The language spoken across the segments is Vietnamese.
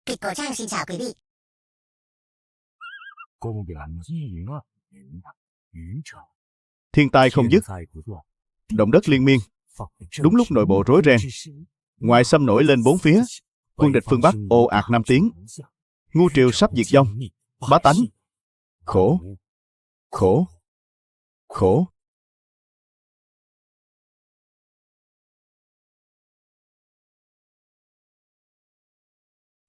Kịch cổ trang xin chào quý vị. Thiên tai không dứt, động đất liên miên. Đúng lúc nội bộ rối ren, ngoại xâm nổi lên bốn phía, quân địch phương Bắc ồ ạt nam tiến. Ngu triều sắp diệt vong, bá tánh khổ, khổ, khổ.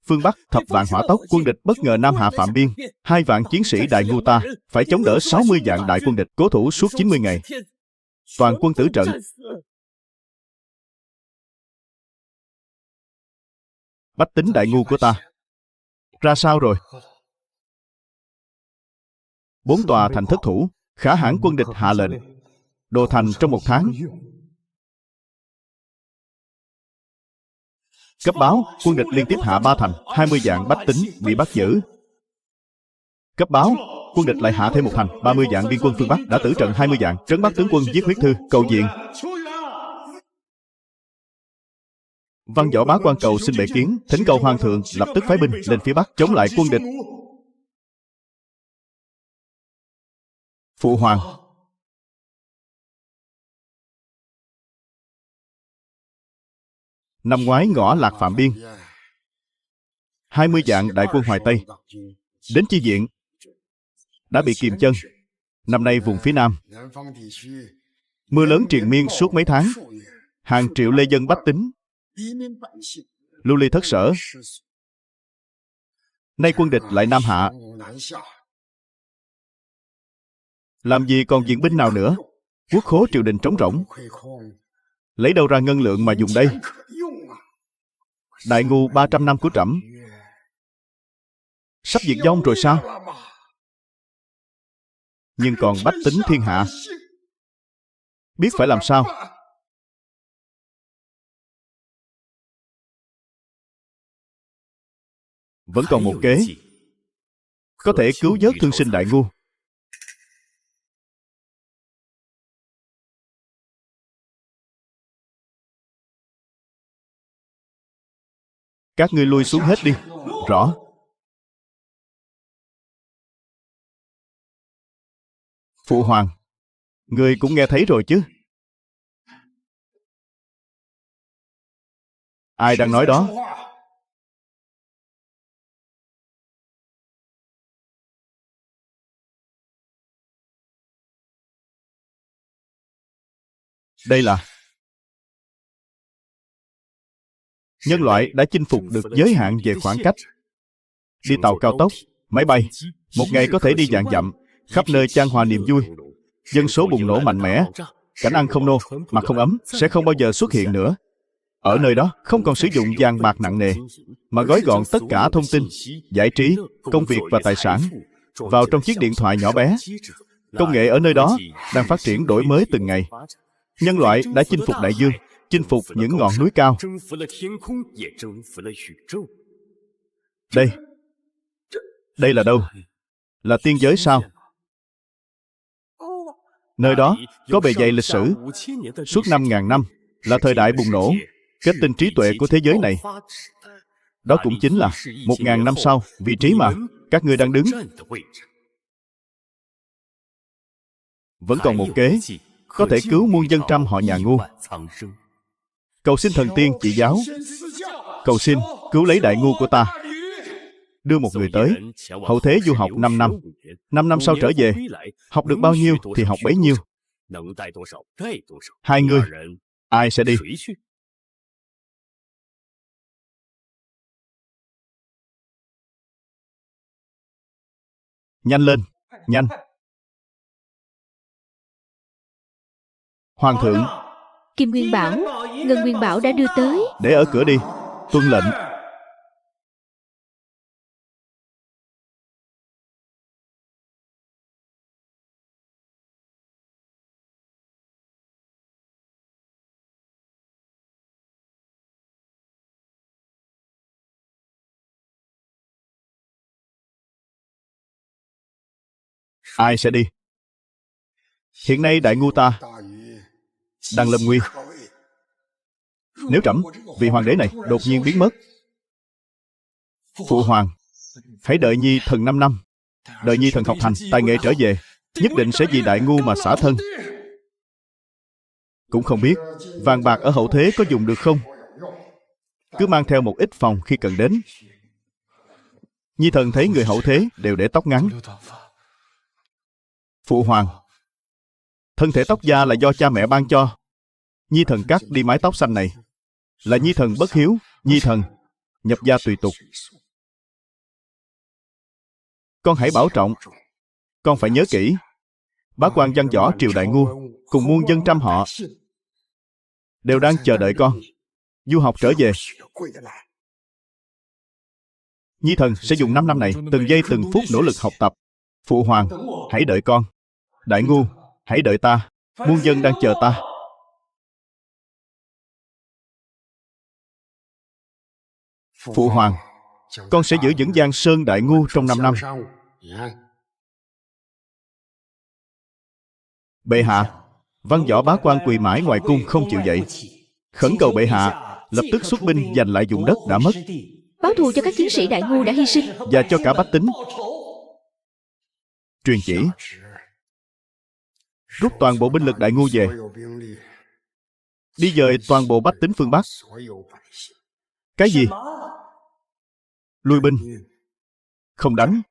Phương Bắc thập vạn hỏa tốc, quân địch bất ngờ nam hạ Phạm Biên. 2 vạn chiến sĩ đại ngu ta phải chống đỡ 60 vạn đại quân địch, cố thủ suốt 90 ngày. Toàn quân tử trận. Bách tính đại ngu của ta ra sao rồi? 4 tòa thành thất thủ. Khả hãn quân địch hạ lệnh đồ thành trong 1 tháng. Cấp báo, quân địch liên tiếp hạ 3 thành, 20 vạn bách tính bị bắt giữ. Cấp báo, quân địch lại hạ thêm 1 thành, 30 vạn biên quân phương Bắc đã tử trận 20 vạn, trấn bắt tướng quân viết huyết thư cầu viện. Văn võ bá quan cầu xin bệ kiến, thỉnh cầu hoàng thượng lập tức phái binh lên phía Bắc chống lại quân địch. Phụ hoàng, năm ngoái ngõ lạc Phạm Biên, 20 vạn đại quân Hoài Tây đến chi viện đã bị kìm chân. Năm nay vùng phía Nam mưa lớn triền miên suốt mấy tháng, hàng triệu lê dân bách tính lưu ly thất sở. Nay quân địch lại nam hạ, làm gì còn viện binh nào nữa? Quốc khố triều đình trống rỗng, lấy đâu ra ngân lượng mà dùng đây? Đại ngu 300 năm của trẫm sắp diệt vong rồi sao? Nhưng còn bách tính thiên hạ biết phải làm sao? Vẫn còn một kế có thể cứu vớt thương sinh đại ngu. Các ngươi lui xuống hết đi. Rõ. Phụ hoàng, ngươi cũng nghe thấy rồi chứ? Ai đang nói đó? Đây là nhân loại đã chinh phục được giới hạn về khoảng cách. Đi tàu cao tốc, máy bay, một ngày có thể đi vạn dặm, khắp nơi chan hòa niềm vui. Dân số bùng nổ mạnh mẽ, cảnh ăn không no, mặc không ấm sẽ không bao giờ xuất hiện nữa. Ở nơi đó không còn sử dụng vàng bạc nặng nề, mà gói gọn tất cả thông tin, giải trí, công việc và tài sản vào trong chiếc điện thoại nhỏ bé. Công nghệ ở nơi đó đang phát triển đổi mới từng ngày. Nhân loại đã chinh phục đại dương, chinh phục những ngọn núi cao. Đây là đâu? Là tiên giới sao? Nơi đó có bề dày lịch sử. Suốt 5.000 năm là thời đại bùng nổ, kết tinh trí tuệ của thế giới này. Đó cũng chính là 1.000 năm sau, vị trí mà các ngươi đang đứng. Vẫn còn một kế có thể cứu muôn dân trăm họ nhà ngu. Cầu xin thần tiên chỉ giáo. Cầu xin cứu lấy đại ngu của ta. Đưa một người tới, hậu thế du học 5 năm. 5 năm sau trở về, học được bao nhiêu thì học bấy nhiêu. 2 người, ai sẽ đi? Nhanh lên, nhanh. Hoàng thượng, Kim Nguyên Bảo, Ngân Nguyên Bảo đã đưa tới. để ở cửa đi. Tuân lệnh. Ai sẽ đi? Hiện nay đại ngu ta đang lâm nguy. Nếu trẫm vì hoàng đế này đột nhiên biến mất, Phụ hoàng, hãy đợi nhi thần 5 năm. Đợi nhi thần học thành, tài nghệ trở về, nhất định sẽ vì đại ngu mà xả thân. Cũng không biết vàng bạc ở hậu thế có dùng được không? Cứ mang theo một ít phòng khi cần đến. Nhi thần thấy người hậu thế đều để tóc ngắn. Phụ hoàng, thân thể tóc da là do cha mẹ ban cho. Nhi thần cắt đi mái tóc xanh này là nhi thần bất hiếu. Nhi thần nhập gia tùy tục. Con hãy bảo trọng. Con phải nhớ kỹ, bá quan văn võ triều đại ngu cùng muôn dân trăm họ đều đang chờ đợi con du học trở về. Nhi thần sẽ dùng 5 năm này từng giây từng phút nỗ lực học tập. Phụ hoàng, hãy đợi con. Đại ngu, hãy đợi ta. Muôn dân đang chờ ta. Phụ hoàng, con sẽ giữ vững Giang Sơn đại ngu trong 5 năm. Bệ hạ, văn võ bá quan quỳ mãi ngoài cung không chịu dậy, khẩn cầu bệ hạ lập tức xuất binh giành lại vùng đất đã mất, báo thù cho các chiến sĩ đại ngu đã hy sinh, và cho cả bách tính. Truyền chỉ rút toàn bộ binh lực đại ngu về, đi dời toàn bộ bách tính phương Bắc. Cái gì? Lui binh, không đánh,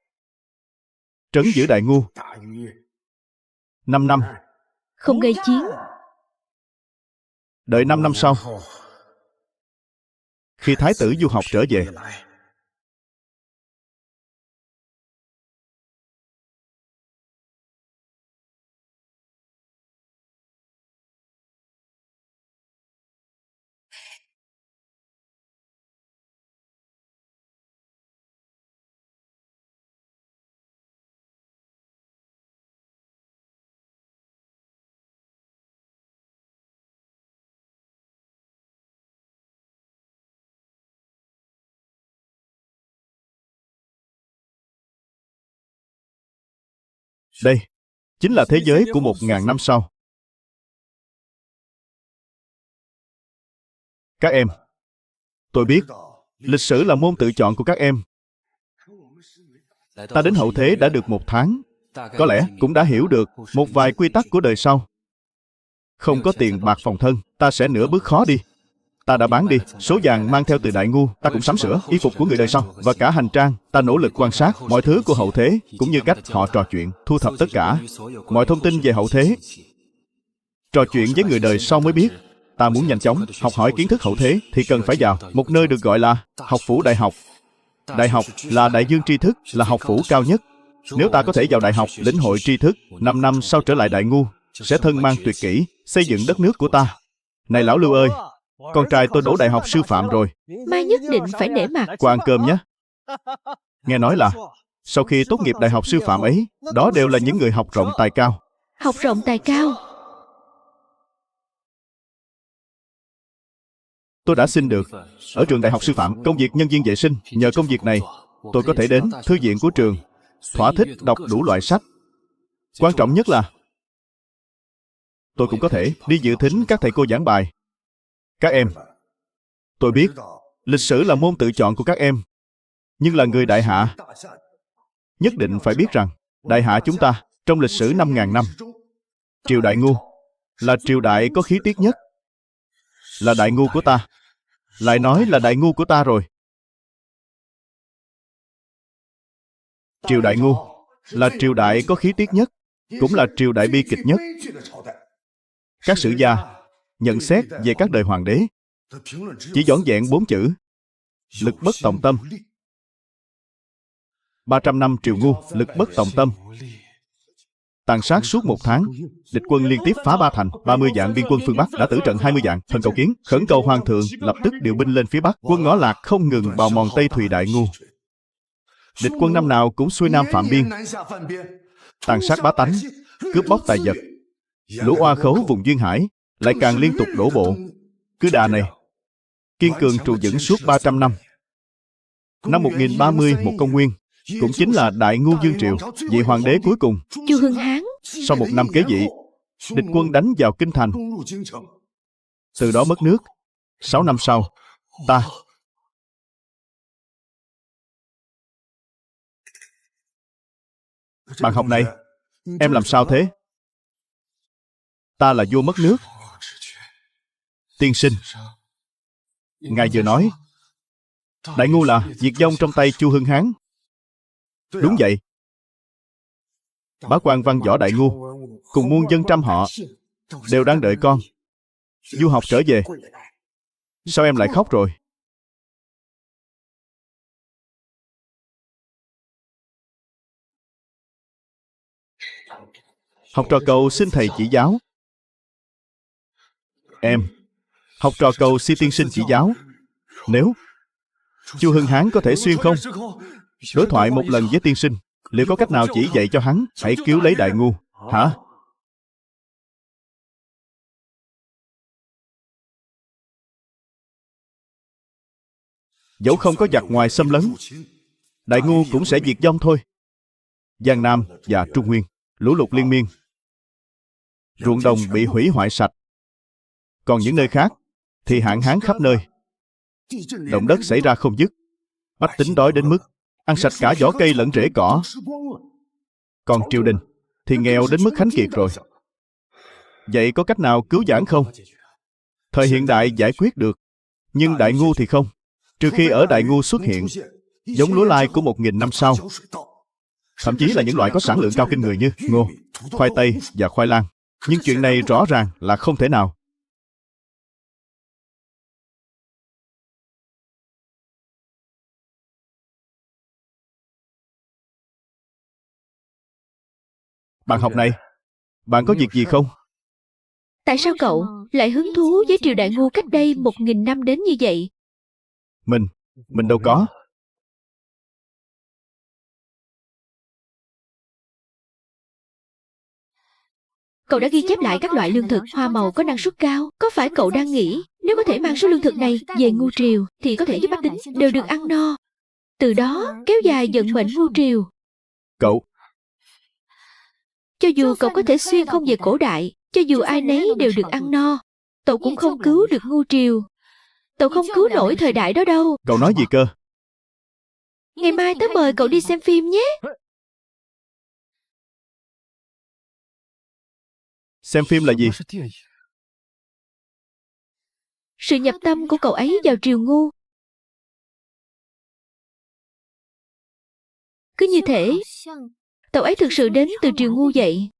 trấn giữ đại ngu. 5 năm, không gây chiến. đợi 5 năm sau, khi thái tử du học trở về, đây chính là thế giới của 1000 năm sau. Các em, tôi biết lịch sử là môn tự chọn của các em. Ta đến hậu thế đã được 1 tháng, có lẽ cũng đã hiểu được một vài quy tắc của đời sau. Không có tiền bạc phòng thân, ta sẽ nửa bước khó đi. Ta đã bán đi số vàng mang theo từ đại ngu, ta cũng sắm sửa y phục của người đời sau, và cả hành trang. Ta nỗ lực quan sát mọi thứ của hậu thế, cũng như cách họ trò chuyện, thu thập tất cả mọi thông tin về hậu thế, trò chuyện với người đời sau mới biết. Ta muốn nhanh chóng học hỏi kiến thức hậu thế thì cần phải vào một nơi được gọi là học phủ đại học. Đại học là đại dương tri thức, là học phủ cao nhất. Nếu ta có thể vào đại học lĩnh hội tri thức, 5 năm sau trở lại đại ngu, sẽ thân mang tuyệt kỹ, xây dựng đất nước của ta. Này lão Lưu ơi, con trai tôi đỗ đại học sư phạm rồi. Mai nhất định phải nể mặt. Qua ăn cơm nhé. Nghe nói là sau khi tốt nghiệp đại học sư phạm ấy, đó đều là những người học rộng tài cao. Học rộng tài cao. Tôi đã xin được ở trường đại học sư phạm công việc nhân viên vệ sinh. Nhờ công việc này, tôi có thể đến thư viện của trường, thỏa thích đọc đủ loại sách. Quan trọng nhất là tôi cũng có thể đi dự thính các thầy cô giảng bài. Các em, tôi biết lịch sử là môn tự chọn của các em, nhưng là người đại hạ nhất định phải biết rằng đại hạ chúng ta trong lịch sử 5.000 năm, triều đại ngu là triều đại có khí tiết nhất. Là đại ngu của ta. Lại nói là đại ngu của ta rồi. Triều đại ngu là triều đại có khí tiết nhất, cũng là triều đại bi kịch nhất. Các sử gia nhận xét về các đời hoàng đế chỉ vỏn vẹn 4 chữ: lực bất tòng tâm. 300 năm triều ngu, lực bất tòng tâm. Tàn sát suốt 1 tháng, địch quân liên tiếp phá 3 thành, 30 vạn biên quân phương Bắc đã tử trận 20 vạn. Thần cầu kiến, khẩn cầu hoàng thượng lập tức điều binh lên phía Bắc. Quân Ngõ Lạc không ngừng bào mòn Tây Thùy đại ngu. Địch quân năm nào cũng xuôi nam phạm biên, tàn sát bá tánh, cướp bóc tài vật. Lũ oa khấu vùng duyên hải lại càng liên tục đổ bộ. Cứ đà này, kiên cường trụ vững suốt 300 năm. Năm 1030 một công nguyên, cũng chính là Đại Ngu Dương Triều, vị hoàng đế cuối cùng. Chu Hưng Hán. Sau 1 năm kế vị, địch quân đánh vào kinh thành, từ đó mất nước. 6 năm sau, ta Bạn học này, em làm sao thế? Ta là vua mất nước. Tiên sinh, ngài vừa nói Đại Ngu là diệt vong trong tay Chu Hưng Hán. Đúng vậy. Bá quan văn võ Đại Ngu cùng muôn dân trăm họ đều đang đợi con du học trở về. Sao em lại khóc rồi? Học trò cầu xin thầy chỉ giáo. Em, học trò cầu xin tiên sinh chỉ giáo. Nếu Chu Hưng Hán có thể xuyên không, đối thoại một lần với tiên sinh, liệu có cách nào chỉ dạy cho hắn hãy cứu lấy Đại Ngu, hả? Dẫu không có giặc ngoài xâm lấn, Đại Ngu cũng sẽ diệt vong thôi. Giang Nam và Trung Nguyên lũ lụt liên miên, ruộng đồng bị hủy hoại sạch. Còn những nơi khác thì hạn hán khắp nơi, động đất xảy ra không dứt, bách tính đói đến mức ăn sạch cả vỏ cây lẫn rễ cỏ. Còn triều đình thì nghèo đến mức khánh kiệt rồi. Vậy có cách nào cứu vãn không? Thời hiện đại giải quyết được, nhưng Đại Ngu thì không. Trừ khi ở Đại Ngu xuất hiện giống lúa lai của 1.000 năm sau, thậm chí là những loại có sản lượng cao kinh người như ngô, khoai tây và khoai lang. Nhưng chuyện này rõ ràng là không thể nào. Bạn học này, bạn có việc gì không? Tại sao cậu lại hứng thú với triều Đại Ngu cách đây 1.000 năm đến như vậy? Mình đâu có. Cậu đã ghi chép lại các loại lương thực, hoa màu có năng suất cao. Có phải cậu đang nghĩ nếu có thể mang số lương thực này về Ngu triều thì có thể giúp bách tính đều được ăn no, từ đó kéo dài vận mệnh Ngu triều? Cậu, Cho dù cậu có thể xuyên không về cổ đại, cho dù ai nấy đều được ăn no, cậu cũng không cứu được Ngu triều. Cậu không cứu nổi thời đại đó đâu. cậu nói gì cơ? Ngày mai tớ mời cậu đi xem phim nhé. Xem phim là gì? Sự nhập tâm của cậu ấy vào triều Ngu. Cứ như thể cậu ấy thực sự đến từ triều Ngu vậy.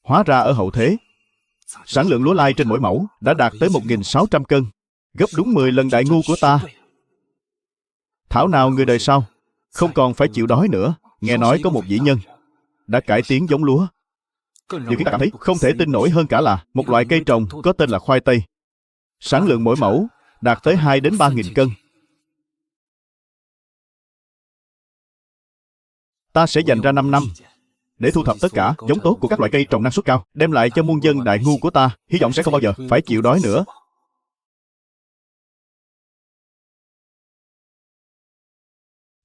Hóa ra ở hậu thế, sản lượng lúa lai trên mỗi mẫu đã đạt tới 1.600 cân, gấp đúng 10 lần Đại Ngu của ta. Thảo nào người đời sau không còn phải chịu đói nữa. Nghe nói có một vĩ nhân đã cải tiến giống lúa. Điều khiến ta cảm thấy không thể tin nổi hơn cả là một loại cây trồng có tên là khoai tây. Sản lượng mỗi mẫu đạt tới 2 đến 3.000 cân. Ta sẽ dành ra 5 năm để thu thập tất cả giống tốt của các loại cây trồng năng suất cao, đem lại cho muôn dân Đại Ngu của ta. Hy vọng sẽ không bao giờ phải chịu đói nữa.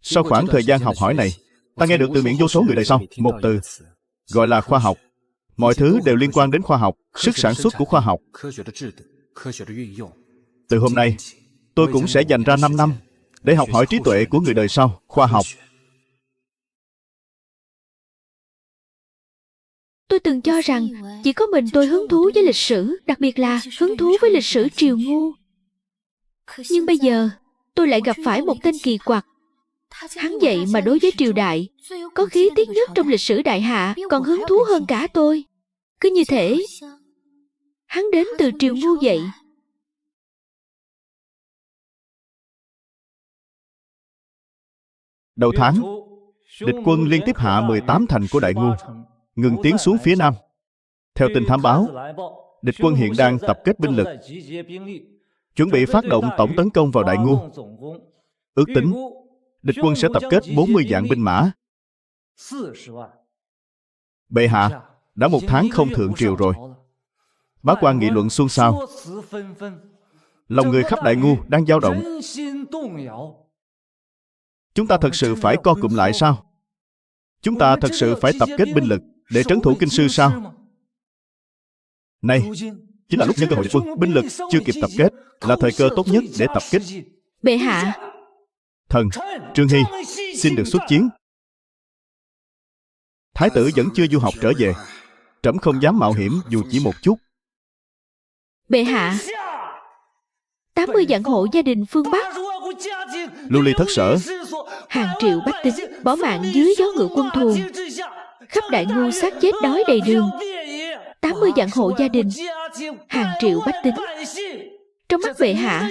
Sau khoảng thời gian học hỏi này, ta nghe được từ miệng vô số người đời sau một từ gọi là khoa học. Mọi thứ đều liên quan đến khoa học, sức sản xuất của khoa học. Từ hôm nay, tôi cũng sẽ dành ra 5 năm để học hỏi trí tuệ của người đời sau, khoa học. Tôi từng cho rằng chỉ có mình tôi hứng thú với lịch sử, đặc biệt là hứng thú với lịch sử triều Ngu. Nhưng bây giờ, tôi lại gặp phải một tên kỳ quặc. Hắn vậy mà đối với triều đại có khí tiết nhất trong lịch sử đại hạ còn hứng thú hơn cả tôi. Cứ như thể hắn đến từ triều Ngu vậy. Đầu tháng, địch quân liên tiếp hạ 18 thành của Đại Ngu, ngừng tiến xuống phía nam. Theo tin thám báo, địch quân hiện đang tập kết binh lực, chuẩn bị phát động tổng tấn công vào Đại Ngu. Ước tính, địch quân sẽ tập kết 40 vạn binh mã. Bệ hạ, đã 1 tháng không thượng triều rồi. Bá quan nghị luận xôn xao. Lòng người khắp Đại Ngu đang dao động. Chúng ta thật sự phải co cụm lại sao? Chúng ta thật sự phải tập kết binh lực để trấn thủ kinh sư sao? Này, chính là lúc nhân cơ hội địch quân, binh lực chưa kịp tập kết, là thời cơ tốt nhất để tập kích. Bệ hạ, Thần Trương Hy xin được xuất chiến. Thái tử vẫn chưa du học trở về, trẫm không dám mạo hiểm dù chỉ một chút. Bệ hạ, 80 vạn hộ gia đình phương Bắc, Lưu ly thất sở, hàng triệu bách tính bỏ mạng dưới gió ngựa quân thù, khắp đại ngu xác chết đói đầy đường. 80 vạn hộ gia đình, hàng triệu bách tính, trong mắt bệ hạ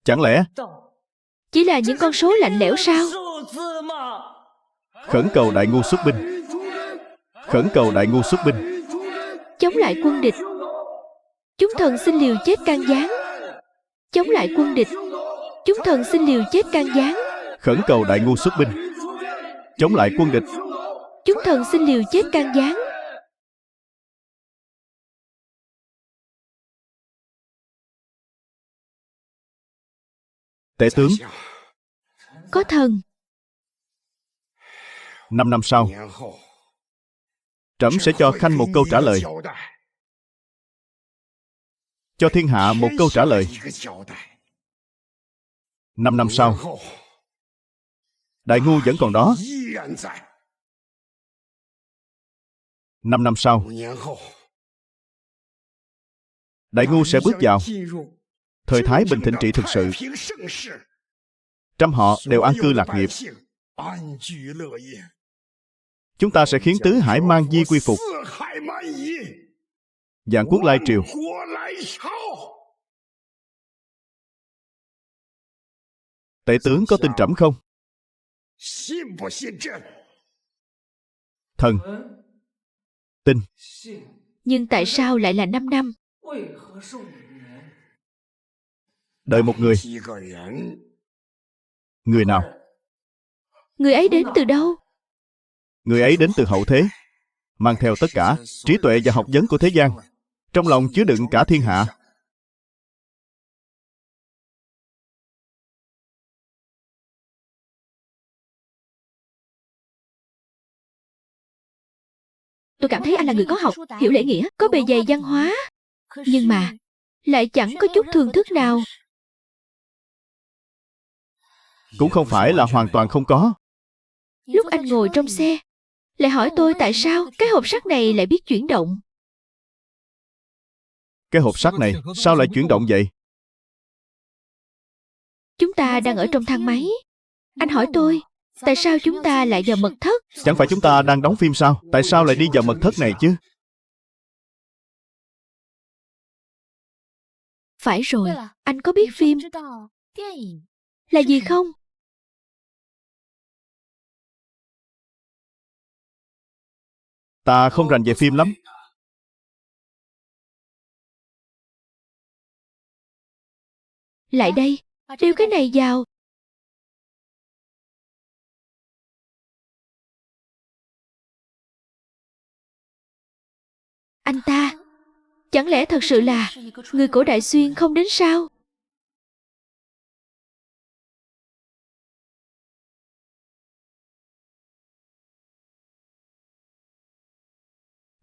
chẳng lẽ chỉ là những con số lạnh lẽo sao? khẩn cầu đại ngu xuất binh, khẩn cầu đại ngu xuất binh. Chống lại quân địch, chúng thần xin liều chết can gián. Chống lại quân địch, chúng thần xin liều chết can gián. Khẩn cầu đại ngu xuất binh, chống lại quân địch. Chúng thần xin liều chết can gián. Tể tướng, Có thần. 5 năm sau, trẫm sẽ cho Khanh một câu trả lời, cho thiên hạ một câu trả lời. 5 năm sau, đại ngu vẫn còn đó. 5 năm sau, đại ngu sẽ bước vào thời thái bình thịnh trị thực sự. Trăm họ đều an cư lạc nghiệp. Chúng ta sẽ khiến tứ hải man di quy phục, vạn quốc lai triều. Tể tướng có tin trẫm không? Thần tin. Nhưng tại sao lại là 5 năm? Đợi một người. Người nào? Người ấy đến từ đâu? Người ấy đến từ hậu thế, mang theo tất cả trí tuệ và học vấn của thế gian, trong lòng chứa đựng cả thiên hạ. Tôi cảm thấy anh là người có học, hiểu lễ nghĩa, có bề dày văn hóa. Nhưng mà lại chẳng có chút thường thức nào. Cũng không phải là hoàn toàn không có. Lúc anh ngồi trong xe, lại hỏi tôi tại sao cái hộp sắt này lại biết chuyển động. Cái hộp sắt này sao lại chuyển động vậy? Chúng ta đang ở trong thang máy. Anh hỏi tôi, tại sao chúng ta lại vào mật thất? Chẳng phải chúng ta đang đóng phim sao? Tại sao lại đi vào mật thất này chứ? Phải rồi, anh có biết phim là gì không? Ta không rành về phim lắm. Lại đây, đeo cái này vào. Anh ta, chẳng lẽ thật sự là người cổ Đại Xuyên không đến sao?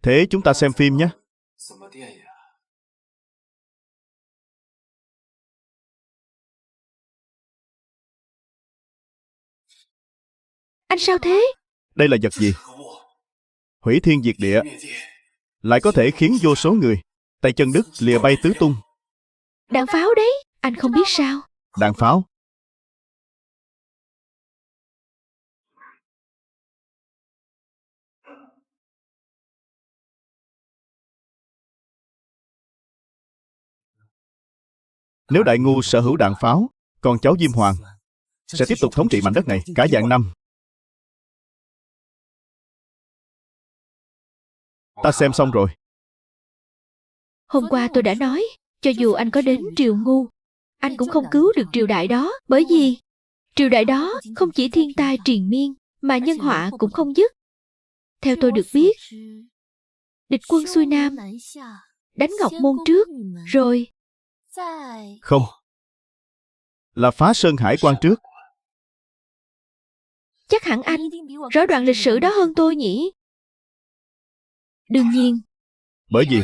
Thế chúng ta xem phim nhé. Anh sao thế? Đây là vật gì? Hủy thiên diệt địa, lại có thể khiến vô số người tay chân đứt lìa bay tứ tung. Đạn pháo đấy, anh không biết sao? Đạn pháo. Nếu đại ngu sở hữu đạn pháo, con cháu Diêm Hoàng sẽ tiếp tục thống trị mảnh đất này cả vạn năm. Ta xem xong rồi. Hôm qua tôi đã nói, cho dù anh có đến triều ngu, anh cũng không cứu được triều đại đó. Bởi vì triều đại đó không chỉ thiên tai triền miên, mà nhân họa cũng không dứt. Theo tôi được biết, địch quân xuôi nam, đánh Ngọc Môn trước, rồi... Không, là phá Sơn Hải quan trước. Chắc hẳn anh rõ đoạn lịch sử đó hơn tôi nhỉ? Đương nhiên. Bởi vì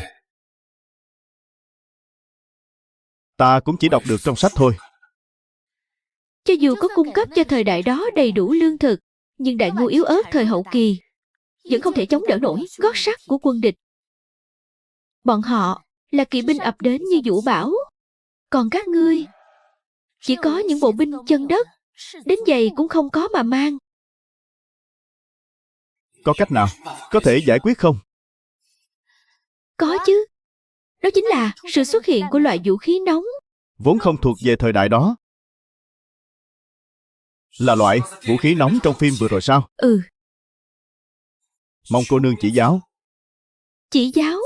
ta cũng chỉ đọc được trong sách thôi. Cho dù có cung cấp cho thời đại đó đầy đủ lương thực, nhưng đại ngu yếu ớt thời hậu kỳ vẫn không thể chống đỡ nổi gót sắt của quân địch. Bọn họ là kỵ binh ập đến như vũ bão, còn các ngươi chỉ có những bộ binh chân đất, đến giày cũng không có mà mang. Có cách nào có thể giải quyết không? Có chứ. Đó chính là sự xuất hiện của loại vũ khí nóng. Vốn không thuộc về thời đại đó. Là loại vũ khí nóng trong phim vừa rồi sao? Ừ. Mong cô nương chỉ giáo. Chỉ giáo?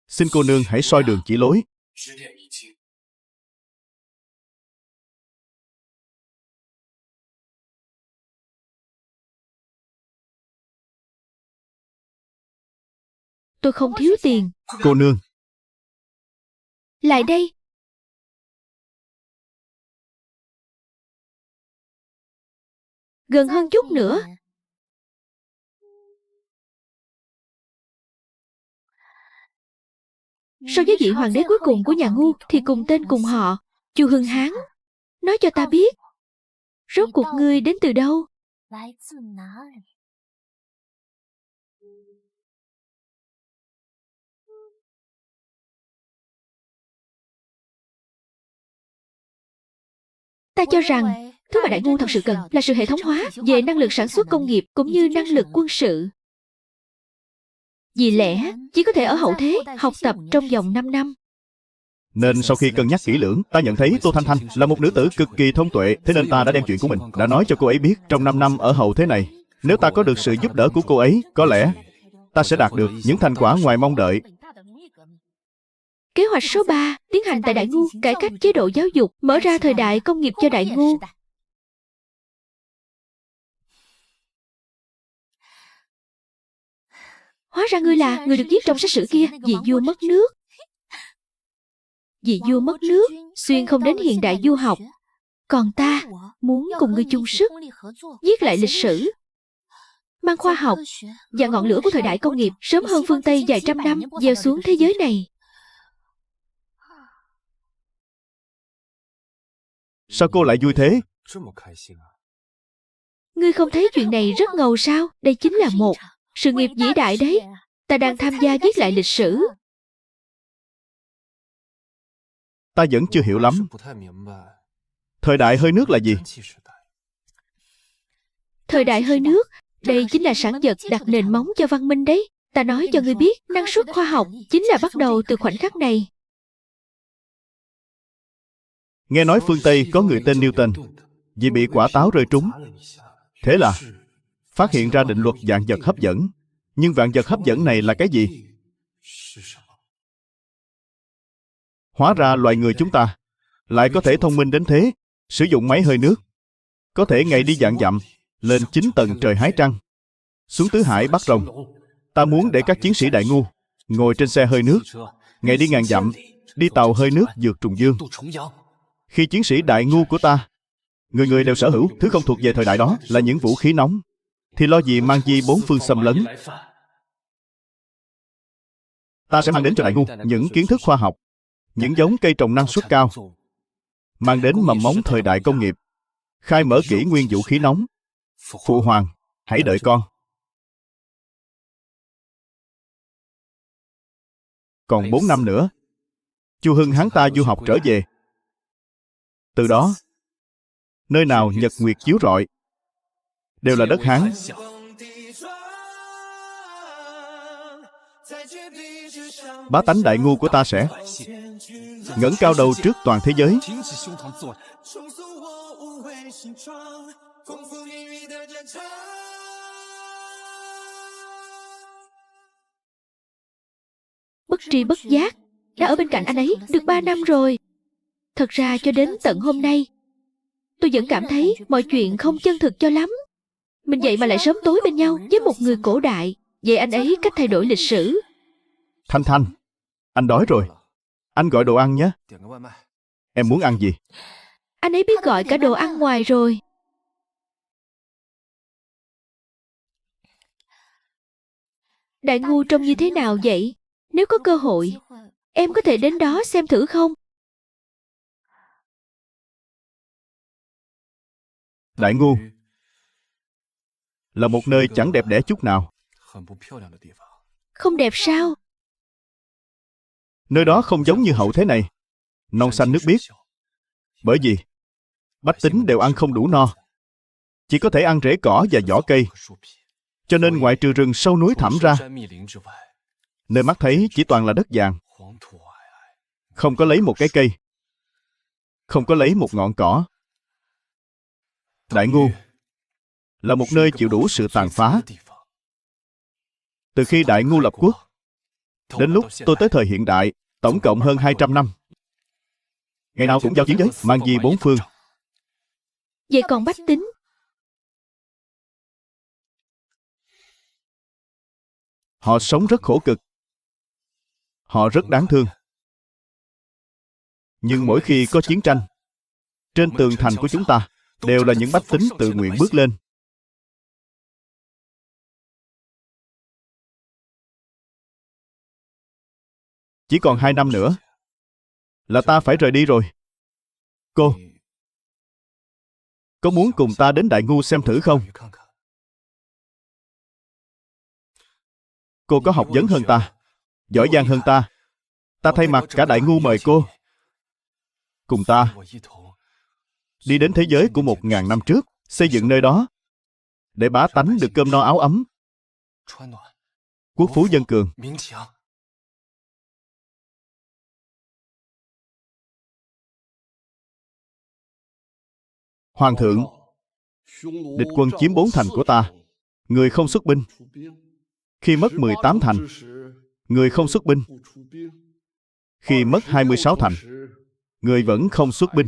Xin cô nương hãy soi đường chỉ lối. Tôi không thiếu tiền. Cô nương, Lại đây. Gần hơn chút nữa. So với vị hoàng đế cuối cùng của nhà ngu thì cùng tên cùng họ, Chu Hưng Hán. Nói cho ta biết, rốt cuộc ngươi đến từ đâu? Ta cho rằng, thứ mà đại ngu thật sự cần là sự hệ thống hóa về năng lực sản xuất công nghiệp cũng như năng lực quân sự. Vì lẽ, chỉ có thể ở hậu thế học tập trong vòng 5 năm. nên sau khi cân nhắc kỹ lưỡng, ta nhận thấy Tô Thanh Thanh là một nữ tử cực kỳ thông tuệ, thế nên ta đã đem chuyện của mình đã nói cho cô ấy biết. Trong 5 năm ở hậu thế này, nếu ta có được sự giúp đỡ của cô ấy, có lẽ ta sẽ đạt được những thành quả ngoài mong đợi. Kế hoạch số 3 tiến hành tại Đại Ngu, cải cách chế độ giáo dục, mở ra thời đại công nghiệp cho Đại Ngu. Hóa ra ngươi là người được viết trong sách sử kia, vì vua mất nước. Vì vua mất nước, xuyên không đến hiện đại du học. Còn ta muốn cùng ngươi chung sức, viết lại lịch sử, mang khoa học và ngọn lửa của thời đại công nghiệp sớm hơn phương Tây vài trăm năm gieo xuống thế giới này. Sao cô lại vui thế? Ngươi không thấy chuyện này rất ngầu sao? Đây chính là một sự nghiệp vĩ đại đấy. Ta đang tham gia viết lại lịch sử. Ta vẫn chưa hiểu lắm. Thời đại hơi nước là gì? Thời đại hơi nước, đây chính là sản vật đặt nền móng cho văn minh đấy. Ta nói cho ngươi biết, năng suất khoa học chính là bắt đầu từ khoảnh khắc này. Nghe nói phương Tây có người tên Newton vì bị quả táo rơi trúng. Thế là phát hiện ra định luật vạn vật hấp dẫn. Nhưng vạn vật hấp dẫn này là cái gì? Hóa ra loài người chúng ta lại có thể thông minh đến thế, sử dụng máy hơi nước, có thể ngày đi vạn dặm, lên 9 tầng trời hái trăng, xuống tứ hải bắt rồng. Ta muốn để các chiến sĩ Đại Ngu ngồi trên xe hơi nước, ngày đi ngàn dặm, đi tàu hơi nước vượt trùng dương. Khi chiến sĩ Đại Ngu của ta, người người đều sở hữu thứ không thuộc về thời đại đó là những vũ khí nóng, thì lo gì mang di bốn phương xâm lấn. Ta sẽ mang đến cho Đại Ngu những kiến thức khoa học, những giống cây trồng năng suất cao, mang đến mầm mống thời đại công nghiệp, khai mở kỷ nguyên vũ khí nóng. Phụ hoàng, hãy đợi con. Còn 4 năm nữa, Chu Hưng Hán ta du học trở về. Từ đó, nơi nào nhật nguyệt chiếu rọi, đều là đất Hán. Bá tánh Đại Ngu của ta sẽ ngẩng cao đầu trước toàn thế giới. Bất tri bất giác, đã ở bên cạnh anh ấy được 3 năm rồi. Thật ra cho đến tận hôm nay, tôi vẫn cảm thấy mọi chuyện không chân thực cho lắm. Mình vậy mà lại sớm tối bên nhau với một người cổ đại, vậy anh ấy cách thay đổi lịch sử. Thanh Thanh, anh đói rồi. Anh gọi đồ ăn nhé. Em muốn ăn gì? Anh ấy biết gọi cả đồ ăn ngoài rồi. Đại Ngu trông như thế nào vậy? Nếu có cơ hội, em có thể đến đó xem thử không? Đại Ngô là một nơi chẳng đẹp đẽ chút nào. Không đẹp sao? Nơi đó không giống như Hậu thế này, non xanh nước biếc. Bởi vì bách tính đều ăn không đủ no, chỉ có thể ăn rễ cỏ và vỏ cây. Cho nên ngoại trừ rừng sâu núi thẳm ra, nơi mắt thấy chỉ toàn là đất vàng. Không có lấy một cái cây, không có lấy một ngọn cỏ. Đại Ngô là một nơi chịu đủ sự tàn phá. Từ khi Đại Ngô lập quốc đến lúc tôi tới thời hiện đại, tổng cộng hơn 200 năm. Ngày nào cũng giao chiến với mang di bốn phương. Vậy còn bách tính? Họ sống rất khổ cực. Họ rất đáng thương. Nhưng mỗi khi có chiến tranh, trên tường thành của chúng ta đều là những bách tính tự nguyện bước lên. Chỉ còn 2 năm nữa là ta phải rời đi rồi. Cô có muốn cùng ta đến Đại Ngô xem thử không? Cô có học vấn hơn ta, giỏi giang hơn ta. Ta thay mặt cả Đại Ngô mời cô cùng ta đi đến thế giới của 1000 năm trước, xây dựng nơi đó để bá tánh được cơm no áo ấm, quốc phú dân cường. Hoàng thượng, địch quân chiếm 4 thành của ta, người không xuất binh. Khi mất 18 thành, người không xuất binh. Khi mất 26 thành, người vẫn không xuất binh.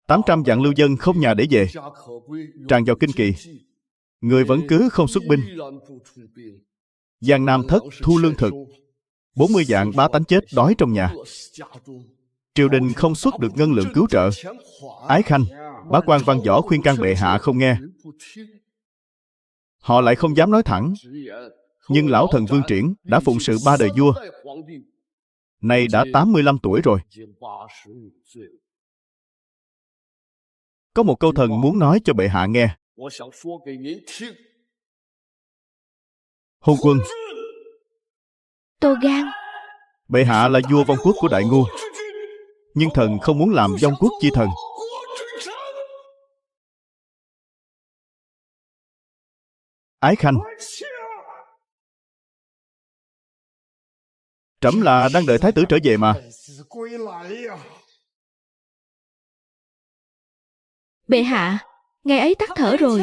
800 vạn lưu dân không nhà để về, tràn vào kinh kỳ, người vẫn cứ không xuất binh. Giang Nam thất thu lương thực, 40 vạn bá tánh chết đói trong nhà. Triều đình không xuất được ngân lượng cứu trợ. Ái Khanh, bá quan Văn Võ khuyên can bệ hạ không nghe. Họ lại không dám nói thẳng. Nhưng lão thần Vương Triển đã phụng sự 3 đời vua, nay đã 85 tuổi rồi. Có một câu thần muốn nói cho bệ hạ nghe. Hôn quân. Tô Gan. Bệ hạ là vua vong quốc của Đại Ngô, nhưng thần không muốn làm vong quốc chi thần. Ái Khanh, trẫm là đang đợi thái tử trở về mà. Bệ hạ, ngày ấy tắt thở rồi.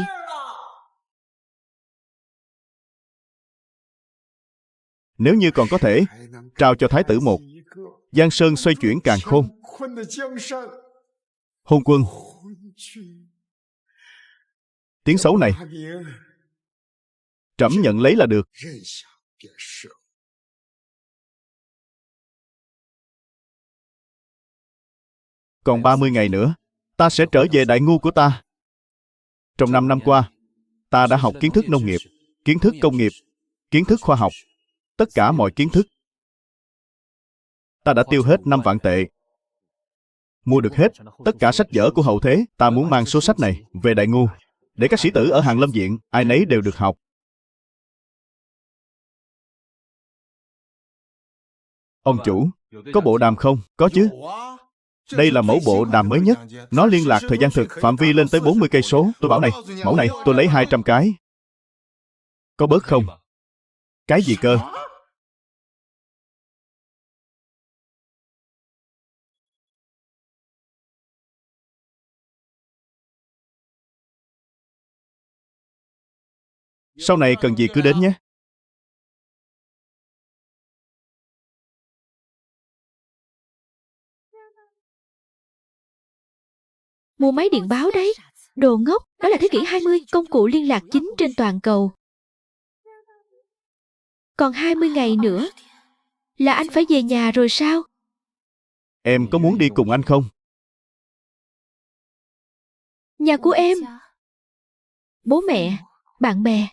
Nếu như còn có thể, trao cho thái tử một Giang sơn xoay chuyển càn khôn. Hôn quân. Tiếng xấu này trẫm nhận lấy là được. Còn 30 ngày nữa, ta sẽ trở về Đại Ngô của ta. Trong 5 năm qua, ta đã học kiến thức nông nghiệp, kiến thức công nghiệp, kiến thức khoa học, tất cả mọi kiến thức. Ta đã tiêu hết 5 vạn tệ, mua được hết tất cả sách vở của hậu thế. Ta muốn mang số sách này về Đại Ngô, để các sĩ tử ở Hàn Lâm Viện ai nấy đều được học. Ông chủ, có bộ đàm không? Có chứ. Đây là mẫu bộ đàm mới nhất. Nó liên lạc thời gian thực, phạm vi lên tới 40 cây số. Tôi bảo này, mẫu này tôi lấy 200 cái. Có bớt không? Cái gì cơ? Sau này cần gì cứ đến nhé. Mua máy điện báo đấy. Đồ ngốc, đó là thế kỷ 20, công cụ liên lạc chính trên toàn cầu. Còn 20 ngày nữa là anh phải về nhà rồi sao? Em có muốn đi cùng anh không? Nhà của em, bố mẹ, bạn bè,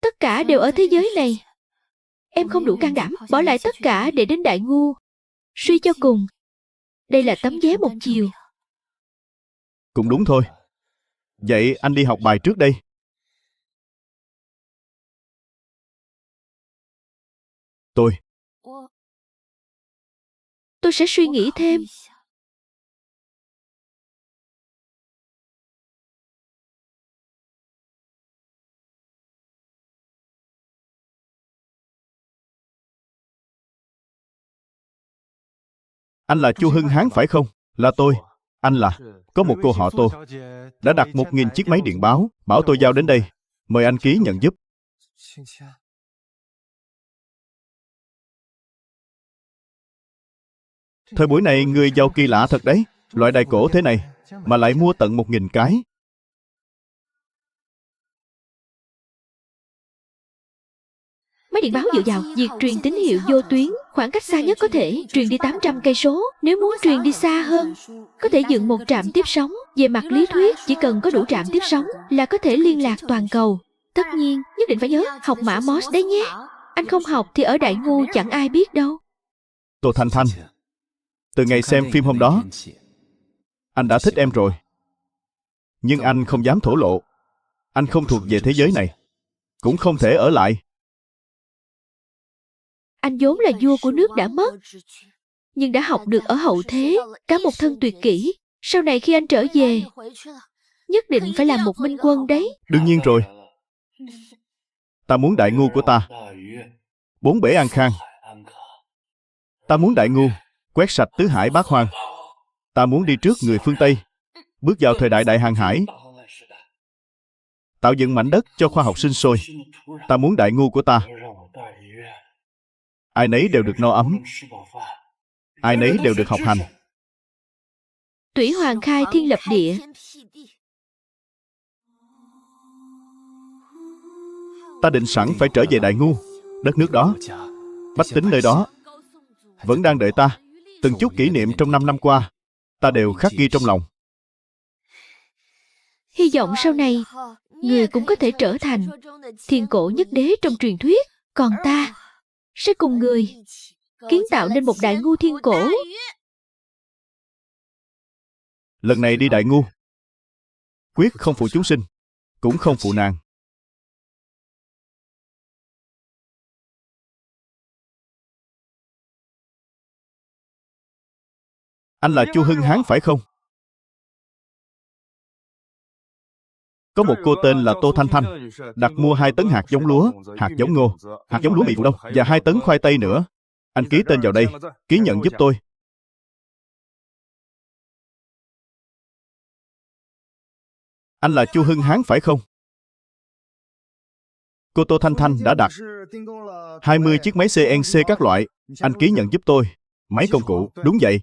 tất cả đều ở thế giới này. Em không đủ can đảm bỏ lại tất cả để đến Đại Ngô. Suy cho cùng, đây là tấm vé một chiều. Cũng đúng thôi. Vậy anh đi học bài trước đây. Tôi sẽ suy nghĩ thêm. Anh là Chu Hưng Hán phải không? Là tôi. Anh là... Có một cô họ Tô đã đặt 1.000 chiếc máy điện báo, bảo tôi giao đến đây. Mời anh ký nhận giúp. Thời buổi này người giàu kỳ lạ thật đấy. Loại đài cổ thế này mà lại mua tận 1.000 cái. Máy điện báo dựa vào việc truyền tín hiệu vô tuyến, khoảng cách xa nhất có thể truyền đi 800 cây số. Nếu muốn truyền đi xa hơn, có thể dựng một trạm tiếp sóng. Về mặt lý thuyết, chỉ cần có đủ trạm tiếp sóng là có thể liên lạc toàn cầu. Tất nhiên, nhất định phải nhớ học mã Morse đấy nhé. Anh không học thì ở Đại Ngu chẳng ai biết đâu. Tô Thanh Thanh, từ ngày xem phim hôm đó, anh đã thích em rồi. Nhưng anh không dám thổ lộ. Anh không thuộc về thế giới này. Cũng không thể ở lại. Anh vốn là vua của nước đã mất, nhưng đã học được ở hậu thế cả một thân tuyệt kỹ. Sau này khi anh trở về, nhất định phải làm một minh quân đấy. Đương nhiên rồi. Ta muốn Đại Ngu của ta 4 bể an khang. Ta muốn Đại Ngu quét sạch tứ hải bát hoang. Ta muốn đi trước người phương Tây, bước vào thời đại đại hàng hải, tạo dựng mảnh đất cho khoa học sinh sôi. Ta muốn Đại Ngu của ta, ai nấy đều được no ấm, ai nấy đều được học hành. Tủy Hoàng khai thiên lập địa. Ta định sẵn phải trở về Đại Ngu. Đất nước đó, bách tính nơi đó vẫn đang đợi ta. Từng chút kỷ niệm trong 5 năm qua, ta đều khắc ghi trong lòng. Hy vọng sau này người cũng có thể trở thành thiên cổ nhất đế trong truyền thuyết. Còn ta sẽ cùng người kiến tạo nên một Đại Ngu thiên cổ. Lần này đi Đại Ngu, quyết không phụ chúng sinh, cũng không phụ nàng. Anh là Chu Hưng Hán phải không? Có một cô tên là Tô Thanh Thanh đặt mua 2 tấn hạt giống lúa, hạt giống ngô, hạt giống lúa mì vụ đông và 2 tấn khoai tây nữa. Anh ký tên vào đây, ký nhận giúp tôi. Anh là Chu Hưng Hán phải không? Cô Tô Thanh Thanh đã đặt 20 chiếc máy CNC các loại. Anh ký nhận giúp tôi. Máy công cụ, đúng vậy.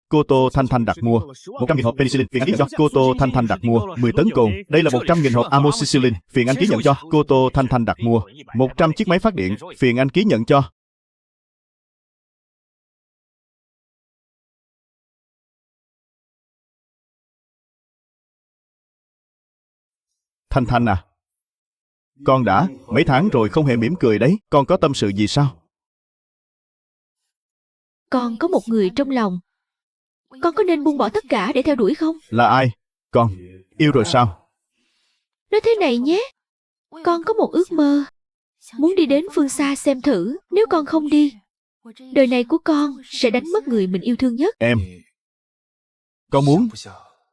Cô Tô Thanh Thanh đặt mua 100.000 hộp penicillin. Phiền anh ký nhận cho. Cô Tô Thanh Thanh đặt mua 10 tấn cồn. Đây là 100.000 hộp amoxicillin. Phiền anh ký nhận cho. Cô Tô Thanh Thanh đặt mua 100 chiếc máy phát điện. Phiền anh ký nhận cho. Thanh Thanh à, con đã mấy tháng rồi không hề mỉm cười đấy. Con có tâm sự gì sao? Con có một người trong lòng. Con có nên buông bỏ tất cả để theo đuổi không? Là ai? Con yêu rồi sao? Nói thế này nhé, con có một ước mơ, muốn đi đến phương xa xem thử. Nếu con không đi, đời này của con sẽ đánh mất người mình yêu thương nhất. Em, con muốn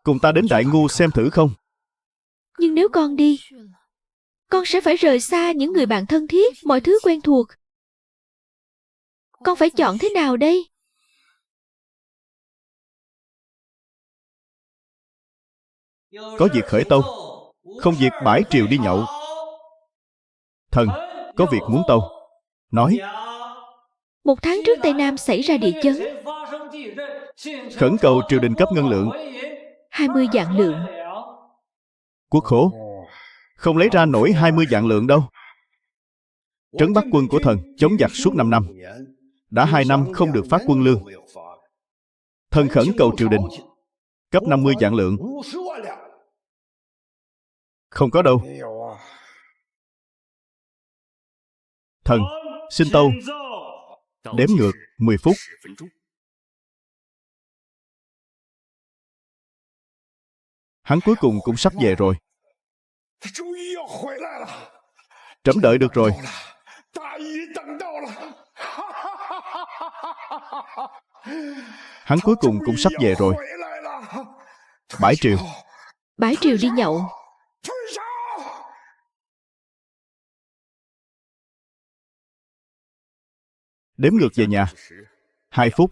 cùng ta đến Đại Ngu xem thử không? Nhưng nếu con đi, con sẽ phải rời xa những người bạn thân thiết, mọi thứ quen thuộc. Con phải chọn thế nào đây? Có việc khởi tâu, không việc bãi triều đi nhậu. Thần, có việc muốn tâu. Nói. 1 tháng trước Tây Nam xảy ra địa chấn. Khẩn cầu triều đình cấp ngân lượng 20 vạn lượng. Quốc khố không lấy ra nổi 20 vạn lượng đâu. Trấn Bắc quân của thần chống giặc suốt 5 năm. Đã 2 năm không được phát quân lương. Thần khẩn cầu triều đình cấp 50 vạn lượng. Không có đâu. Thần, xin tâu. Đếm ngược 10 phút. Hắn cuối cùng cũng sắp về rồi. Trẫm đợi được rồi. Hắn cuối cùng cũng sắp về rồi. Bãi triều. Bãi triều đi nhậu. Đếm ngược về nhà. 2 phút.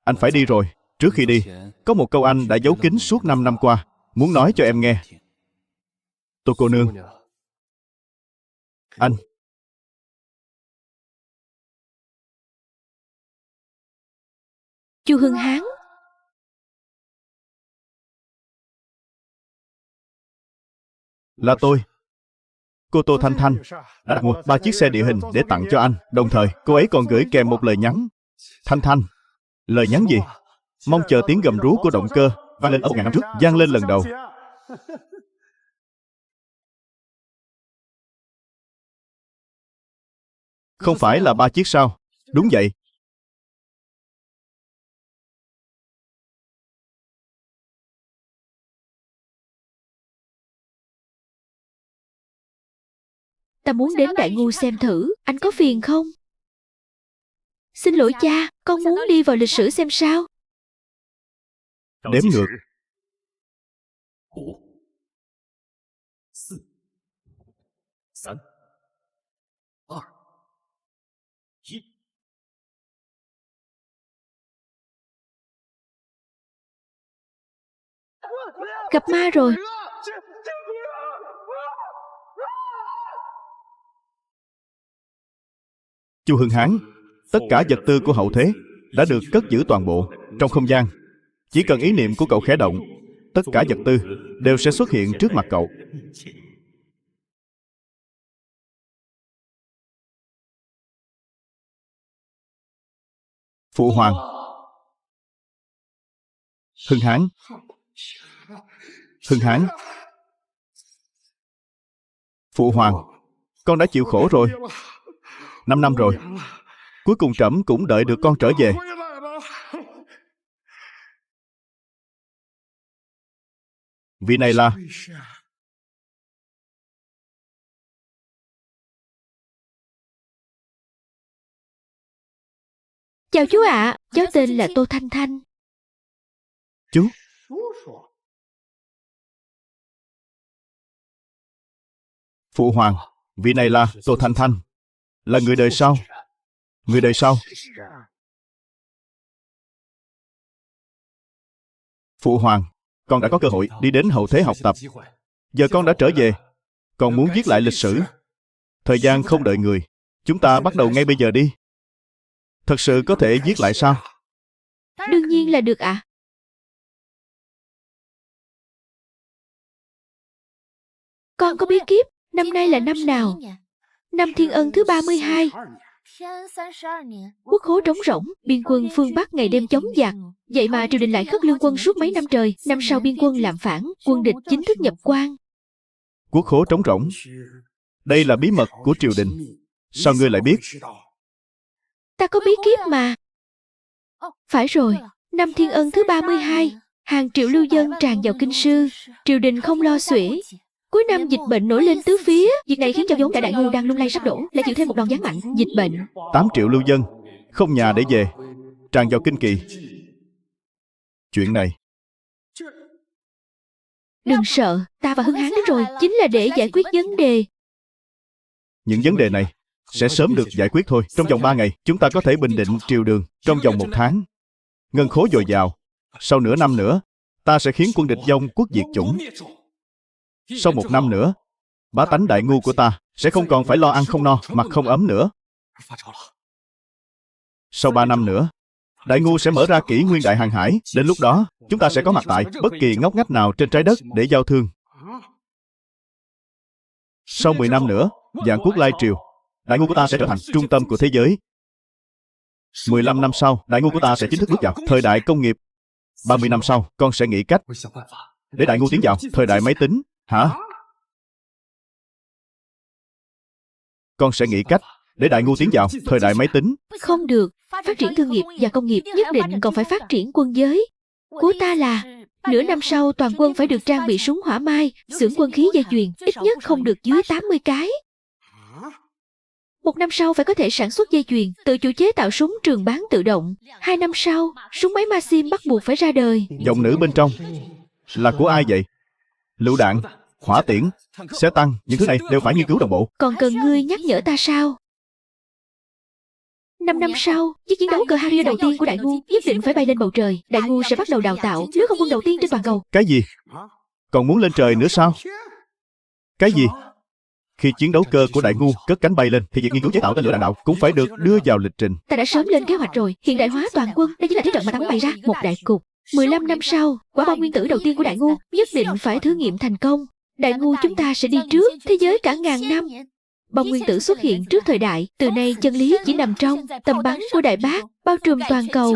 Anh phải đi rồi. Trước khi đi, có một câu anh đã giấu kín suốt 5 năm qua, muốn nói cho em nghe. Tô cô nương. Anh. Chu Hưng Hán. Là tôi. Cô Tô Thanh Thanh đã đặt mua 3 chiếc xe địa hình để tặng cho anh. Đồng thời, cô ấy còn gửi kèm một lời nhắn. Thanh Thanh. Lời nhắn gì? Mong chờ tiếng gầm rú của động cơ vang lên ở 1000 năm trước, vang lên lần đầu. Không phải là 3 chiếc sao? Đúng vậy. Ta muốn đến Đại Ngu xem thử. Anh có phiền không? Xin lỗi cha, con muốn đi vào lịch sử xem sao. Đếm ngược. 5, 4, 3, 2, 1. Gặp ma rồi. Chu Hưng Hán, tất cả vật tư của hậu thế đã được cất giữ toàn bộ trong không gian. Chỉ cần ý niệm của cậu khẽ động, tất cả vật tư đều sẽ xuất hiện trước mặt cậu. Phụ hoàng. Hưng Hán. Hưng Hán. Phụ hoàng, con đã chịu khổ rồi. 5 năm rồi. Cuối cùng trẫm cũng đợi được con trở về. Vị này là... Chào chú ạ, cháu tên là Tô Thanh Thanh. Chú. Phụ hoàng, vị này là Tô Thanh Thanh, là người đời sau. Người đời sau. Phụ hoàng, con đã có cơ hội đi đến hậu thế học tập. Giờ con đã trở về, con muốn viết lại lịch sử. Thời gian không đợi người, chúng ta bắt đầu ngay bây giờ đi. Thật sự có thể viết lại sao? Đương nhiên là được ạ. Con có biết kiếp năm nay là năm nào? Năm Thiên Ân thứ 32. Quốc khố trống rỗng, biên quân phương Bắc ngày đêm chống giặc. Vậy mà triều đình lại khất lương quân suốt mấy năm trời. Năm sau biên quân làm phản, quân địch chính thức nhập quan. Quốc khố trống rỗng. Đây là bí mật của triều đình. Sao ngươi lại biết? Ta có bí kíp mà. Phải rồi, năm Thiên Ân thứ 32, hàng triệu lưu dân tràn vào kinh sư. Triều đình không lo xuể. Cuối năm dịch bệnh nổi lên tứ phía. Việc này khiến cho vốn cả Đại Ngu đang lung lay sắp đổ lại chịu thêm một đòn giáng mạnh. Dịch bệnh. 8 triệu lưu dân, không nhà để về, tràn vào kinh kỳ. Chuyện này... Đừng sợ, ta và Hưng Hán đến rồi, chính là để giải quyết vấn đề. Những vấn đề này sẽ sớm được giải quyết thôi. Trong vòng 3 ngày, chúng ta có thể bình định triều đường. Trong vòng 1 tháng, ngân khố dồi dào. Sau nửa năm nữa, ta sẽ khiến quân địch vong quốc diệt chủng. Sau 1 năm nữa, bá tánh Đại Ngu của ta sẽ không còn phải lo ăn không no, mặc không ấm nữa. Sau 3 năm nữa, Đại Ngu sẽ mở ra kỷ nguyên đại hàng hải. Đến lúc đó, chúng ta sẽ có mặt tại bất kỳ ngóc ngách nào trên trái đất để giao thương. Sau 10 năm nữa, vạn quốc lai triều, Đại Ngu của ta sẽ trở thành trung tâm của thế giới. 15 năm sau, Đại Ngu của ta sẽ chính thức bước vào thời đại công nghiệp. 30 năm sau, con sẽ nghĩ cách để Đại Ngu tiến vào thời đại máy tính. Hả? Con sẽ nghĩ cách để Đại Ngu tiến vào thời đại máy tính. Không được. Phát triển thương nghiệp và công nghiệp nhất định còn phải phát triển quân giới. Của ta là nửa năm sau toàn quân phải được trang bị súng hỏa mai, xưởng quân khí dây chuyền ít nhất không được dưới 80 cái. 1 năm sau phải có thể sản xuất dây chuyền, tự chủ chế tạo súng trường bán tự động. 2 năm sau, súng máy Maxim bắt buộc phải ra đời. Giọng nữ bên trong là của ai vậy? Lựu đạn, hỏa tiễn, xe tăng, những thứ này đều phải nghiên cứu đồng bộ. Còn cần ngươi nhắc nhở ta sao? 5 năm sau, chiếc chiến đấu cơ Harrier đầu tiên của Đại Ngu nhất định phải bay lên bầu trời. Đại Ngu sẽ bắt đầu đào tạo lứa không quân đầu tiên trên toàn cầu. Cái gì? Còn muốn lên trời nữa sao? Cái gì? Khi chiến đấu cơ của Đại Ngu cất cánh bay lên thì việc nghiên cứu chế tạo tên lửa đạn đạo cũng phải được đưa vào lịch trình. Ta đã sớm lên kế hoạch rồi. Hiện đại hóa toàn quân, đây chính là thế trận mà ta muốn bày ra. Một đại cục. 15 năm sau, quả bom nguyên tử đầu tiên của Đại Ngu nhất định phải thử nghiệm thành công. Đại Ngu chúng ta sẽ đi trước thế giới cả ngàn năm. Bom nguyên tử xuất hiện trước thời đại. Từ nay chân lý chỉ nằm trong tầm bắn của Đại Bác, bao trùm toàn cầu.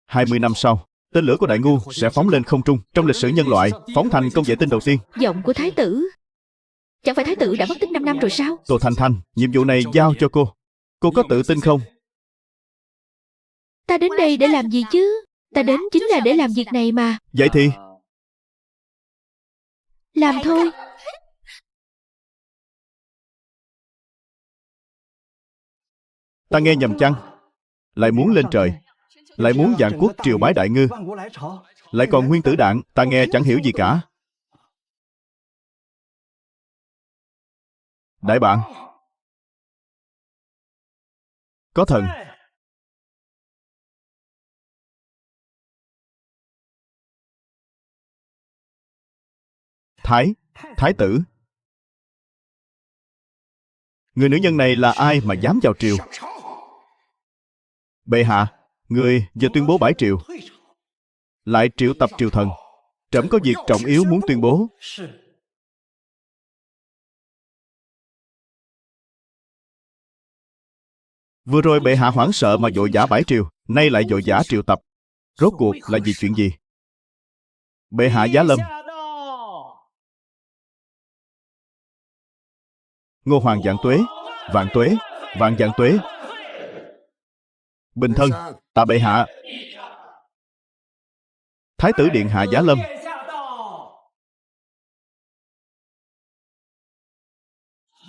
20 năm sau, tên lửa của Đại Ngu sẽ phóng lên không trung. Trong lịch sử nhân loại, phóng thành công vệ tinh đầu tiên. Giọng của Thái tử. Chẳng phải Thái tử đã mất tích 5 năm rồi sao? Tô Thanh Thanh, nhiệm vụ này giao cho cô. Cô có tự tin không? Ta đến đây để làm gì chứ? Ta đến chính là để làm việc này mà. Vậy thì làm thôi. ta nghe nhầm chăng? Lại muốn lên trời, lại muốn vạn quốc triều bái đại ngư, lại còn nguyên tử đạn, ta nghe chẳng hiểu gì cả. Đại bạn, có thần. Thái tử. Người nữ nhân này là ai mà dám vào triều? Bệ hạ, người vừa tuyên bố bãi triều, lại triệu tập triều thần. Trẫm có việc trọng yếu muốn tuyên bố. Vừa rồi bệ hạ hoảng sợ mà vội vã bãi triều, nay lại vội vã triệu tập. Rốt cuộc là vì chuyện gì? Bệ hạ giá lâm. Ngô hoàng vạn tuế, vạn tuế, vạn vạn tuế. Bình thân, tạ bệ hạ. Thái tử điện hạ giá lâm.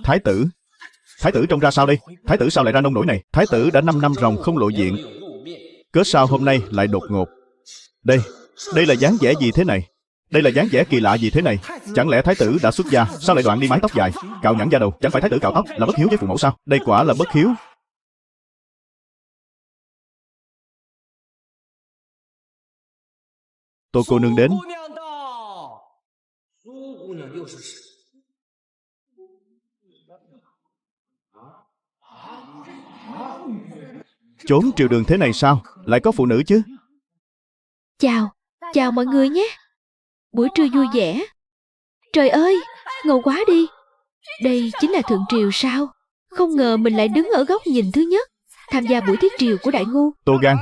Thái tử trông ra sao đây? Thái tử sao lại ra nông nổi này? Thái tử đã 5 năm ròng không lộ diện, cớ sao hôm nay lại đột ngột? Đây là dáng vẻ gì thế này? Đây là dáng vẻ kỳ lạ gì thế này? Chẳng lẽ thái tử đã xuất gia, sao lại đoạn đi mái tóc dài, cạo nhẵn da đầu? Chẳng phải thái tử cạo tóc là bất hiếu với phụ mẫu sao? Đây quả là bất hiếu. Tô cô nương đến. Chốn triều đường thế này sao? Lại có phụ nữ chứ? Chào mọi người nhé. Buổi trưa vui vẻ. Trời ơi, ngầu quá đi. Đây chính là thượng triều sao? Không ngờ mình lại đứng ở góc nhìn thứ nhất, tham gia buổi thiết triều của Đại Ngu. Tô Gan,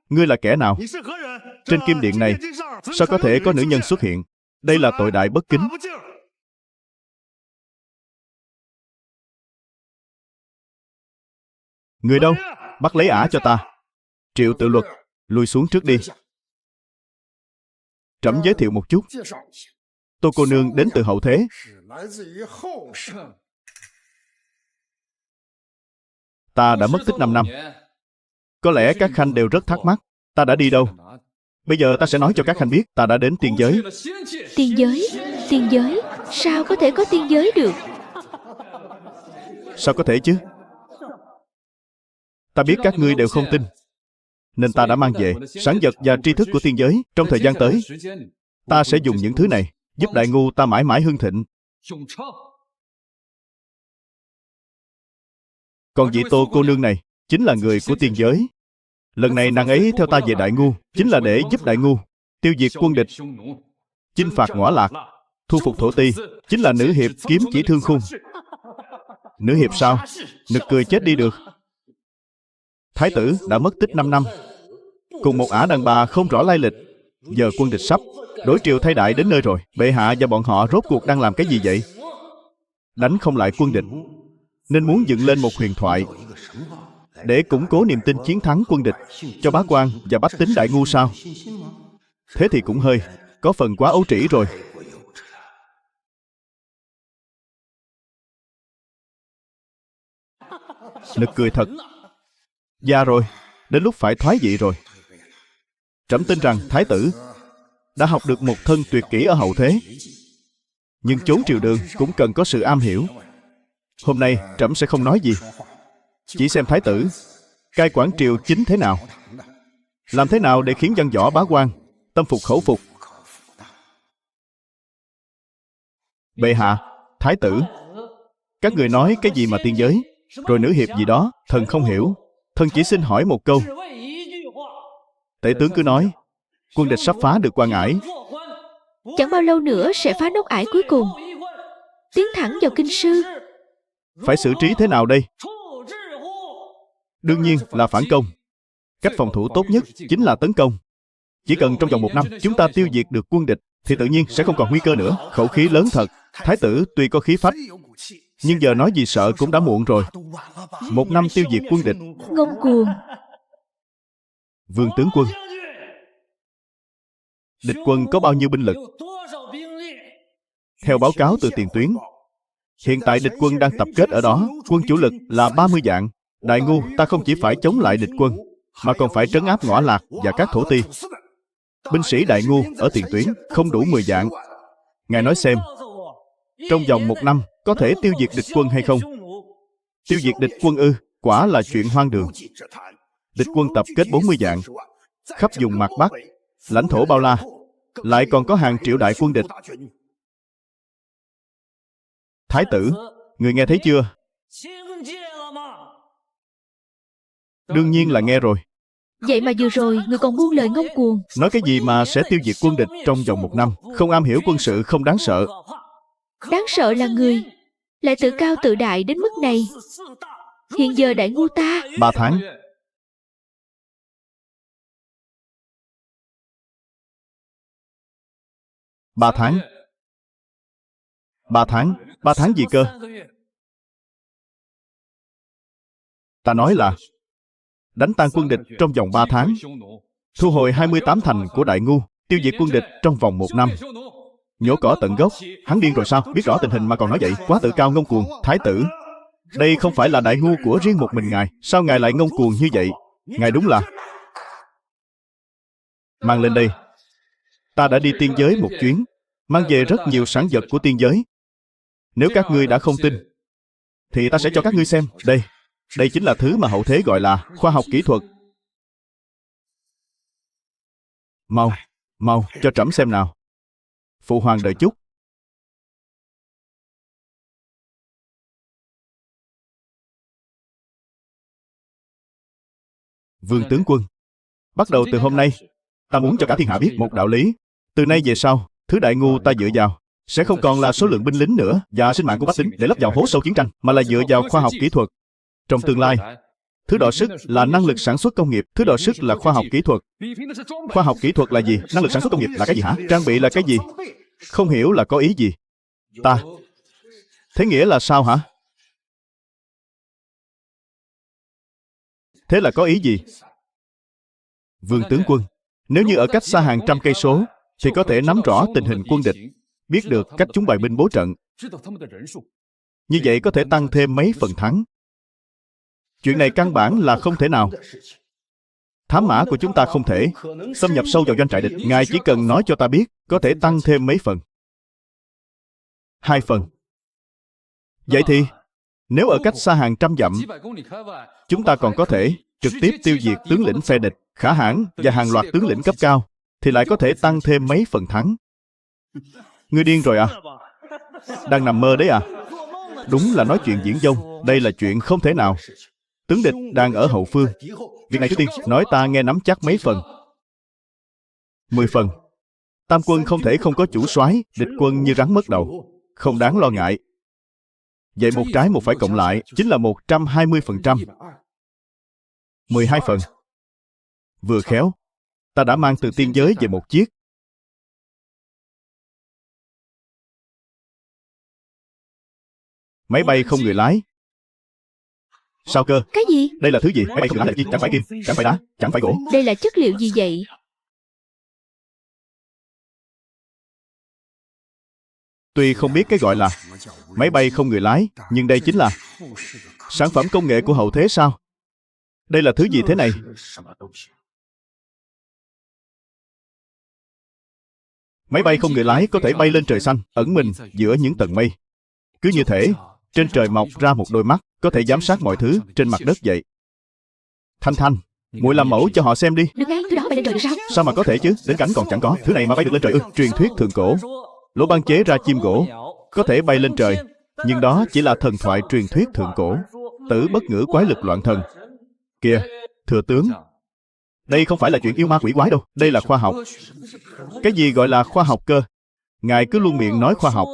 ngươi là kẻ nào? Trên kim điện này, sao có thể có nữ nhân xuất hiện? Đây là tội đại bất kính. Người đâu? Bắt lấy ả cho ta. Triệu Tự Luật, lùi xuống trước đi. Trẫm giới thiệu một chút. Tô cô nương đến từ hậu thế. Ta đã mất tích 5 năm. Có lẽ các khanh đều rất thắc mắc ta đã đi đâu. Bây giờ ta sẽ nói cho các khanh biết ta đã đến tiên giới. Tiên giới? Tiên giới? Sao có thể có tiên giới được? Sao có thể chứ? Ta biết các ngươi đều không tin, nên ta đã mang về sản vật và tri thức của tiên giới. Trong thời gian tới, ta sẽ dùng những thứ này giúp Đại Ngu ta mãi mãi hưng thịnh. Còn vị Tô cô nương này chính là người của tiên giới. Lần này nàng ấy theo ta về Đại Ngu chính là để giúp Đại Ngu tiêu diệt quân địch, chinh phạt Ngõa Lạc, thu phục thổ ti. Chính là nữ hiệp kiếm chỉ thương khung. Nữ hiệp sao? Nực cười chết đi được. Thái tử đã mất tích 5 năm, cùng một ả đàn bà không rõ lai lịch. Giờ quân địch sắp đổi triều thay đại đến nơi rồi. Bệ hạ và bọn họ rốt cuộc đang làm cái gì vậy? Đánh không lại quân địch, nên muốn dựng lên một huyền thoại để củng cố niềm tin chiến thắng quân địch cho bá quan và bách tính Đại Ngu sao? Thế thì cũng hơi có phần quá ấu trĩ rồi. Nực cười thật. Già rồi, đến lúc phải thoái vị rồi. Trẫm tin rằng thái tử đã học được một thân tuyệt kỹ ở hậu thế, nhưng chốn triều đường cũng cần có sự am hiểu. Hôm nay trẫm sẽ không nói gì, chỉ xem thái tử cai quản triều chính thế nào, làm thế nào để khiến văn võ bá quan tâm phục khẩu phục. Bệ hạ, thái tử, các người nói cái gì mà tiên giới, rồi nữ hiệp gì đó, thần không hiểu. Thần chỉ xin hỏi một câu. Tể tướng cứ nói, quân địch sắp phá được Quan Ải. Chẳng bao lâu nữa sẽ phá nốt ải cuối cùng, tiến thẳng vào kinh sư. Phải xử trí thế nào đây? Đương nhiên là phản công. Cách phòng thủ tốt nhất chính là tấn công. Chỉ cần trong vòng 1 năm chúng ta tiêu diệt được quân địch thì tự nhiên sẽ không còn nguy cơ nữa. Khẩu khí lớn thật. Thái tử tuy có khí phách, nhưng giờ nói gì sợ cũng đã muộn rồi. 1 năm tiêu diệt quân địch. Ngông cuồng. Vương tướng quân, địch quân có bao nhiêu binh lực? Theo báo cáo từ tiền tuyến, hiện tại địch quân đang tập kết ở đó. Quân chủ lực là 30 vạn. Đại Ngu ta không chỉ phải chống lại địch quân, mà còn phải trấn áp Ngõa Lạc và các thổ ti. Binh sĩ Đại Ngu ở tiền tuyến không đủ 10 vạn. Ngài nói xem, trong vòng 1 năm có thể tiêu diệt địch quân hay không? Tiêu diệt địch quân ư? Quả là chuyện hoang đường. Địch quân tập kết 40 vạn, khắp vùng Mạc Bắc, lãnh thổ bao la, lại còn có hàng triệu đại quân địch. Thái tử, người nghe thấy chưa? Đương nhiên là nghe rồi. Vậy mà vừa rồi người còn buông lời ngông cuồng. Nói cái gì mà sẽ tiêu diệt quân địch trong vòng 1 năm? Không am hiểu quân sự không đáng sợ. Đáng sợ là người lại tự cao tự đại đến mức này. Hiện giờ Đại Ngu ta 3 tháng. 3 tháng. 3 tháng. 3 tháng gì cơ? Ta nói là đánh tan quân địch trong vòng 3 tháng, thu hồi 28 thành của Đại Ngu, tiêu diệt quân địch trong vòng 1 năm. Nhổ cỏ tận gốc. Hắn điên rồi sao? Biết rõ tình hình mà còn nói vậy, quá tự cao ngông cuồng. Thái tử, đây không phải là đại ngu của riêng một mình ngài. Sao ngài lại ngông cuồng như vậy? Ngài đúng là... Mang lên đây. Ta đã đi tiên giới một chuyến, mang về rất nhiều sản vật của tiên giới. Nếu các ngươi đã không tin, thì ta sẽ cho các ngươi xem. Đây chính là thứ mà hậu thế gọi là khoa học kỹ thuật. Mau, cho trẫm xem nào. Phụ hoàng đợi chút. Vương tướng quân, bắt đầu từ hôm nay, ta muốn cho cả thiên hạ biết một đạo lý. Từ nay về sau, thứ Đại Ngu ta dựa vào sẽ không còn là số lượng binh lính nữa và sinh mạng của bách tính để lấp vào hố sâu chiến tranh, mà là dựa vào khoa học kỹ thuật. Trong tương lai, thứ đọ sức là năng lực sản xuất công nghiệp, thứ đọ sức là khoa học kỹ thuật. Khoa học kỹ thuật là gì? Năng lực sản xuất công nghiệp là cái gì hả? Trang bị là cái gì? Không hiểu là có ý gì? Ta. Thế nghĩa là sao hả? Thế là có ý gì? Vương tướng quân, nếu như ở cách xa hàng trăm cây số, thì có thể nắm rõ tình hình quân địch, biết được cách chúng bày binh bố trận. Như vậy có thể tăng thêm mấy phần thắng. Chuyện này căn bản là không thể nào. Thám mã của chúng ta không thể xâm nhập sâu vào doanh trại địch. Ngài chỉ cần nói cho ta biết, có thể tăng thêm mấy phần. 2 phần. Vậy thì, nếu ở cách xa hàng trăm dặm, chúng ta còn có thể trực tiếp tiêu diệt tướng lĩnh phe địch, Khả Hãn và hàng loạt tướng lĩnh cấp cao, thì lại có thể tăng thêm mấy phần thắng. Ngươi điên rồi à? Đang nằm mơ đấy à? Đúng là nói chuyện viển vông. Đây là chuyện không thể nào. Tướng địch đang ở hậu phương. Việc này trước tiên, nói ta nghe nắm chắc mấy phần. 10 phần. Tam quân không thể không có chủ soái, địch quân như rắn mất đầu. Không đáng lo ngại. Vậy một trái một phải cộng lại chính là 120%. 12 phần. Vừa khéo, ta đã mang từ tiên giới về một chiếc. Máy bay không người lái. Sao cơ? Cái gì? Đây là thứ gì? Máy bay không người lái là gì? Chẳng phải kim, chẳng phải đá, chẳng phải gỗ. Đây là chất liệu gì vậy? Tuy không biết cái gọi là máy bay không người lái, nhưng đây chính là sản phẩm công nghệ của hậu thế sao? Đây là thứ gì thế này? Máy bay không người lái có thể bay lên trời xanh, ẩn mình giữa những tầng mây. Cứ như thể trên trời mọc ra một đôi mắt, có thể giám sát mọi thứ trên mặt đất vậy. Thanh Thanh, muội làm mẫu cho họ xem đi. Được ngay, thứ đó bay lên trời được sao? Sao mà có thể chứ? Đến cánh còn chẳng có. Thứ này mà bay được lên trời ư? Truyền thuyết thượng cổ, Lỗ Ban chế ra chim gỗ có thể bay lên trời, nhưng đó chỉ là thần thoại truyền thuyết thượng cổ. Tử bất ngữ quái lực loạn thần. Kìa, thừa tướng, đây không phải là chuyện yêu ma quỷ quái đâu. Đây là khoa học. Cái gì gọi là khoa học cơ? Ngài cứ luôn miệng nói khoa học.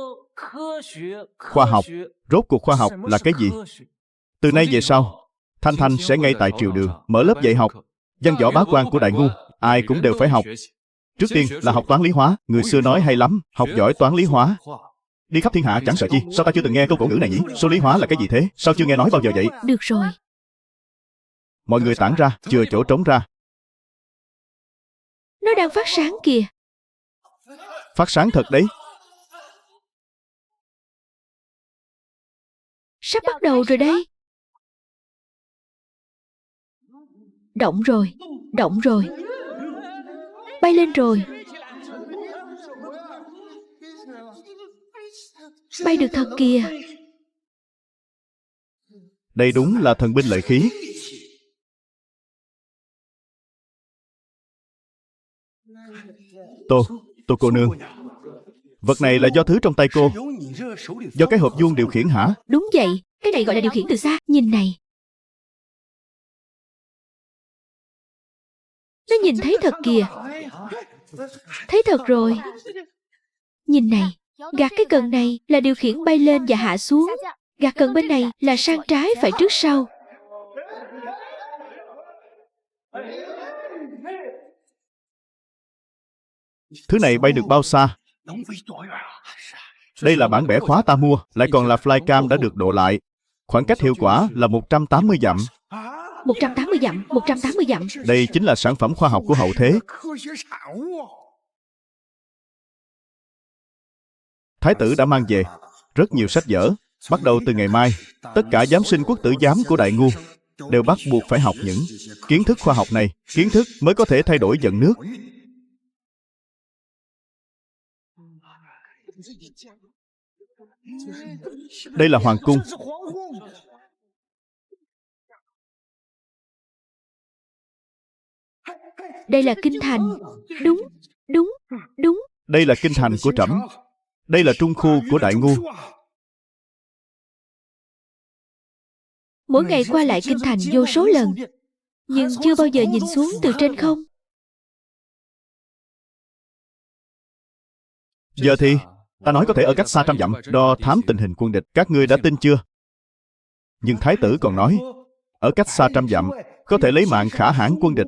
Khoa học, rốt cuộc khoa học là cái gì? Từ nay về sau, Thanh Thanh sẽ ngay tại triều đường mở lớp dạy học. Văn võ bá quan của Đại Ngu, ai cũng đều phải học. Trước tiên là học toán lý hóa. Người xưa nói hay lắm, học giỏi toán lý hóa, đi khắp thiên hạ chẳng sợ chi. Sao ta chưa từng nghe câu cổ ngữ này nhỉ? Số lý hóa là cái gì thế? Sao chưa nghe nói bao giờ vậy? Được rồi. Mọi người tản ra, chừa chỗ trống ra. Nó đang phát sáng kìa. Phát sáng thật đấy. Sắp bắt đầu rồi đây. Động rồi, động rồi. Bay lên rồi. Bay được thật kìa. Đây đúng là thần binh lợi khí. Tô cô nương, vật này là do thứ trong tay cô, do cái hộp vuông điều khiển hả? Đúng vậy, cái này gọi là điều khiển từ xa. Nhìn này. Nó nhìn thấy thật kìa. Thấy thật rồi. Nhìn này, gạt cái cần này là điều khiển bay lên và hạ xuống. Gạt cần bên này là sang trái phải trước sau. Thứ này bay được bao xa? Đây là bản bẻ khóa ta mua, lại còn là flycam đã được độ lại. Khoảng cách hiệu quả là 180 dặm. 180 dặm, 180 dặm. Đây chính là sản phẩm khoa học của hậu thế. Thái tử đã mang về rất nhiều sách vở. Bắt đầu từ ngày mai, tất cả giám sinh quốc tử giám của Đại Ngu đều bắt buộc phải học những kiến thức khoa học này. Kiến thức mới có thể thay đổi vận nước. Đây là hoàng cung. Đây là kinh thành. Đúng, đúng, đúng. Đây là kinh thành của trẫm. Đây là trung khu của Đại Ngu. Mỗi ngày qua lại kinh thành vô số lần, nhưng chưa bao giờ nhìn xuống từ trên không. Giờ thì ta nói có thể ở cách xa trăm dặm đo thám tình hình quân địch. Các ngươi đã tin chưa? Nhưng thái tử còn nói ở cách xa trăm dặm có thể lấy mạng khả hãn quân địch.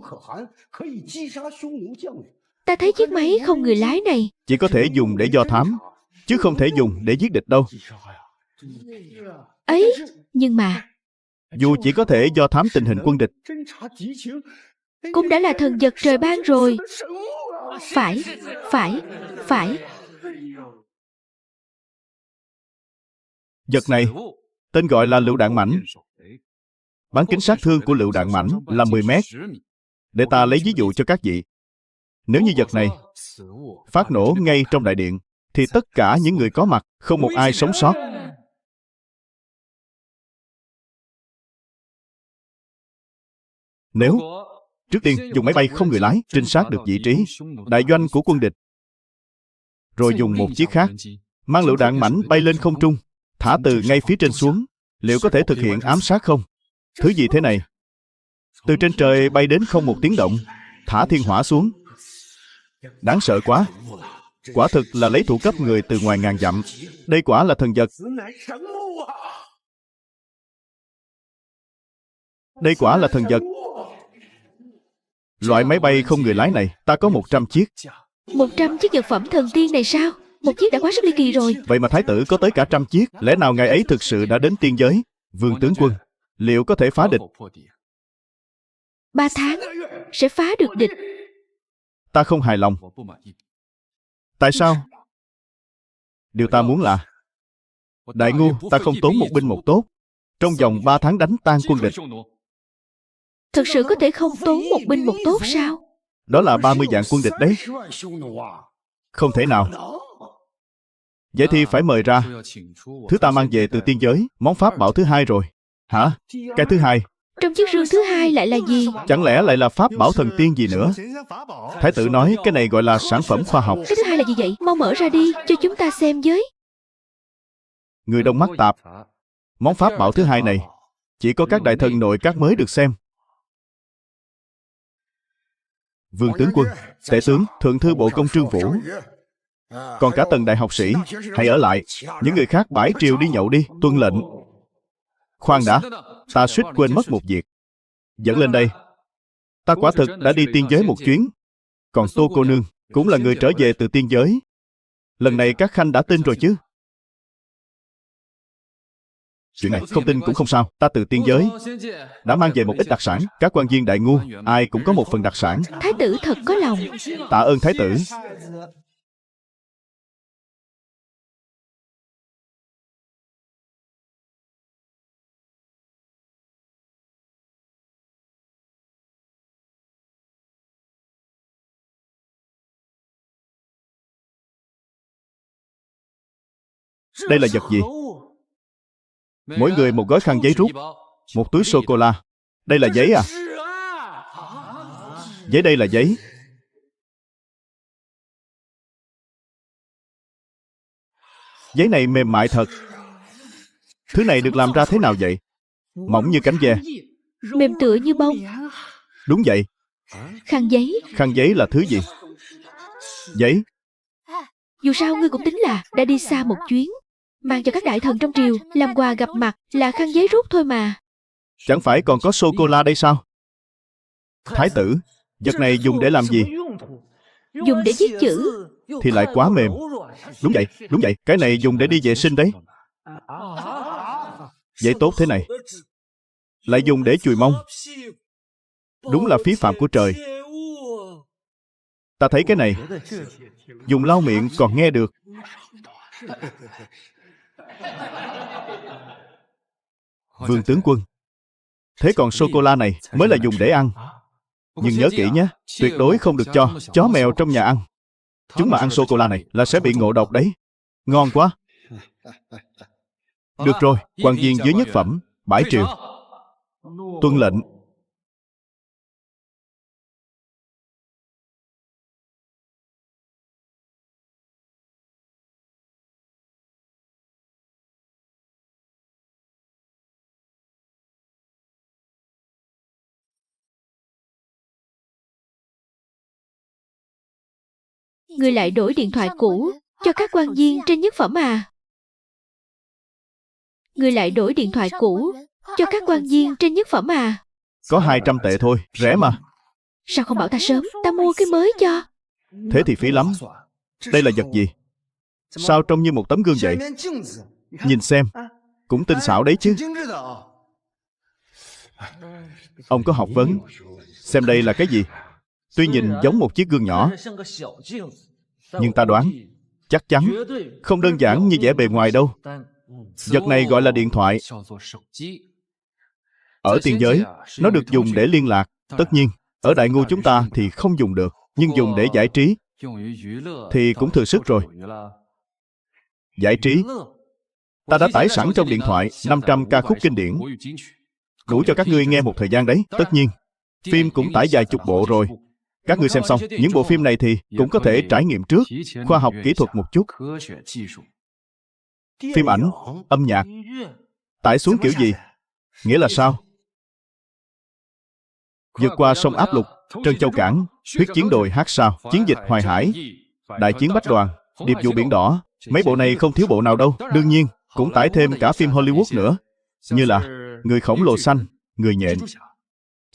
Ta thấy chiếc máy không người lái này Chỉ có thể dùng để do thám, chứ không thể dùng để giết địch đâu. ấy, nhưng mà Dù chỉ có thể do thám tình hình quân địch, cũng đã là thần vật trời ban rồi. Phải, phải, phải. vật này tên gọi là lựu đạn mảnh. Bán kính sát thương của lựu đạn mảnh là 10 mét. Để ta lấy ví dụ cho các vị. Nếu như vật này phát nổ ngay trong đại điện, thì tất cả những người có mặt, không một ai sống sót. Nếu trước tiên dùng máy bay không người lái trinh sát được vị trí đại doanh của quân địch, rồi dùng một chiếc khác mang lựu đạn mảnh bay lên không trung, thả từ ngay phía trên xuống, liệu có thể thực hiện ám sát không? Thứ gì thế này? Từ trên trời bay đến không một tiếng động, thả thiên hỏa xuống. Đáng sợ quá. Quả thực là lấy thủ cấp người từ ngoài ngàn dặm. Đây quả là thần vật. Đây quả là thần vật. Loại máy bay không người lái này ta có 100 chiếc. 100 chiếc vật phẩm thần tiên này sao? Một chiếc đã quá sức ly kỳ rồi. Vậy mà thái tử có tới cả 100 chiếc. Lẽ nào ngài ấy thực sự đã đến tiên giới? Vương tướng quân, liệu có thể phá địch? 3 tháng sẽ phá được địch. Ta không hài lòng. Tại sao? Điều ta muốn là đại ngu, ta không tốn một binh một tốt, trong vòng 3 tháng đánh tan quân địch. Thực sự có thể không tốn một binh một tốt sao? Đó là 30 vạn quân địch đấy. Không thể nào. Vậy thì phải mời ra thứ ta mang về từ tiên giới, món pháp bảo thứ hai rồi. Hả? Cái thứ hai? Trong chiếc rương thứ hai lại là gì? Chẳng lẽ lại là pháp bảo thần tiên gì nữa? Thái tử nói cái này gọi là sản phẩm khoa học. Cái thứ hai là gì vậy? Mau mở ra đi, cho chúng ta xem với. Người đông mắt tạp. Món pháp bảo thứ hai này chỉ có các đại thần nội các mới được xem. Vương tướng quân, tể tướng, thượng thư bộ công Trương Vũ, còn cả tầng đại học sĩ, hãy ở lại. Những người khác bãi triều đi nhậu đi, tuân lệnh. Khoan đã, ta suýt quên mất một việc. Dẫn lên đây. Ta quả thực đã đi tiên giới một chuyến. Còn Tô cô nương cũng là người trở về từ tiên giới. Lần này các khanh đã tin rồi chứ? Chuyện này không tin cũng không sao. Ta từ tiên giới đã mang về một ít đặc sản. Các quan viên đại ngu ai cũng có một phần đặc sản. Thái tử thật có lòng. Tạ ơn thái tử. Đây là vật gì? Mỗi người một gói khăn giấy rút, một túi sô-cô-la. Đây là giấy à? Giấy đây là giấy. Giấy này mềm mại thật. Thứ này được làm ra thế nào vậy? Mỏng như cánh ve. Mềm tựa như bông. Đúng vậy. Khăn giấy. Khăn giấy là thứ gì? Giấy. Dù sao ngươi cũng tính là đã đi xa một chuyến. Mang cho các đại thần trong triều làm quà gặp mặt là khăn giấy rút thôi mà. Chẳng phải còn có sô-cô-la đây sao? Thái tử, vật này dùng để làm gì? Dùng để viết chữ. Thì lại quá mềm. Đúng vậy, cái này dùng để đi vệ sinh đấy. Giấy tốt thế này lại dùng để chùi mông. Đúng là phí phạm của trời. Ta thấy cái này dùng lau miệng còn nghe được. Vương tướng quân, thế còn sô-cô-la này mới là dùng để ăn. Nhưng nhớ kỹ nhé, tuyệt đối không được cho chó mèo trong nhà ăn. Chúng mà ăn sô-cô-la này là sẽ bị ngộ độc đấy. Ngon quá. Được rồi, quan viên dưới nhất phẩm, bãi triều. Tuân lệnh. Ngươi lại đổi điện thoại cũ cho các quan viên trên nhất phẩm à? Ngươi lại đổi điện thoại cũ cho các quan viên trên nhất phẩm à? Có 200 tệ thôi, rẻ mà. Sao không bảo ta sớm, ta mua cái mới cho. Thế thì phí lắm. Đây là vật gì? Sao trông như một tấm gương vậy? Nhìn xem, cũng tinh xảo đấy chứ. Ông có học vấn. Xem đây là cái gì? Tuy nhìn giống một chiếc gương nhỏ, nhưng ta đoán chắc chắn không đơn giản như vẻ bề ngoài đâu. Vật này gọi là điện thoại. Ở tiên giới, nó được dùng để liên lạc. Tất nhiên, ở đại ngu chúng ta thì không dùng được. Nhưng dùng để giải trí thì cũng thừa sức rồi. Giải trí, ta đã tải sẵn trong điện thoại 500 ca khúc kinh điển, đủ cho các ngươi nghe một thời gian đấy. Tất nhiên, phim cũng tải vài chục bộ rồi. Các ngươi xem xong những bộ phim này thì cũng có thể trải nghiệm trước khoa học kỹ thuật một chút. Phim ảnh, âm nhạc, tải xuống kiểu gì? Nghĩa là sao? Vượt qua sông Áp Lục, Trân Châu Cảng, Huyết Chiến Đồi Hát Sao, Chiến dịch Hoài Hải, Đại chiến Bách Đoàn, Điệp vụ Biển Đỏ. Mấy bộ này không thiếu bộ nào đâu. Đương nhiên, cũng tải thêm cả phim Hollywood nữa, như là Người khổng lồ xanh, Người nhện.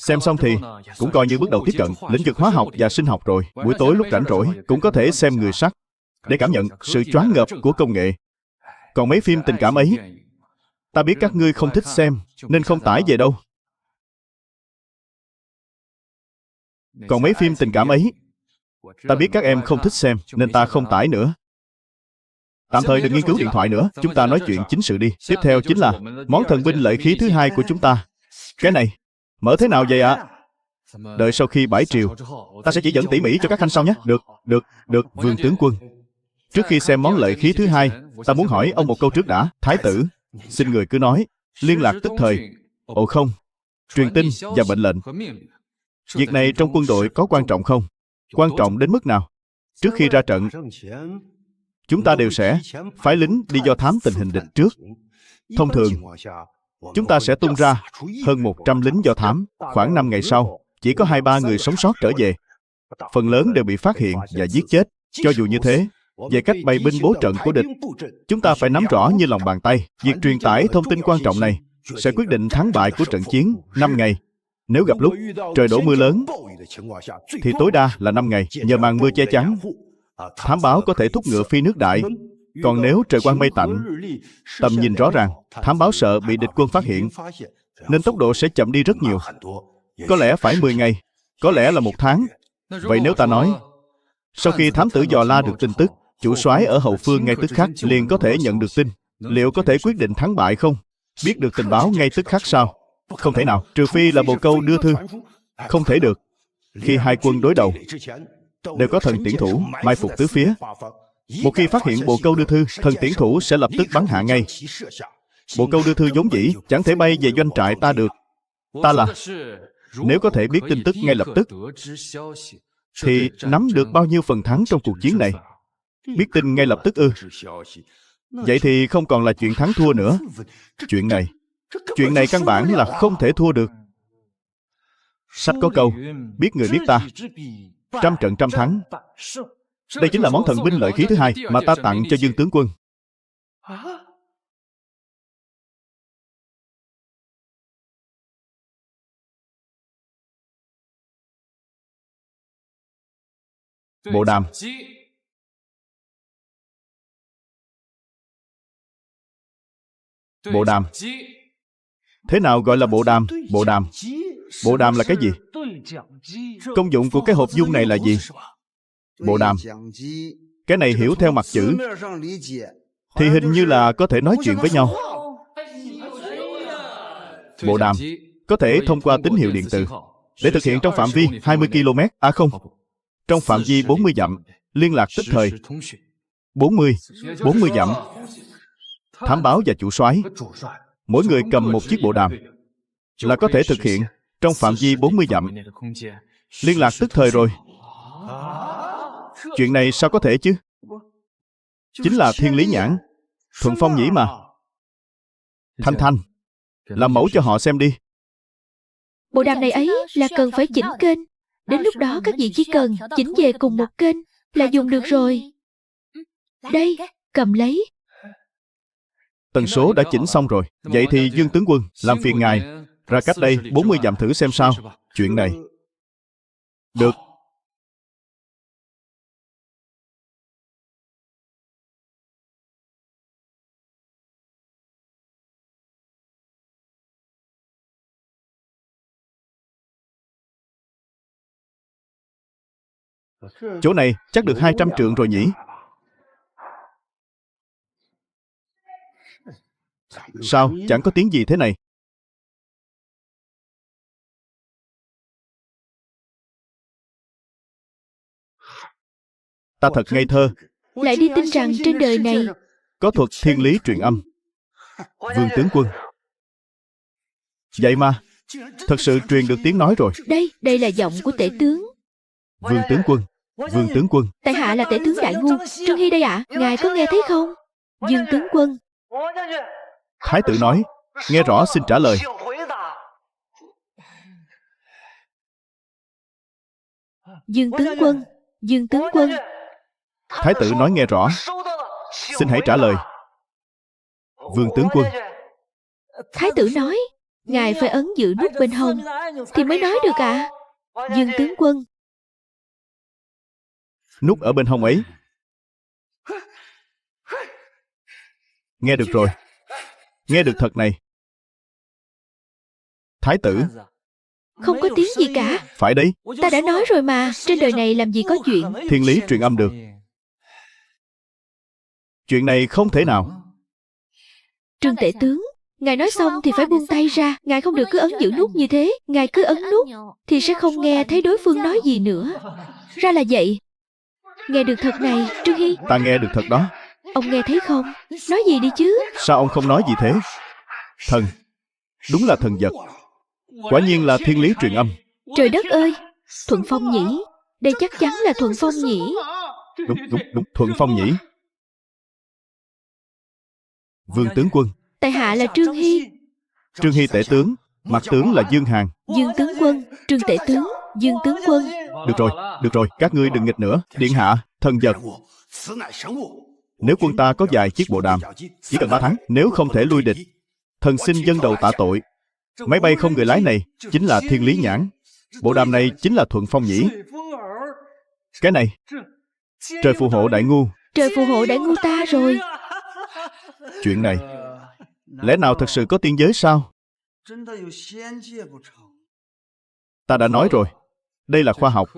Xem xong thì cũng coi như bước đầu tiếp cận lĩnh vực hóa học và sinh học rồi. Buổi tối lúc rảnh rỗi cũng có thể xem Người Sắt để cảm nhận sự choáng ngợp của công nghệ. Còn mấy phim tình cảm ấy, ta biết các ngươi không thích xem nên không tải về đâu. Còn mấy phim tình cảm ấy, ta biết các em không thích xem nên ta không tải nữa. Tạm thời đừng nghiên cứu điện thoại nữa, chúng ta nói chuyện chính sự đi. Tiếp theo chính là món thần binh lợi khí thứ hai của chúng ta. Cái này, mở thế nào vậy ạ? Đợi sau khi bãi triều, ta sẽ chỉ dẫn tỉ mỉ cho các khanh sau nhé. Được, Vương tướng quân. Trước khi xem món lợi khí thứ hai, ta muốn hỏi ông một câu trước đã. Thái tử, xin người cứ nói. Liên lạc tức thời. Ồ không, truyền tin và mệnh lệnh. Việc này trong quân đội có quan trọng không? Quan trọng đến mức nào? Trước khi ra trận, chúng ta đều sẽ phái lính đi do thám tình hình địch trước. Thông thường, chúng ta sẽ tung ra hơn 100 lính do thám. Khoảng 5 ngày sau, chỉ có 2-3 người sống sót trở về. Phần lớn đều bị phát hiện và giết chết. Cho dù như thế, về cách bày binh bố trận của địch, chúng ta phải nắm rõ như lòng bàn tay. Việc truyền tải thông tin quan trọng này sẽ quyết định thắng bại của trận chiến. 5 ngày. Nếu gặp lúc trời đổ mưa lớn, thì tối đa là 5 ngày. Nhờ màn mưa che chắn, thám báo có thể thúc ngựa phi nước đại. Còn nếu trời quang mây tạnh, tầm nhìn rõ ràng, thám báo sợ bị địch quân phát hiện, nên tốc độ sẽ chậm đi rất nhiều. Có lẽ phải 10 ngày, có lẽ là 1 tháng. Vậy nếu ta nói, sau khi thám tử dò la được tin tức, chủ soái ở hậu phương ngay tức khắc liền có thể nhận được tin, liệu có thể quyết định thắng bại không? Biết được tình báo ngay tức khắc sao? Không thể nào, trừ phi là bồ câu đưa thư. Không thể được. Khi hai quân đối đầu, đều có thần tiễn thủ mai phục tứ phía. Một khi phát hiện bồ câu đưa thư, thần tiễn thủ sẽ lập tức bắn hạ ngay. Bồ câu đưa thư vốn dĩ chẳng thể bay về doanh trại ta được. Ta là, nếu có thể biết tin tức ngay lập tức, thì nắm được bao nhiêu phần thắng trong cuộc chiến này? Biết tin ngay lập tức ư? Vậy thì không còn là chuyện thắng thua nữa. Chuyện này căn bản là không thể thua được. Sách có câu, biết người biết ta, trăm trận trăm thắng. Đây chính là món thần binh lợi khí thứ hai mà ta tặng cho Dương tướng quân. Bộ đàm. Bộ đàm. Thế nào gọi là bộ đàm? Bộ đàm là cái gì? Công dụng của cái hộp dung này là gì? Bộ đàm. Cái này hiểu theo mặt chữ thì hình như là có thể nói chuyện với nhau. Bộ đàm có thể thông qua tín hiệu điện tử để thực hiện trong phạm vi 20 km, trong phạm vi 40 dặm, liên lạc tức thời. 40 dặm. Thám báo và chủ soái, mỗi người cầm một chiếc bộ đàm là có thể thực hiện trong phạm vi 40 dặm, liên lạc tức thời rồi. Chuyện này sao có thể chứ? Chính là thiên lý nhãn, thuận phong nhĩ mà. Thanh, làm mẫu cho họ xem đi. Bộ đàm này ấy là cần phải chỉnh kênh. Đến lúc đó các vị chỉ cần chỉnh về cùng một kênh là dùng được rồi. Đây, cầm lấy. Tần số đã chỉnh xong rồi. Vậy thì Dương tướng quân, làm phiền ngài ra cách đây 40 dặm thử xem sao. Chuyện này được. Chỗ này chắc được 200 trượng rồi nhỉ? Sao chẳng có tiếng gì thế này? Ta thật ngây thơ. Lại đi tin rằng trên đời này có thuật thiên lý truyền âm. Vương tướng quân, vậy mà thật sự truyền được tiếng nói rồi. Đây là giọng của tể tướng. Vương tướng quân. Tại hạ là tể tướng Đại Ngu, Trương Hy đây ạ. Ngài có nghe thấy không? Dương tướng quân. Thái tử nói, nghe rõ xin trả lời. Dương tướng quân. Thái tử nói nghe rõ, xin hãy trả lời. Vương tướng quân. Thái tử nói, ngài phải ấn giữ nút bên hông thì mới nói được ạ. Dương tướng quân. Nút ở bên hông ấy. Nghe được rồi. Nghe được thật này. Thái tử. Không có tiếng gì cả. Phải đấy. Ta đã nói rồi mà, trên đời này làm gì có chuyện. Thiên lý truyền âm được. Chuyện này không thể nào. Trương tể tướng, ngài nói xong thì phải buông tay ra. Ngài không được cứ ấn giữ nút như thế. Ngài cứ ấn nút thì sẽ không nghe thấy đối phương nói gì nữa. Ra là vậy. Nghe được thật này, Trương Hy. Ta nghe được thật đó. Ông nghe thấy không? Nói gì đi chứ. Sao ông không nói gì thế? Thần. Đúng là thần vật. Quả nhiên là thiên lý truyền âm. Trời đất ơi, Thuận Phong nhỉ. Đây chắc chắn là Thuận Phong nhỉ. Đúng, Thuận Phong nhỉ. Vương tướng quân. Tại hạ là Trương Hy. Trương Hy tể tướng. Mặt tướng là Dương Hàn. Dương tướng quân, Trương tể tướng, Dương tướng quân. Được rồi, các ngươi đừng nghịch nữa. Điện hạ, thần vật. Nếu quân ta có vài chiếc bộ đàm, chỉ cần 3 tháng, nếu không thể lui địch, thần xin dâng đầu tạ tội. Máy bay không người lái này chính là thiên lý nhãn. Bộ đàm này chính là Thuận Phong nhĩ. Cái này, trời phù hộ đại ngu. Trời phù hộ đại ngu ta rồi. Chuyện này, lẽ nào thật sự có tiên giới sao? Ta đã nói rồi, đây là khoa học,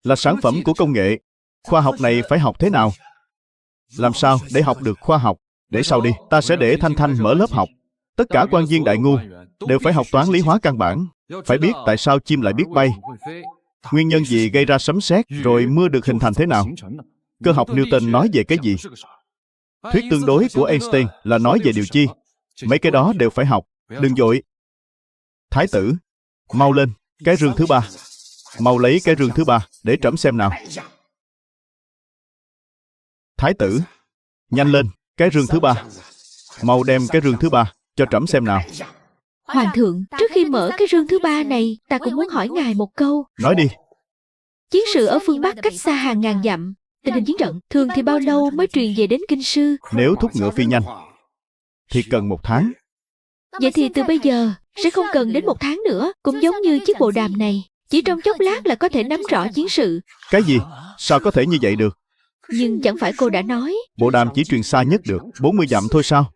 là sản phẩm của công nghệ. Khoa học này phải học thế nào? Làm sao để học được khoa học? Để sau đi, ta sẽ để Thanh Thanh mở lớp học. Tất cả quan viên đại ngu đều phải học toán lý hóa căn bản. Phải biết tại sao chim lại biết bay, nguyên nhân gì gây ra sấm sét, rồi mưa được hình thành thế nào. Cơ học Newton nói về cái gì? Thuyết tương đối của Einstein là nói về điều chi. Mấy cái đó đều phải học. Đừng vội. Thái tử, mau lên, cái rương thứ 3. Mau lấy cái rương thứ 3 để trẫm xem nào. Thái tử, nhanh lên, cái rương thứ 3. Mau đem cái rương thứ 3 cho trẫm xem nào. Hoàng thượng, trước khi mở cái rương thứ 3 này, ta cũng muốn hỏi ngài một câu. Nói đi. Chiến sự ở phương Bắc cách xa hàng ngàn dặm. Tình hình chiến trận thường thì bao lâu mới truyền về đến kinh sư? Nếu thúc ngựa phi nhanh thì cần 1 tháng. Vậy thì từ bây giờ sẽ không cần đến 1 tháng nữa. Cũng giống như chiếc bộ đàm này, chỉ trong chốc lát là có thể nắm rõ chiến sự. Cái gì? Sao có thể như vậy được? Nhưng chẳng phải cô đã nói Bộ đàm chỉ truyền xa nhất được 40 dặm thôi sao?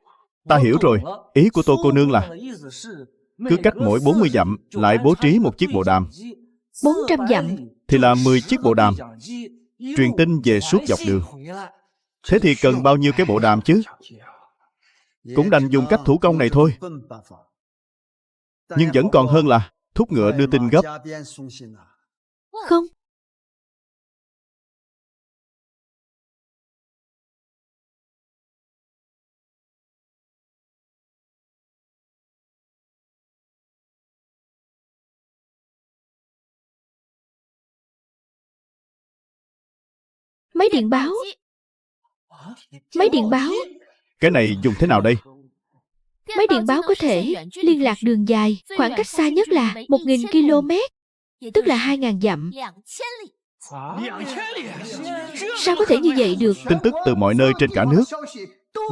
Ta hiểu rồi. Ý của Tô cô nương là cứ cách mỗi 40 dặm lại bố trí một chiếc bộ đàm. 400 dặm Thì là 10 chiếc bộ đàm, truyền tin về suốt dọc đường. Thế thì cần bao nhiêu cái bộ đàm chứ? Cũng đành dùng cách thủ công này thôi. Nhưng vẫn còn hơn là thúc ngựa đưa tin gấp. không? Máy điện báo. Máy điện báo. Cái này dùng thế nào đây? Máy điện báo có thể liên lạc đường dài, khoảng cách xa nhất là 1000 km, tức là 2000 dặm. Sao có thể như vậy được? Tin tức từ mọi nơi trên cả nước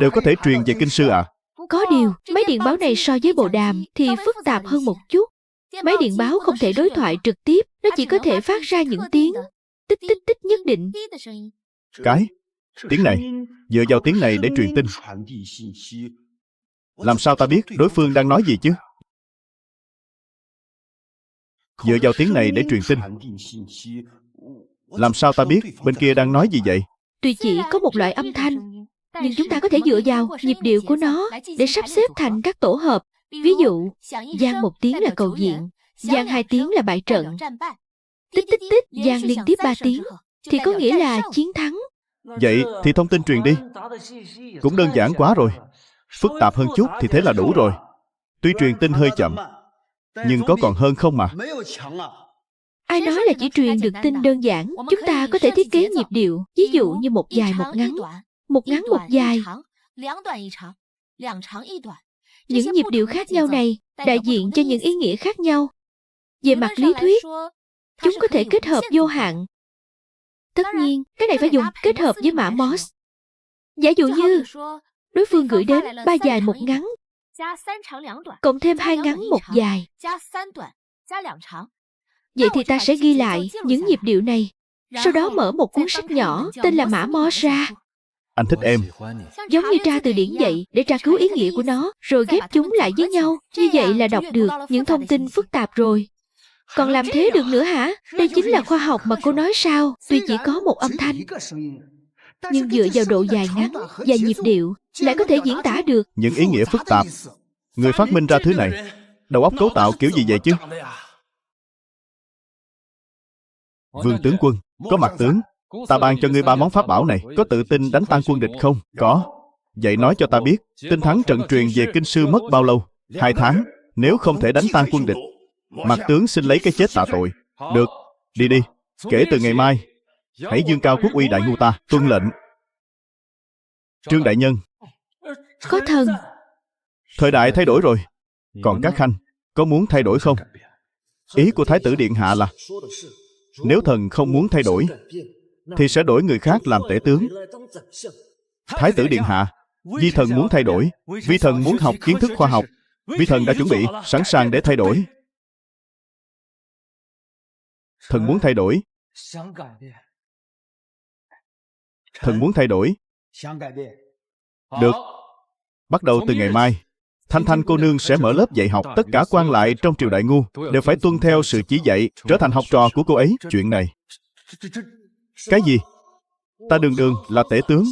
đều có thể truyền về kinh sư à? Có điều, máy điện báo này so với bộ đàm thì phức tạp hơn một chút. Máy điện báo không thể đối thoại trực tiếp, nó chỉ có thể phát ra những tiếng tích tích tích nhất định. Cái tiếng này, dựa vào tiếng này để truyền tin. Làm sao ta biết đối phương đang nói gì chứ? Dựa vào tiếng này để truyền tin. Làm sao ta biết bên kia đang nói gì vậy? Tuy chỉ có một loại âm thanh, nhưng chúng ta có thể dựa vào nhịp điệu của nó để sắp xếp thành các tổ hợp. Ví dụ, giang 1 tiếng là cầu diện, giang 2 tiếng là bại trận, tích tích tích giang liên tiếp 3 tiếng thì có nghĩa là chiến thắng. Vậy thì thông tin truyền đi. Cũng đơn giản quá rồi. Phức tạp hơn chút thì thế là đủ rồi. Tuy truyền tin hơi chậm, nhưng có còn hơn không mà. Ai nói là chỉ truyền được tin đơn giản? Chúng ta có thể thiết kế nhịp điệu, ví dụ như một dài một ngắn, một ngắn một dài. Những nhịp điệu khác nhau này đại diện cho những ý nghĩa khác nhau. Về mặt lý thuyết, chúng có thể kết hợp vô hạn. Tất nhiên, cái này phải dùng kết hợp với mã Morse. Giả dụ như đối phương gửi đến 3 dài 1 ngắn, cộng thêm 2 ngắn 1 dài. Vậy thì ta sẽ ghi lại những nhịp điệu này, sau đó mở một cuốn sách nhỏ tên là Mã Mo ra. Anh thích em. Giống như tra từ điển vậy, để tra cứu ý nghĩa của nó, rồi ghép chúng lại với nhau. Như vậy là đọc được những thông tin phức tạp rồi. Còn làm thế được nữa hả? Đây chính là khoa học mà cô nói sao? Tuy chỉ có một âm thanh, nhưng dựa vào độ dài ngắn và nhịp điệu, lại có thể diễn tả được những ý nghĩa phức tạp. Người phát minh ra thứ này, đầu óc cấu tạo kiểu gì vậy chứ? Vương tướng quân, có mặt tướng. Ta ban cho ngươi 3 món pháp bảo này, có tự tin đánh tan quân địch không? Có. Vậy nói cho ta biết, tin thắng trận truyền về kinh sư mất bao lâu? 2 tháng. Nếu không thể đánh tan quân địch, mặt tướng xin lấy cái chết tạ tội. Được, đi đi. Kể từ ngày mai, hãy dương cao quốc uy đại ngu ta. Tuân lệnh. Trương đại nhân. có thần. Thời đại thay đổi rồi. Còn các khanh, có muốn thay đổi không? Ý của Thái tử Điện Hạ là, nếu thần không muốn thay đổi, thì sẽ đổi người khác làm tể tướng. Thái tử Điện Hạ, vi thần muốn thay đổi. Vi thần muốn học kiến thức khoa học. Vi thần đã chuẩn bị, sẵn sàng để thay đổi. Thần muốn thay đổi. Thần muốn thay đổi. Được. Bắt đầu từ ngày mai, Thanh Thanh cô nương sẽ mở lớp dạy học. Tất cả quan lại trong triều Đại Ngu đều phải tuân theo sự chỉ dạy, trở thành học trò của cô ấy. Chuyện này. Cái gì? Ta đường đường là tể tướng,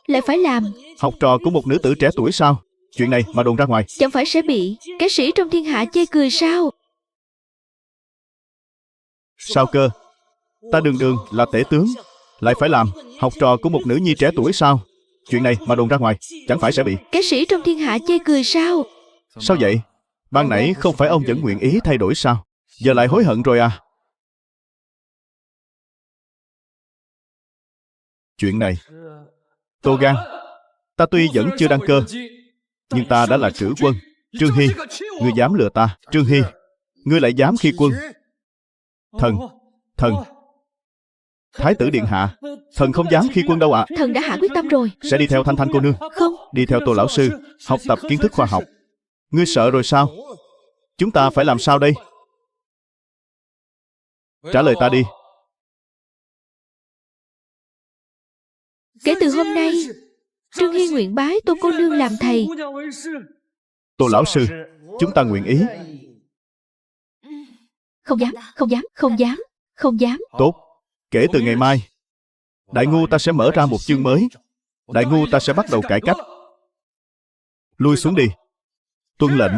Lại phải làm. học trò của một nữ tử trẻ tuổi sao? Chuyện này mà đồn ra ngoài, Chẳng phải sẽ bị cái sĩ trong thiên hạ chê cười sao? sao cơ? Ta đường đường là tể tướng, lại phải làm học trò của một nữ nhi trẻ tuổi sao? Chuyện này mà đồn ra ngoài, chẳng phải sẽ bị Cái sĩ trong thiên hạ chê cười sao? sao vậy? Ban nãy không phải ông vẫn nguyện ý thay đổi sao? Giờ lại hối hận rồi à? Chuyện này, Tô Gan, ta tuy vẫn chưa đăng cơ, nhưng ta đã là trữ quân. Trương Hy, ngươi dám lừa ta? Trương Hy, ngươi lại dám khi quân? Thần, Thái tử Điện Hạ, thần không dám khi quân đâu ạ. Thần đã hạ quyết tâm rồi. Sẽ đi theo Thanh Thanh cô nương, Không. đi theo Tô lão sư, học tập kiến thức khoa học. Ngươi sợ rồi sao? Chúng ta phải làm sao đây? Trả lời ta đi. Kể từ hôm nay, Trương Hy nguyện bái Tô cô nương làm thầy. Tô lão sư, chúng ta nguyện ý. Không dám, không dám, không dám, không dám. Tốt. Kể từ ngày mai, Đại Ngu ta sẽ mở ra một chương mới. Đại Ngu ta sẽ bắt đầu cải cách. Lui xuống đi. Tuân lệnh.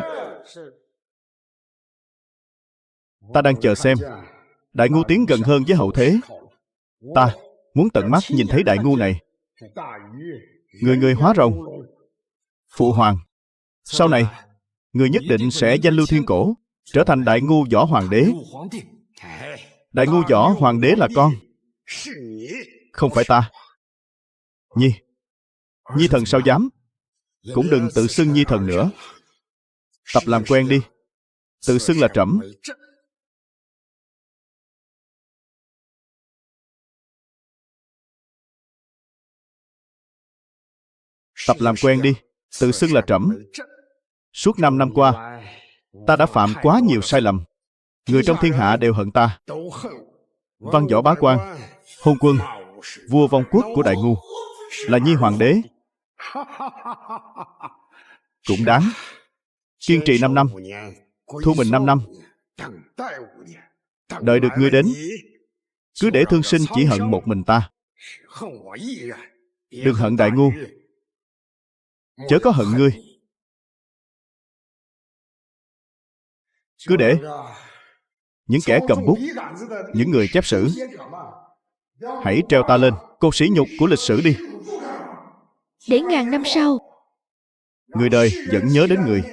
Ta đang chờ xem Đại Ngu tiến gần hơn với hậu thế. Ta muốn tận mắt nhìn thấy Đại Ngu này. Người người hóa rồng. Phụ hoàng, sau này người nhất định sẽ danh lưu thiên cổ, trở thành Đại Ngu Võ Hoàng đế. Đại Ngu Võ Hoàng đế là con, không phải ta. Nhi thần sao dám. Cũng đừng tự xưng Nhi thần nữa. Tập làm quen đi. Tự xưng là trẫm. Tập làm quen đi. Tự xưng là trẫm. Suốt 5 năm qua, ta đã phạm quá nhiều sai lầm. Người trong thiên hạ đều hận ta. Văn Võ bá quan, hôn quân, vua vong quốc của Đại Ngu, là Nhi hoàng đế. Cũng đáng. Kiên trì 5 năm, thu mình 5 năm, đợi được ngươi đến. Cứ để thương sinh chỉ hận một mình ta. Đừng hận Đại Ngu, chớ có hận ngươi. Cứ để những kẻ cầm bút, những người chép sử, hãy treo ta lên cột sỉ nhục của lịch sử đi. Để ngàn năm sau, người đời vẫn nhớ đến người.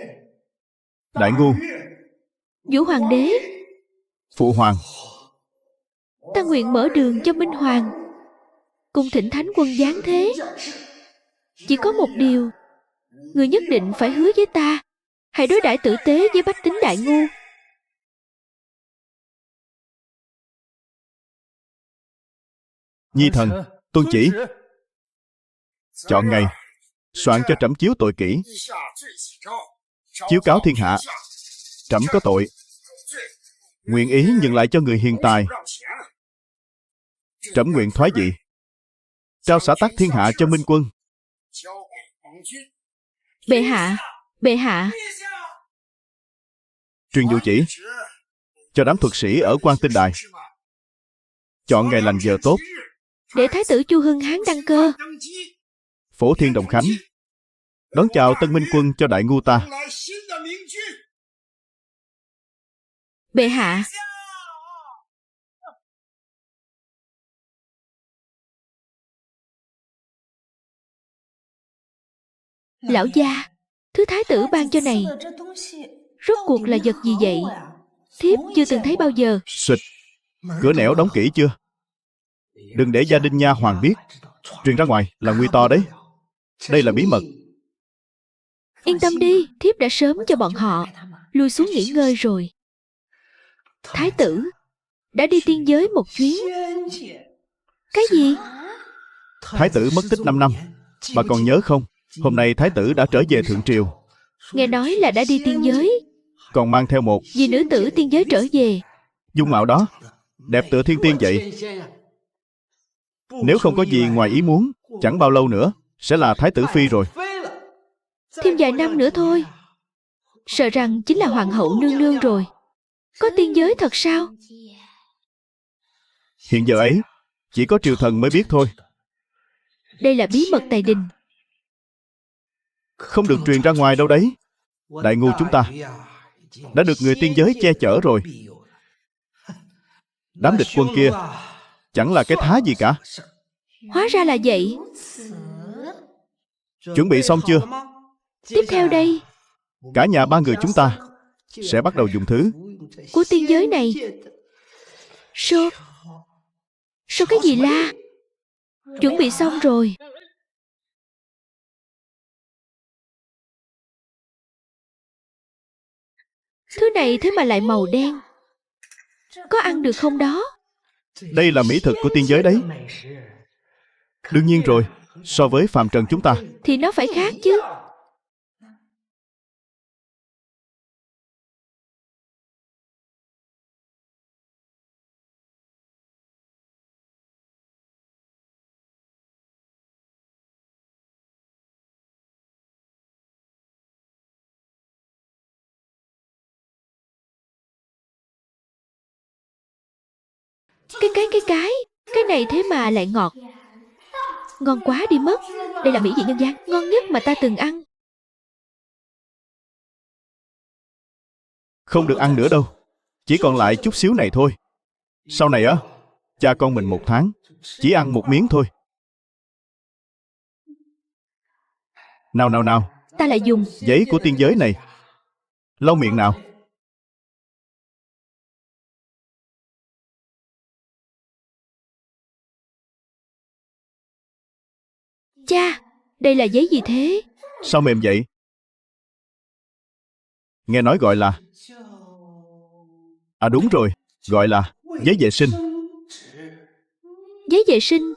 Đại Ngu, Vũ Hoàng đế, Phụ hoàng, ta nguyện mở đường cho Minh Hoàng, cùng thỉnh Thánh quân giáng thế. Chỉ có một điều, người nhất định phải hứa với ta, hãy đối đãi tử tế với bách tính Đại Ngu. Nhi thần tuân chỉ. Chọn ngày, soạn cho trẫm chiếu tội kỹ. chiếu cáo thiên hạ, trẫm có tội, nguyện ý nhường lại cho người hiền tài. Trẫm nguyện thoái vị, trao xã tắc thiên hạ cho Minh Quân. Bệ hạ, bệ hạ. Truyền dụ chỉ cho đám thuật sĩ ở Quan Tinh Đài, chọn ngày lành giờ tốt Để Thái tử Chu Hưng Hán đăng cơ. phổ thiên đồng khánh, đón chào tân Minh Quân cho đại ngu ta. Bệ hạ. Lão gia, thứ thái tử ban cho này rốt cuộc là vật gì vậy? Thiếp chưa từng thấy bao giờ. Xịt, cửa nẻo đóng kỹ chưa? Đừng để gia đình nha hoàn biết, truyền ra ngoài là nguy to đấy. Đây là bí mật. Yên tâm đi, thiếp đã sớm cho bọn họ lui xuống nghỉ ngơi rồi. Thái tử đã đi tiên giới một chuyến. Cái gì? Thái tử mất tích 5 năm, bà còn nhớ không? Hôm nay thái tử đã trở về thượng triều, Nghe nói là đã đi tiên giới, còn mang theo một vì nữ tử tiên giới trở về. dung mạo đó đẹp tựa thiên tiên vậy. Nếu không có gì ngoài ý muốn, chẳng bao lâu nữa sẽ là thái tử phi rồi. Thêm vài năm nữa thôi, sợ rằng chính là hoàng hậu nương nương rồi. Có tiên giới thật sao? Hiện giờ ấy chỉ có triều thần mới biết thôi, Đây là bí mật Tày Đình, không được truyền ra ngoài đâu đấy. Đại ngu chúng ta đã được người tiên giới che chở rồi. Đám địch quân kia chẳng là cái thá gì cả. hóa ra là vậy. Chuẩn bị xong chưa? Tiếp theo đây, Cả nhà ba người chúng ta sẽ bắt đầu dùng thứ của tiên giới này. Sốt cái gì la? Chuẩn bị xong rồi. Thứ này thế mà lại màu đen. Có ăn được không đó? Đây là mỹ thực của tiên giới đấy. Đương nhiên rồi, so với phàm trần chúng ta. Thì nó phải khác chứ. Cái này thế mà lại ngọt. Ngon quá đi mất. Đây là mỹ vị nhân gian ngon nhất mà ta từng ăn. Không được ăn nữa đâu, chỉ còn lại chút xíu này thôi. Sau này á, cha con mình 1 tháng chỉ ăn 1 miếng thôi. Nào, Ta lại dùng giấy của tiên giới này, lau miệng nào. Cha, đây là giấy gì thế? Sao mềm vậy? Nghe nói gọi là... À đúng rồi, gọi là giấy vệ sinh. Giấy vệ sinh.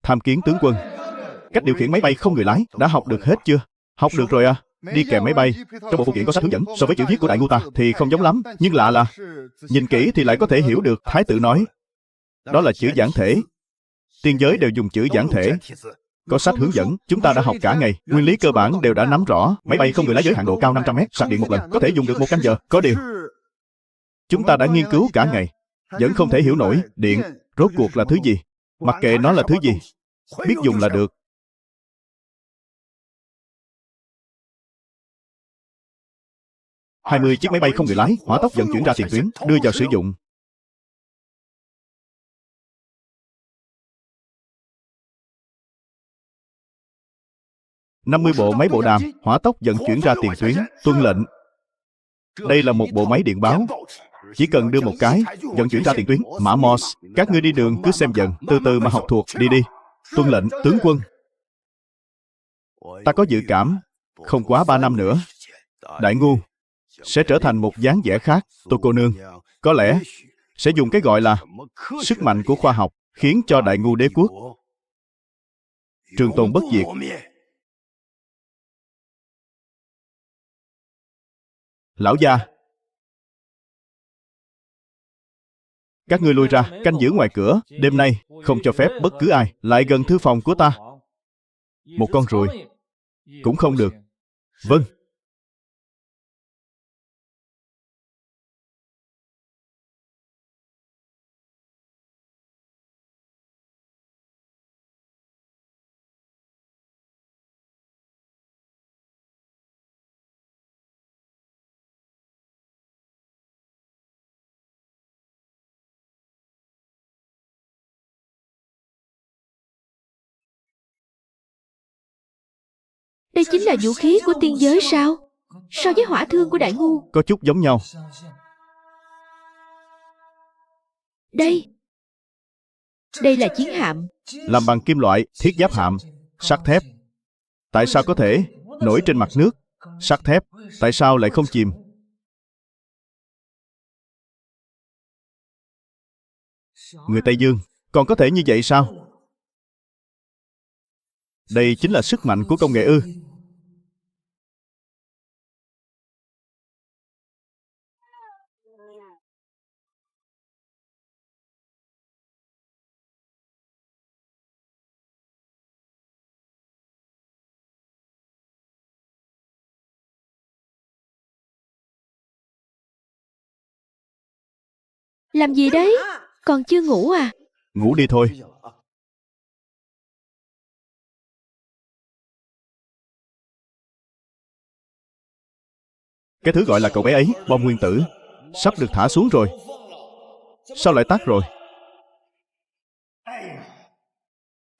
Tham kiến tướng quân, cách điều khiển máy bay không người lái đã học được hết chưa? Học được rồi à? Đi kèm máy bay, trong bộ phụ kiện có sách hướng dẫn. So với chữ viết của đại ngu ta thì không giống lắm, nhưng lạ là nhìn kỹ thì lại có thể hiểu được. Thái tử nói đó là chữ giản thể. Tiên giới đều dùng chữ giản thể. Có sách hướng dẫn, chúng ta đã học cả ngày, nguyên lý cơ bản đều đã nắm rõ. Máy bay không người lái giới hạn độ cao 500 m, sạc điện một lần có thể dùng được 1 canh giờ. Có điều chúng ta đã nghiên cứu cả ngày, vẫn không thể hiểu nổi điện rốt cuộc là thứ gì. Mặc kệ nó là thứ gì, biết dùng là được. "20 chiếc máy bay không người lái, hỏa tốc vận chuyển ra tiền tuyến, đưa vào sử dụng." "50 bộ máy bộ đàm, hỏa tốc vận chuyển ra tiền tuyến, tuân lệnh." Đây là một bộ máy điện báo, chỉ cần đưa một cái, vận chuyển ra tiền tuyến. Mã Morse, các ngươi đi đường cứ xem dần, từ từ mà học thuộc. Đi. Tuân lệnh, tướng quân. Ta có dự cảm, Không quá 3 năm nữa, Đại Ngu sẽ trở thành một dáng vẻ khác. Tô cô nương có lẽ sẽ dùng cái gọi là sức mạnh của khoa học khiến cho Đại Ngu đế quốc trường tồn bất diệt. Lão gia, các ngươi lui ra, canh giữ ngoài cửa. Đêm nay không cho phép bất cứ ai lại gần thư phòng của ta. Một con ruồi cũng không được. Vâng. Đây chính là vũ khí của tiên giới sao? So với hỏa thương của Đại Ngu, Có chút giống nhau. Đây là chiến hạm. Làm bằng kim loại, thiết giáp hạm, sắt thép. Tại sao có thể nổi trên mặt nước? Sắt thép, tại sao lại không chìm? Người Tây Dương còn có thể như vậy sao? Đây chính là sức mạnh của công nghệ ư? Làm gì đấy? Còn chưa ngủ à? Ngủ đi thôi. Cái thứ gọi là cậu bé ấy, bom nguyên tử, sắp được thả xuống rồi. Sao lại tắt rồi?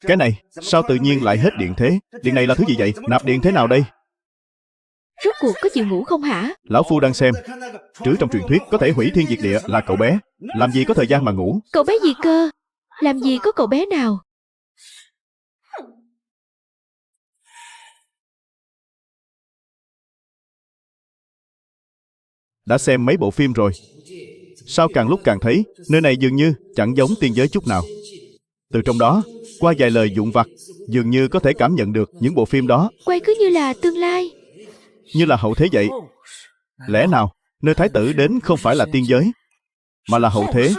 Cái này, sao tự nhiên lại hết điện thế? Điện này là thứ gì vậy? Nạp điện thế nào đây? Rốt cuộc có chịu ngủ không hả? Lão Phu đang xem. Trứ trong truyền thuyết có thể hủy thiên diệt địa là cậu bé. Làm gì có thời gian mà ngủ? Cậu bé gì cơ? Làm gì có cậu bé nào? Đã xem mấy bộ phim rồi. Sao càng lúc càng thấy nơi này dường như chẳng giống tiên giới chút nào. Từ trong đó, qua vài lời vụn vặt, dường như có thể cảm nhận được những bộ phim đó Quay cứ như là tương lai. như là hậu thế vậy. Lẽ nào nơi thái tử đến không phải là tiên giới, mà là hậu thế?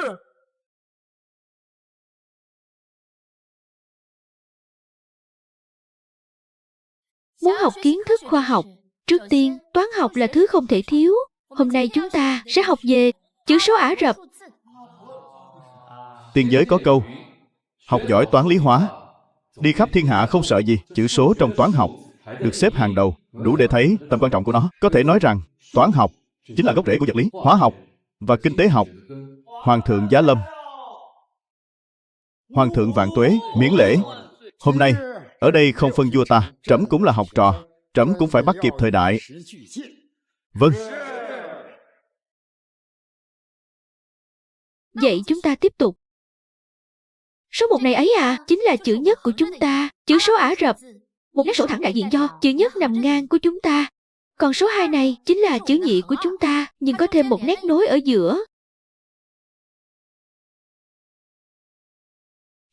Muốn học kiến thức khoa học, trước tiên toán học là thứ không thể thiếu. Hôm nay chúng ta sẽ học về chữ số Ả Rập. Tiên giới có câu, học giỏi toán lý hóa, đi khắp thiên hạ không sợ gì. Chữ số trong toán học được xếp hàng đầu, đủ để thấy tầm quan trọng của nó. Có thể nói rằng toán học chính là gốc rễ của vật lý, hóa học và kinh tế học. Hoàng thượng giá lâm, hoàng thượng vạn tuế, miễn lễ. Hôm nay ở đây không phân vua ta, trẫm cũng là học trò, trẫm cũng phải bắt kịp thời đại. Vâng. Vậy chúng ta tiếp tục. Số 1 này ấy à, chính là chữ nhất của chúng ta, chữ số Ả Rập. Một nét sổ thẳng đại diện cho chữ nhất nằm ngang của chúng ta. Còn số 2 này chính là chữ nhị của chúng ta, nhưng có thêm một nét nối ở giữa.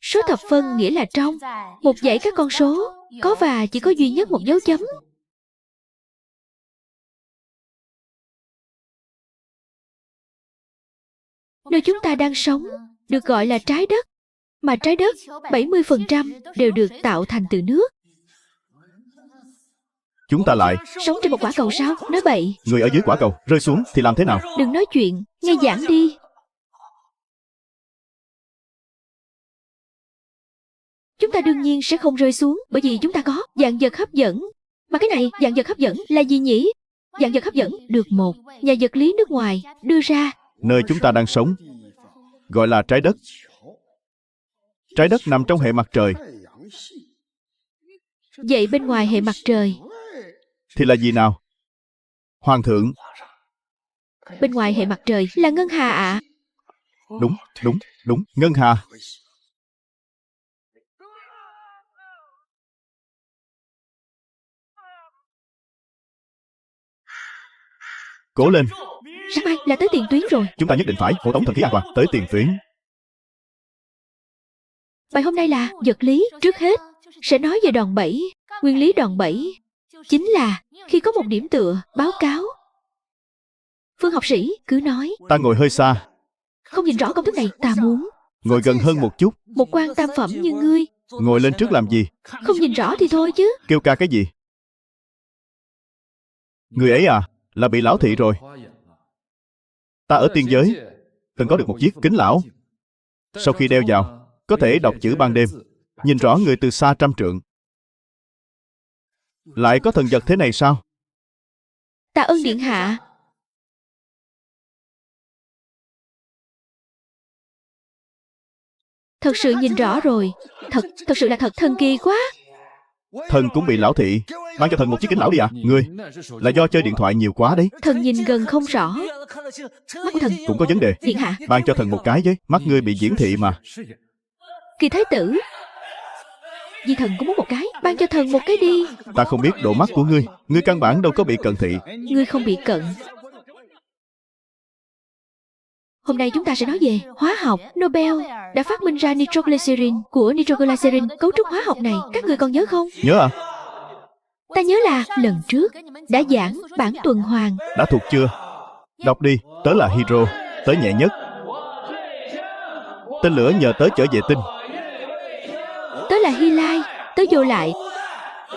Số thập phân nghĩa là trong một dãy các con số, có và chỉ có duy nhất một dấu chấm. Nơi chúng ta đang sống được gọi là trái đất, mà trái đất 70% đều được tạo thành từ nước. Chúng ta lại Sống trên một quả cầu sao? Nói bậy. người ở dưới quả cầu rơi xuống thì làm thế nào? Đừng nói chuyện, nghe giảng đi. Chúng ta đương nhiên sẽ không rơi xuống, bởi vì chúng ta có dạng vật hấp dẫn. Mà cái này, dạng vật hấp dẫn là gì nhỉ? Dạng vật hấp dẫn được một nhà vật lý nước ngoài đưa ra. Nơi chúng ta đang sống gọi là trái đất. Trái đất nằm trong hệ mặt trời. Vậy bên ngoài hệ mặt trời Thì là gì nào? Hoàng thượng. Bên ngoài hệ mặt trời là ngân hà ạ. Đúng, ngân hà. Cố lên. Sáng mai là tới tiền tuyến rồi. Chúng ta nhất định phải hộ tống thần khí an toàn tới tiền tuyến. Bài hôm nay là vật lý. Trước hết sẽ nói về đòn bẩy. Nguyên lý đòn bẩy chính là khi có một điểm tựa, báo cáo. Phương học sĩ cứ nói. Ta ngồi hơi xa. Không nhìn rõ công thức này. Ta muốn Ngồi gần hơn một chút. một quan tam phẩm như ngươi. Ngồi lên trước làm gì? Không nhìn rõ thì thôi chứ. Kêu ca cái gì? Người ấy à, là bị lão thị rồi. Ta ở tiên giới từng có được một chiếc kính lão. Sau khi đeo vào, có thể đọc chữ ban đêm, nhìn rõ người từ xa trăm trượng. Lại có thần vật thế này sao? Tạ ơn điện hạ. Thật sự nhìn rõ rồi. Thật sự là thật thần kỳ quá. Thần cũng bị lão thị. Ban cho thần một chiếc kính lão đi ạ. Ngươi, là do chơi điện thoại nhiều quá đấy. Thần nhìn gần không rõ. Mắt của thần Cũng có vấn đề. điện hạ. Ban cho thần một cái với. Mắt ngươi bị diễn thị mà. Kỳ thái tử, Di thần cũng muốn một cái. Ban cho thần một cái đi. Ta không biết độ mắt của ngươi. Ngươi căn bản đâu có bị cận thị. Ngươi không bị cận. Hôm nay chúng ta sẽ nói về hóa học. Nobel đã phát minh ra nitroglycerin. Của nitroglycerin, cấu trúc hóa học này các ngươi còn nhớ không? Nhớ à? Ta nhớ là lần trước đã giảng bản tuần hoàn. Đã thuộc chưa? Đọc đi. Tớ là hero. Tớ nhẹ nhất. Tên lửa nhờ tớ trở về tinh. Tớ là Hy Lai. Tớ vô lại.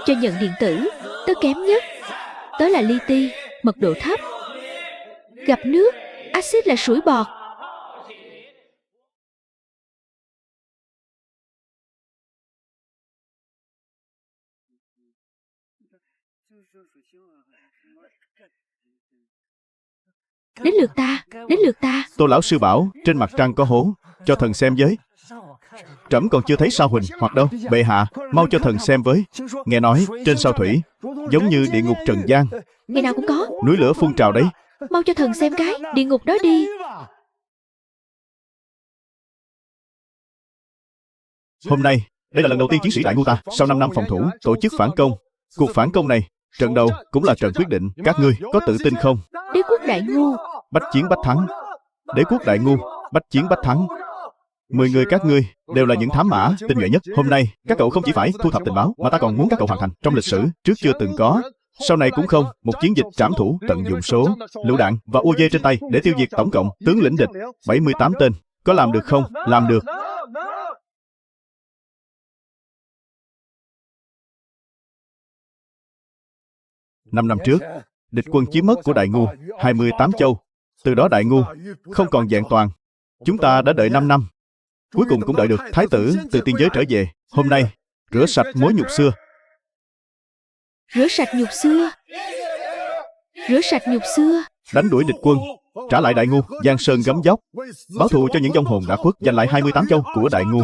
Cho nhận điện tử, tớ kém nhất. Tớ là li ti, mật độ thấp. Gặp nước, axit là sủi bọt. Đến lượt ta, đến lượt ta. Tô lão sư bảo trên mặt trăng có hố. Cho thần xem với. Trẫm còn chưa thấy sao Huỳnh hoặc đâu. Bệ hạ, mau cho thần xem với. Nghe nói trên sao thủy giống như địa ngục trần gian. Ngày nào cũng có. Núi lửa phun trào đấy. Mau cho thần xem cái địa ngục đó đi. Hôm nay, đây là lần đầu tiên chiến sĩ Đại Ngưu ta sau 5 năm phòng thủ tổ chức phản công. Cuộc phản công này, trận đầu cũng là trận quyết định. Các ngươi có tự tin không? Đế quốc Đại Ngu. Bách chiến bách thắng. Đế quốc Đại Ngu, bách chiến bách thắng. 10 người các ngươi đều là những thám mã tinh nhuệ nhất. Hôm nay, các cậu không chỉ phải thu thập tình báo, mà ta còn muốn các cậu hoàn thành trong lịch sử trước chưa từng có, sau này cũng không, một chiến dịch trảm thủ tận dụng số lựu đạn và UAV trên tay để tiêu diệt tổng cộng tướng lĩnh địch 78 tên. Có làm được không? Làm được. Năm năm trước, địch quân chiếm mất của Đại Ngu 28 châu. Từ đó Đại Ngu không còn vẹn toàn. Chúng ta đã đợi 5 năm. Cuối cùng cũng đợi được thái tử từ tiên giới trở về. Hôm nay, rửa sạch mối nhục xưa. Rửa sạch nhục xưa. Rửa sạch nhục xưa. Đánh đuổi địch quân, trả lại Đại Ngu giang sơn gấm dốc, báo thù cho những vong hồn đã khuất, giành lại 28 châu của Đại Ngu,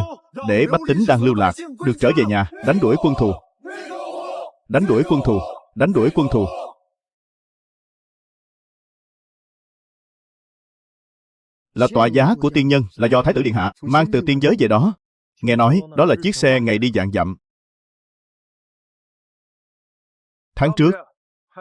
để bách tính đang lưu lạc được trở về nhà. Đánh đuổi quân thù. Đánh đuổi quân thù. Đánh đuổi quân thù. Là tọa giá của tiên nhân, là do Thái tử Điện Hạ mang từ tiên giới về đó. Nghe nói đó là chiếc xe ngày đi vạn dặm. Tháng trước,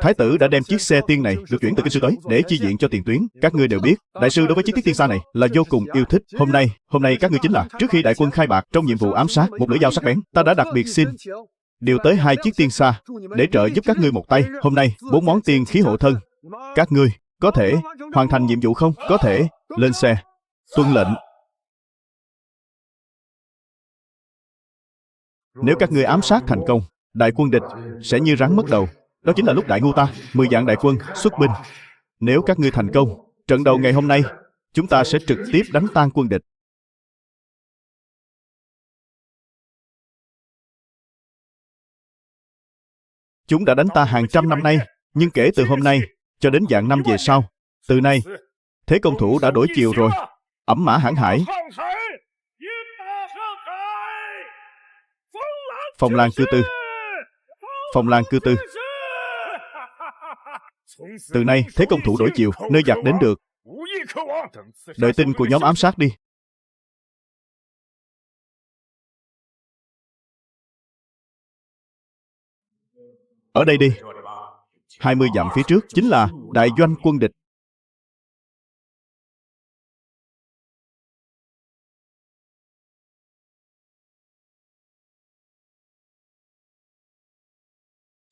Thái tử đã đem chiếc xe tiên này được chuyển từ kinh sư tới để chi viện cho tiền tuyến. Các ngươi đều biết, đại sư đối với chiếc thiết tiên xa này là vô cùng yêu thích. Hôm nay các ngươi chính là trước khi đại quân khai bạc trong nhiệm vụ ám sát một lưỡi dao sắc bén, ta đã đặc biệt xin điều tới 2 chiếc tiên xa để trợ giúp các ngươi một tay. Hôm nay 4 món tiên khí hộ thân. Các ngươi có thể hoàn thành nhiệm vụ không? Có thể. Lên xe. Tuân lệnh. Nếu các ngươi ám sát thành công, đại quân địch sẽ như rắn mất đầu. Đó chính là lúc Đại Ngu ta 10 vạn đại quân xuất binh. Nếu các ngươi thành công, trận đầu ngày hôm nay, chúng ta sẽ trực tiếp đánh tan quân địch. Chúng đã đánh ta hàng trăm năm nay, nhưng kể từ hôm nay cho đến vạn năm về sau, từ nay thế công thủ đã đổi chiều rồi. Ẩm mã hãn hải. Phong Lan cư tư. Phong Lan cư tư. Từ nay thế công thủ đổi chiều, nơi giặc đến được. Đợi tin của nhóm ám sát đi. Ở đây đi. 20 dặm phía trước chính là đại doanh quân địch.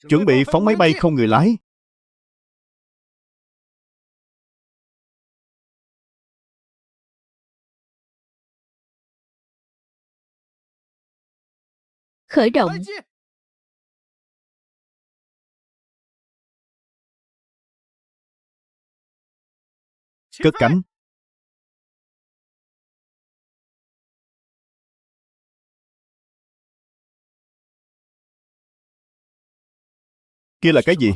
chuẩn bị phóng máy bay không người lái. Khởi động. Cất cánh. Kia là cái gì?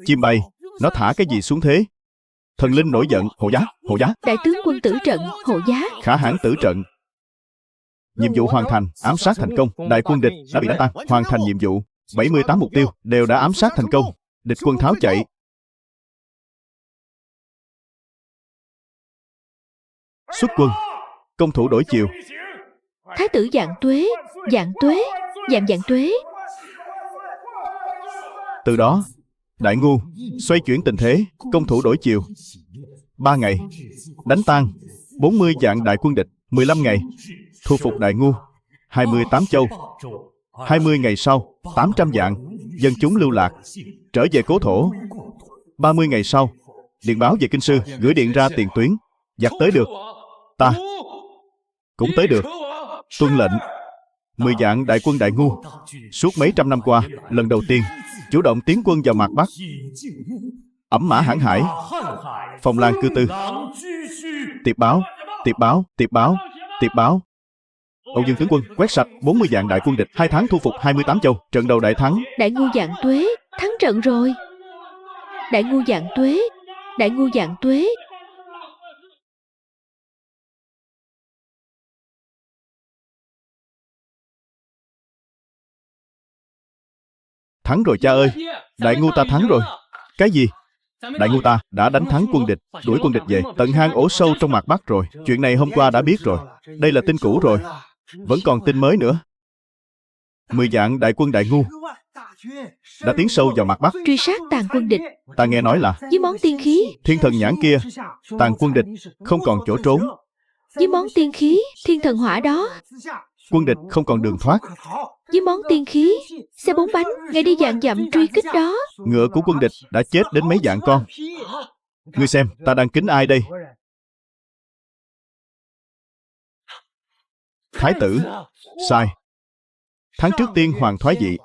Chim bay. Nó thả cái gì xuống thế? Thần linh nổi giận. Hộ giá, hộ giá. Đại tướng quân tử trận, hộ giá. Khả hãn tử trận. Nhiệm vụ hoàn thành, ám sát thành công. Đại quân địch đã bị đánh tan, hoàn thành nhiệm vụ. 78 mục tiêu đều đã ám sát thành công. Địch quân tháo chạy. Xuất quân. Công thủ đổi chiều. Thái tử Dạng Tuế, Dạng Tuế, Dạng Dạng Tuế. Từ đó, Đại Ngu xoay chuyển tình thế, công thủ đổi chiều. 3 ngày, đánh tan 40 vạn đại quân địch. 15 ngày, thu phục Đại Ngu. 28 châu. 20 ngày sau, 800 vạn dân chúng lưu lạc, trở về cố thổ. 30 ngày sau, điện báo về kinh sư, gửi điện ra tiền tuyến. Giặc tới được, ta cũng tới được. Tuân lệnh. 10 vạn đại quân Đại Ngu suốt mấy trăm năm qua, lần đầu tiên chủ động tiến quân vào mạc Bắc. Ẩm mã hãn hải, phong lan cư tư. Tiệp báo, tiệp báo, tiệp báo, tiệp báo. Âu Dương tướng quân quét sạch 40 vạn đại quân địch, 2 tháng thu phục 28 châu, trận đầu đại thắng. Đại Ngu Dạng Tuế, thắng trận rồi. Đại Ngu Dạng Tuế, Đại Ngu Dạng Tuế. Thắng rồi cha ơi, Đại Ngu ta thắng rồi. Cái gì? Đại Ngu ta đã đánh thắng quân địch, đuổi quân địch về tận hang ổ sâu trong mạc Bắc rồi. Chuyện này hôm qua đã biết rồi. Đây là tin cũ rồi. Vẫn còn tin mới nữa. 10 vạn đại quân Đại Ngu đã tiến sâu vào mạc Bắc, Truy sát tàn quân địch. ta nghe nói là Với món tiên khí, thiên thần nhãn kia, tàn quân địch không còn chỗ trốn. với món tiên khí, thiên thần hỏa đó. Quân địch không còn đường thoát. Với món tiên khí, xe 4 bánh, ngay đi vạn dặm truy kích đó. Ngựa của quân địch đã chết đến mấy vạn con. Ngươi xem, ta đang kính ai đây? Thái tử. Sai. Tháng trước tiên hoàng thoái vị,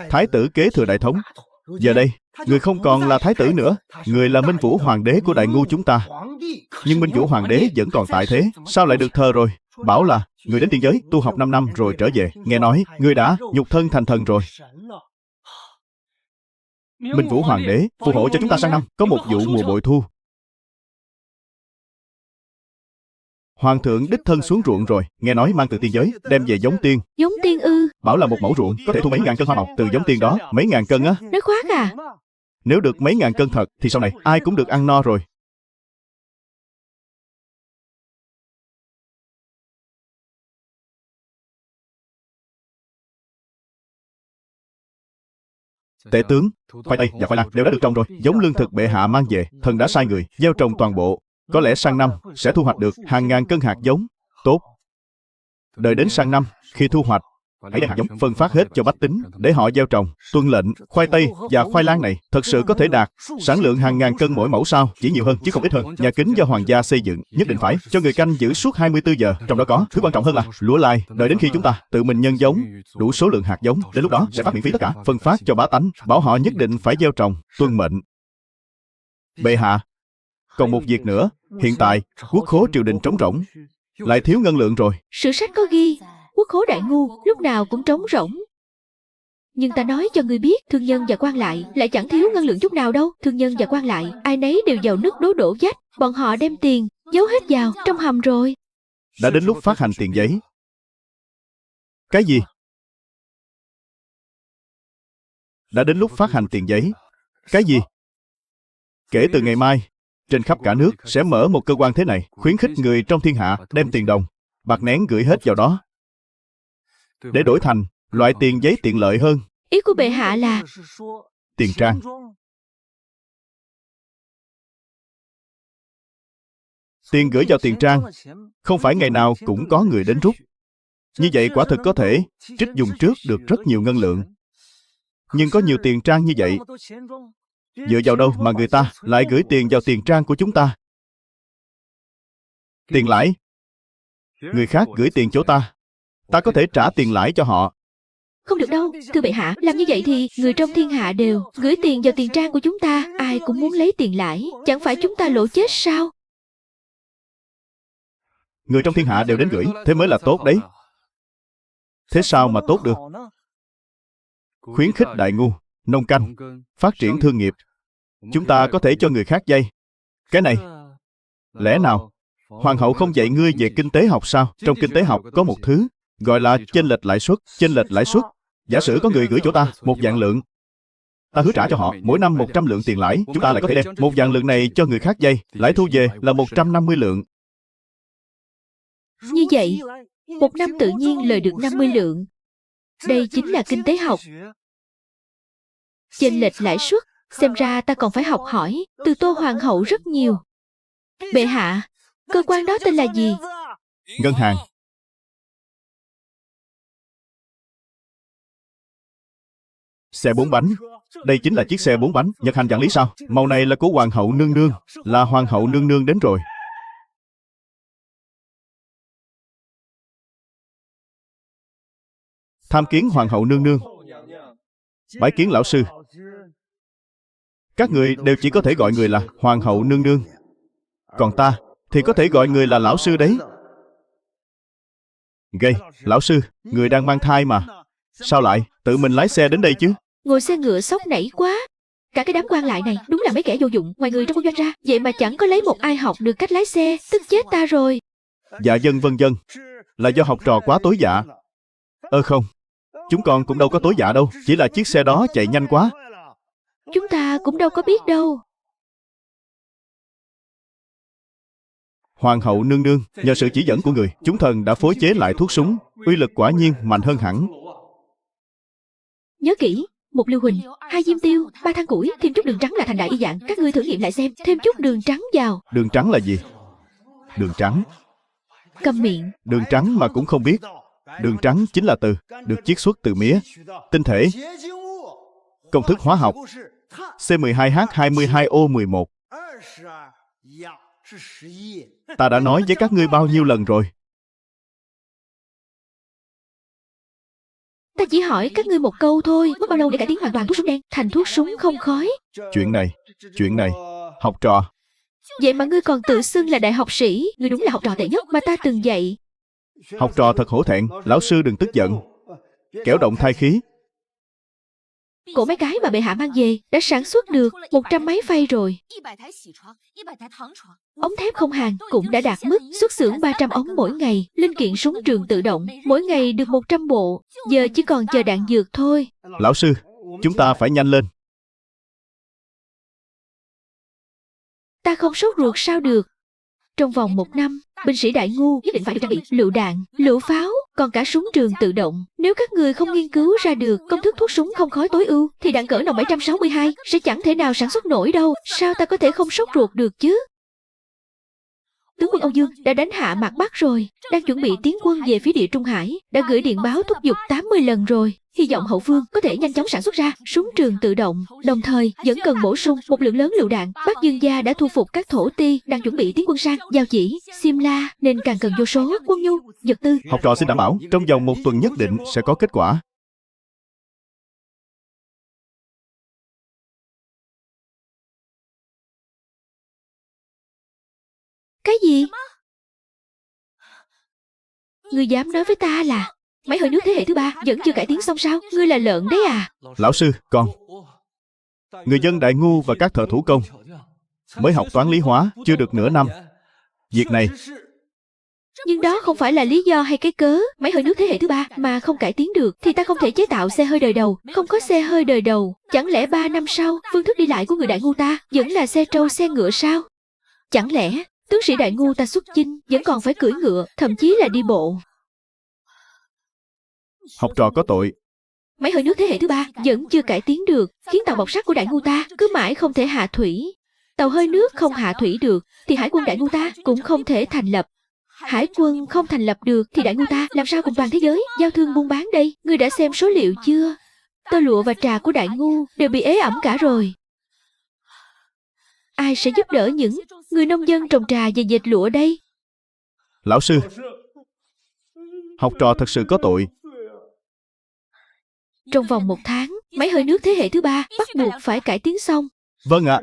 thái tử kế thừa đại thống. Giờ đây, người không còn là thái tử nữa, người là Minh Vũ hoàng đế của Đại Ngu chúng ta. Nhưng Minh Vũ hoàng đế vẫn còn tại thế, sao lại được thờ rồi? Bảo là người đến tiên giới tu học 5 năm rồi trở về. Nghe nói người đã nhục thân thành thần rồi. Minh Vũ hoàng đế phù hộ cho chúng ta sang năm có một vụ mùa bội thu. Hoàng thượng đích thân xuống ruộng rồi, nghe nói mang từ tiên giới đem về giống tiên. Giống tiên ư? Bảo là một mẫu ruộng có thể thu mấy ngàn cân hoa màu từ giống tiên đó. Mấy ngàn cân á? Nói khoác à? Nếu được mấy ngàn cân thật thì sau này ai cũng được ăn no rồi. Tể tướng, khoai tây và khoai lang đều đã được trồng rồi. Giống lương thực bệ hạ mang về, thần đã sai người gieo trồng toàn bộ. Có lẽ sang năm sẽ thu hoạch được hàng ngàn cân hạt giống. Tốt. Đợi đến sang năm, khi thu hoạch, hãy đem hạt giống phân phát hết cho bách tính để họ gieo trồng. Tuân lệnh. Khoai tây và khoai lang này thật sự có thể đạt sản lượng hàng ngàn cân mỗi mẫu sao? Chỉ nhiều hơn chứ không ít hơn. Nhà kính do hoàng gia xây dựng nhất định phải cho người canh giữ suốt 24 giờ. Trong đó có thứ quan trọng hơn là lúa lai. Đợi đến khi chúng ta tự mình nhân giống đủ số lượng hạt giống, đến lúc đó sẽ phát miễn phí tất cả, phân phát cho bá tánh, bảo họ nhất định phải gieo trồng. Tuân mệnh. Bệ hạ, còn một việc nữa. Hiện tại quốc khố triều đình trống rỗng, lại thiếu ngân lượng rồi. Sử sách có ghi quốc khố Đại Ngu lúc nào cũng trống rỗng. Nhưng ta nói cho ngươi biết, thương nhân và quan lại lại chẳng thiếu ngân lượng chút nào đâu. Thương nhân và quan lại ai nấy đều vào nước đố đổ vách. Bọn họ đem tiền giấu hết vào trong hầm rồi. Đã đến lúc phát hành tiền giấy. Cái gì? Đã đến lúc phát hành tiền giấy. Cái gì? Kể từ ngày mai, trên khắp cả nước sẽ mở một cơ quan thế này, khuyến khích người trong thiên hạ đem tiền đồng, bạc nén gửi hết vào đó, để đổi thành loại tiền giấy tiện lợi hơn. Ý của bệ hạ là Tiền trang. Tiền gửi vào tiền trang, không phải ngày nào cũng có người đến rút. Như vậy quả thực có thể trích dùng trước được rất nhiều ngân lượng. Nhưng có nhiều tiền trang như vậy, dựa vào đâu mà người ta lại gửi tiền vào tiền trang của chúng ta? Tiền lãi. Người khác gửi tiền chỗ ta, ta có thể trả tiền lãi cho họ. Không được đâu, thưa bệ hạ, làm như vậy thì người trong thiên hạ đều gửi tiền vào tiền trang của chúng ta, ai cũng muốn lấy tiền lãi, chẳng phải chúng ta lỗ chết sao? Người trong thiên hạ đều đến gửi, thế mới là tốt đấy. Thế sao mà tốt được? Khuyến khích đại ngu, nông canh, phát triển thương nghiệp. Chúng ta có thể cho người khác vay. Cái này, lẽ nào hoàng hậu không dạy ngươi về kinh tế học sao? Trong kinh tế học có một thứ gọi là chênh lệch lãi suất. Chênh lệch lãi suất. Giả sử có người gửi chỗ ta 1.000 lượng, ta hứa trả cho họ mỗi năm 100 lượng tiền lãi. Chúng ta lại có thể đem 1.000 lượng này cho người khác vay, lãi thu về là 150 lượng. Như vậy, một năm tự nhiên lời được 50 lượng. Đây chính là kinh tế học. Chênh lệch lãi suất, xem ra ta còn phải học hỏi từ Tô hoàng hậu rất nhiều. Bệ hạ, cơ quan đó tên là gì? Ngân hàng. Xe 4 bánh. Đây chính là chiếc xe 4 bánh. Nhật Hành dặn lý sao? Màu này là của hoàng hậu nương nương. Là hoàng hậu nương nương đến rồi. Tham kiến hoàng hậu nương nương. Bái kiến lão sư. Các người đều chỉ có thể gọi người là hoàng hậu nương nương. Còn ta thì có thể gọi người là lão sư đấy. Gây, lão sư, người đang mang thai mà. Sao lại tự mình lái xe đến đây chứ? Ngồi xe ngựa sốc nảy quá. Cả cái đám quan lại này đúng là mấy kẻ vô dụng, ngoài người trong quân doanh ra. Vậy mà chẳng có lấy một ai học được cách lái xe, tức chết ta rồi. Dạ vâng vân vân. Là do học trò quá tối dạ. Không, chúng con cũng đâu có tối dạ đâu. Chỉ là chiếc xe đó chạy nhanh quá. Chúng ta cũng đâu có biết đâu. Hoàng hậu nương nương, nhờ sự chỉ dẫn của người, chúng thần đã phối chế lại thuốc súng, uy lực quả nhiên mạnh hơn hẳn. Nhớ kỹ, 1 lưu huỳnh, 2 diêm tiêu, 3 than củi, thêm chút đường trắng là thành đại y dạng. Các ngươi thử nghiệm lại xem, thêm chút đường trắng vào. Đường trắng là gì? Đường trắng. Câm miệng. Đường trắng mà cũng không biết. Đường trắng chính là từ được chiết xuất từ mía, tinh thể. Công thức hóa học C12H22O11. Ta đã nói với các ngươi bao nhiêu lần rồi? Ta chỉ hỏi các ngươi một câu thôi. Mất bao lâu để cải tiến hoàn toàn thuốc súng đen thành thuốc súng không khói? Chuyện này, học trò. Vậy mà ngươi còn tự xưng là đại học sĩ. Ngươi đúng là học trò tệ nhất mà ta từng dạy. Học trò thật hổ thẹn. Lão sư đừng tức giận. Kẻo động thai khí. Cổ máy cái mà bệ hạ mang về đã sản xuất được 100 máy phay rồi. Ống thép không hàn cũng đã đạt mức xuất xưởng 300 ống mỗi ngày. Linh kiện súng trường tự động mỗi ngày được 100 bộ. Giờ chỉ còn chờ đạn dược thôi. Lão sư, chúng ta phải nhanh lên. Ta không sốt ruột sao được. Trong vòng 1 năm, binh sĩ đại ngu nhất định phải được trang bị lựu đạn, lựu pháo, còn cả súng trường tự động. Nếu các người không nghiên cứu ra được công thức thuốc súng không khói tối ưu, thì đạn cỡ nòng 762 sẽ chẳng thể nào sản xuất nổi đâu. Sao ta có thể không sốt ruột được chứ? Tướng quân Âu Dương đã đánh hạ Mạc Bắc rồi, đang chuẩn bị tiến quân về phía Địa Trung Hải, đã gửi điện báo thúc giục 80 lần rồi. Hy vọng hậu phương có thể nhanh chóng sản xuất ra súng trường tự động, đồng thời vẫn cần bổ sung một lượng lớn lựu đạn. Bắc Dương gia đã thu phục các thổ ti đang chuẩn bị tiến quân sang Giao Chỉ, Simla, nên càng cần vô số quân nhu, vật tư. Học trò xin đảm bảo trong vòng 1 tuần nhất định sẽ có kết quả. Cái gì? Ngươi dám nói với ta là máy hơi nước thế hệ thứ 3 vẫn chưa cải tiến xong sao? Ngươi là lợn đấy à? Lão sư, con. Người dân đại ngu và các thợ thủ công mới học toán lý hóa chưa được nửa năm. Việc này. Nhưng đó không phải là lý do hay cái cớ. Máy hơi nước thế hệ thứ 3 mà không cải tiến được thì ta không thể chế tạo xe hơi đời đầu. Không có xe hơi đời đầu, chẳng lẽ 3 năm sau phương thức đi lại của người đại ngu ta vẫn là xe trâu xe ngựa sao? Chẳng lẽ tướng sĩ đại ngu ta xuất chinh vẫn còn phải cưỡi ngựa, thậm chí là đi bộ? Học trò có tội. Máy hơi nước thế hệ thứ 3 vẫn chưa cải tiến được, khiến tàu bọc sắt của đại ngu ta cứ mãi không thể hạ thủy. Tàu hơi nước không hạ thủy được thì hải quân đại ngu ta cũng không thể thành lập. Hải quân không thành lập được thì đại ngu ta làm sao cùng toàn thế giới giao thương buôn bán đây? Ngươi đã xem số liệu chưa? Tơ lụa và trà của Đại Ngu đều bị ế ẩm cả rồi. Ai sẽ giúp đỡ những người nông dân trồng trà và dệt lụa đây? Lão sư, học trò thật sự có tội. Trong vòng 1 tháng, máy hơi nước thế hệ thứ 3 bắt buộc phải cải tiến xong. Vâng ạ.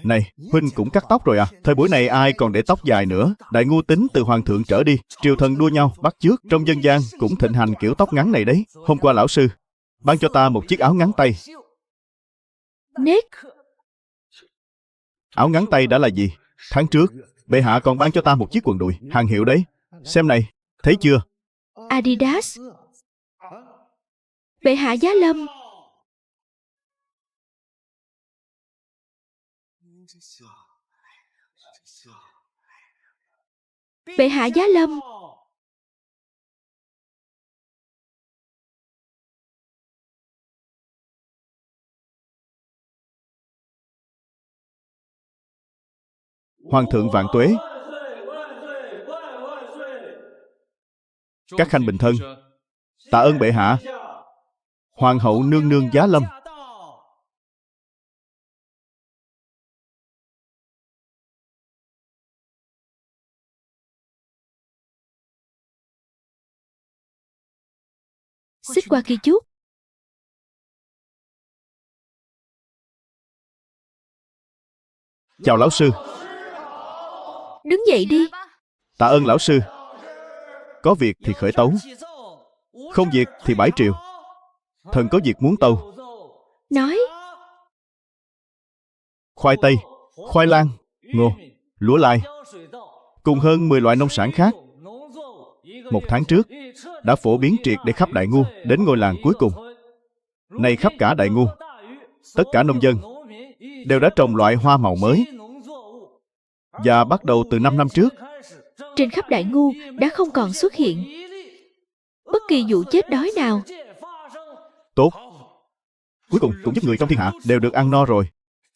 Này, huynh cũng cắt tóc rồi à? Thời buổi này ai còn để tóc dài nữa. Đại Ngu tính từ hoàng thượng trở đi, triều thần đua nhau bắt chước. Trong dân gian cũng thịnh hành kiểu tóc ngắn này đấy. Hôm qua lão sư ban cho ta một chiếc áo ngắn tay. Nết. Áo ngắn tay đã là gì? Tháng trước bệ hạ còn ban cho ta một chiếc quần đùi hàng hiệu đấy. Xem này, thấy chưa? Adidas. Bệ hạ giá lâm. Bệ hạ giá lâm. Hoàng thượng vạn tuế. Các khanh bình thân. Tạ ơn bệ hạ. Hoàng hậu nương nương giá lâm. Xích qua kia chút. Chào lão sư. Đứng dậy đi. Tạ ơn lão sư. Có việc thì khởi tấu, không việc thì bãi triều. Thần có việc muốn tâu. Nói. Khoai tây, khoai lang, ngô, lúa lai cùng hơn 10 loại nông sản khác 1 tháng trước đã phổ biến triệt để khắp Đại Ngu đến ngôi làng cuối cùng. Nay khắp cả Đại Ngu, tất cả nông dân đều đã trồng loại hoa màu mới. Và bắt đầu từ 5 năm trước, Trên khắp Đại Ngu đã không còn xuất hiện bất kỳ vụ chết đói nào. tốt. Cuối cùng cũng giúp người trong thiên hạ đều được ăn no rồi.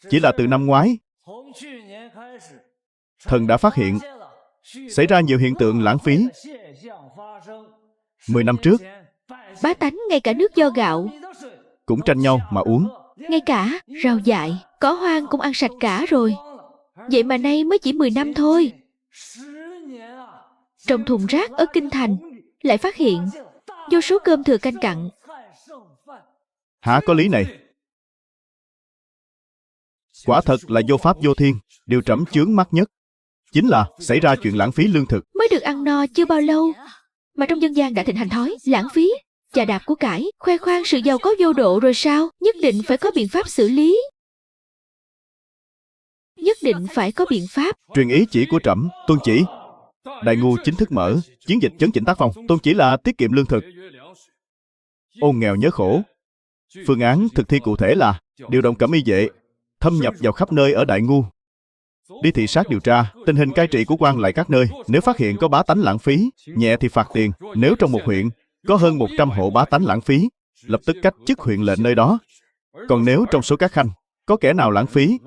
Chỉ là từ năm ngoái, thần đã phát hiện xảy ra nhiều hiện tượng lãng phí. 10 năm trước, Bá tánh ngay cả nước vo gạo, cũng tranh nhau mà uống. ngay cả rau dại, cỏ hoang cũng ăn sạch cả rồi. Vậy mà nay mới chỉ 10 năm thôi. Trong thùng rác ở Kinh Thành lại phát hiện vô số cơm thừa canh cặn. Hả, có lý này. Quả thật là vô pháp vô thiên. Điều trẫm chướng mắt nhất chính là xảy ra chuyện lãng phí lương thực. Mới được ăn no chưa bao lâu mà trong dân gian đã thịnh hành thói lãng phí, chà đạp của cải, khoe khoang sự giàu có vô độ rồi sao? Nhất định phải có biện pháp xử lý. Nhất định phải có biện pháp. Truyền ý chỉ của trẫm, tuân chỉ. Đại Ngu chính thức mở chiến dịch chấn chỉnh tác phong. Tôn chỉ là tiết kiệm lương thực, ôn nghèo nhớ khổ. Phương án thực thi cụ thể là điều động cẩm y vệ thâm nhập vào khắp nơi ở Đại Ngu, đi thị sát điều tra tình hình cai trị của quan lại các nơi. Nếu phát hiện có bá tánh lãng phí, nhẹ thì phạt tiền. Nếu trong một huyện có hơn 100 hộ bá tánh lãng phí, lập tức cách chức huyện lệnh nơi đó. Còn nếu trong số các khanh có kẻ nào lãng phí,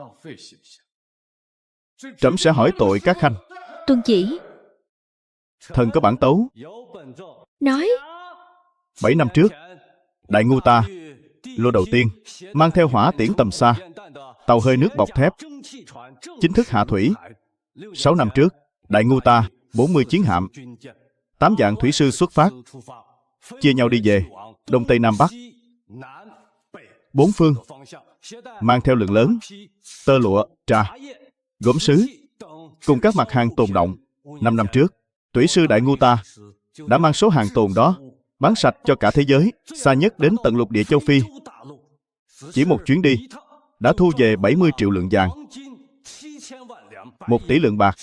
trẫm sẽ hỏi tội các khanh. Tuân chỉ. Thần có bản tấu. Nói. 7 năm trước, Đại Ngu ta lô đầu tiên mang theo hỏa tiễn tầm xa, tàu hơi nước bọc thép chính thức hạ thủy. 6 năm trước, Đại Ngu ta 40 chiến hạm, 8 vạn thủy sư xuất phát, chia nhau đi về Đông Tây Nam Bắc 4 phương, mang theo lượng lớn tơ lụa, trà, gốm sứ cùng các mặt hàng tồn động. 5 năm trước, thủy sư Đại Ngu ta đã mang số hàng tồn đó bán sạch cho cả thế giới, xa nhất đến tận lục địa châu Phi. Chỉ một chuyến đi đã thu về 70 triệu lượng vàng, 1 tỷ lượng bạc.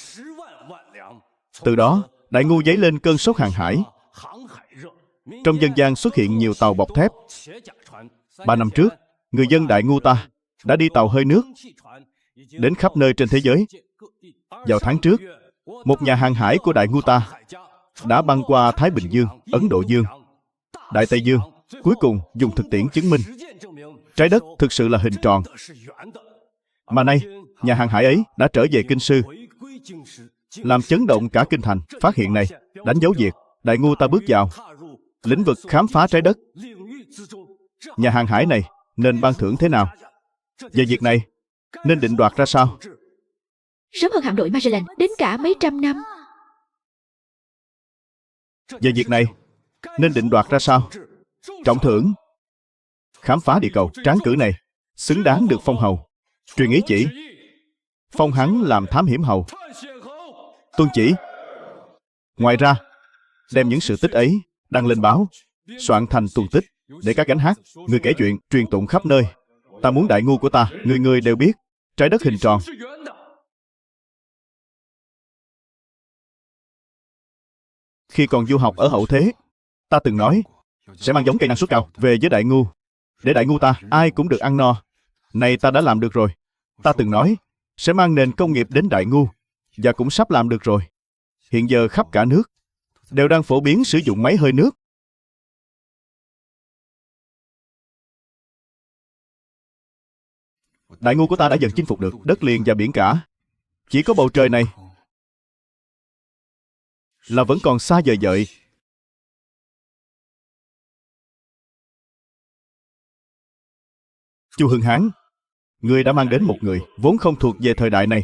Từ đó, Đại Ngu dấy lên cơn sốt hàng hải. Trong dân gian xuất hiện nhiều tàu bọc thép. 3 năm trước, người dân Đại Ngu ta đã đi tàu hơi nước đến khắp nơi trên thế giới. Vào tháng trước, một nhà hàng hải của Đại Ngu ta đã băng qua Thái Bình Dương, Ấn Độ Dương, Đại Tây Dương, cuối cùng dùng thực tiễn chứng minh trái đất thực sự là hình tròn. Mà nay, nhà hàng hải ấy đã trở về kinh sư. làm chấn động cả kinh thành. Phát hiện này đánh dấu việc Đại Ngu ta bước vào lĩnh vực khám phá trái đất. Nhà hàng hải này nên ban thưởng thế nào? Về việc này nên định đoạt ra sao? Sớm hơn hạm đội Magellan đến cả mấy trăm năm. Về việc này nên định đoạt ra sao? Trọng thưởng khám phá địa cầu. Tráng cử này xứng đáng được phong hầu. Truyền ý chỉ phong hắn làm thám hiểm hầu. Tuân chỉ. Ngoài ra đem những sự tích ấy đăng lên báo, soạn thành tuần tích để các gánh hát, người kể chuyện truyền tụng khắp nơi. Ta muốn Đại Ngu của ta người người đều biết trái đất hình tròn. Khi còn du học ở hậu thế, ta từng nói sẽ mang giống cây năng suất cao về với Đại Ngu, để Đại Ngu ta ai cũng được ăn no. Này ta đã làm được rồi. Ta từng nói sẽ mang nền công nghiệp đến Đại Ngu, và cũng sắp làm được rồi. Hiện giờ khắp cả nước đều đang phổ biến sử dụng máy hơi nước. Đại Ngu của ta đã dần chinh phục được đất liền và biển cả. Chỉ có bầu trời này là vẫn còn xa vời vợi. Chu Hưng Hán, người đã mang đến một người vốn không thuộc về thời đại này.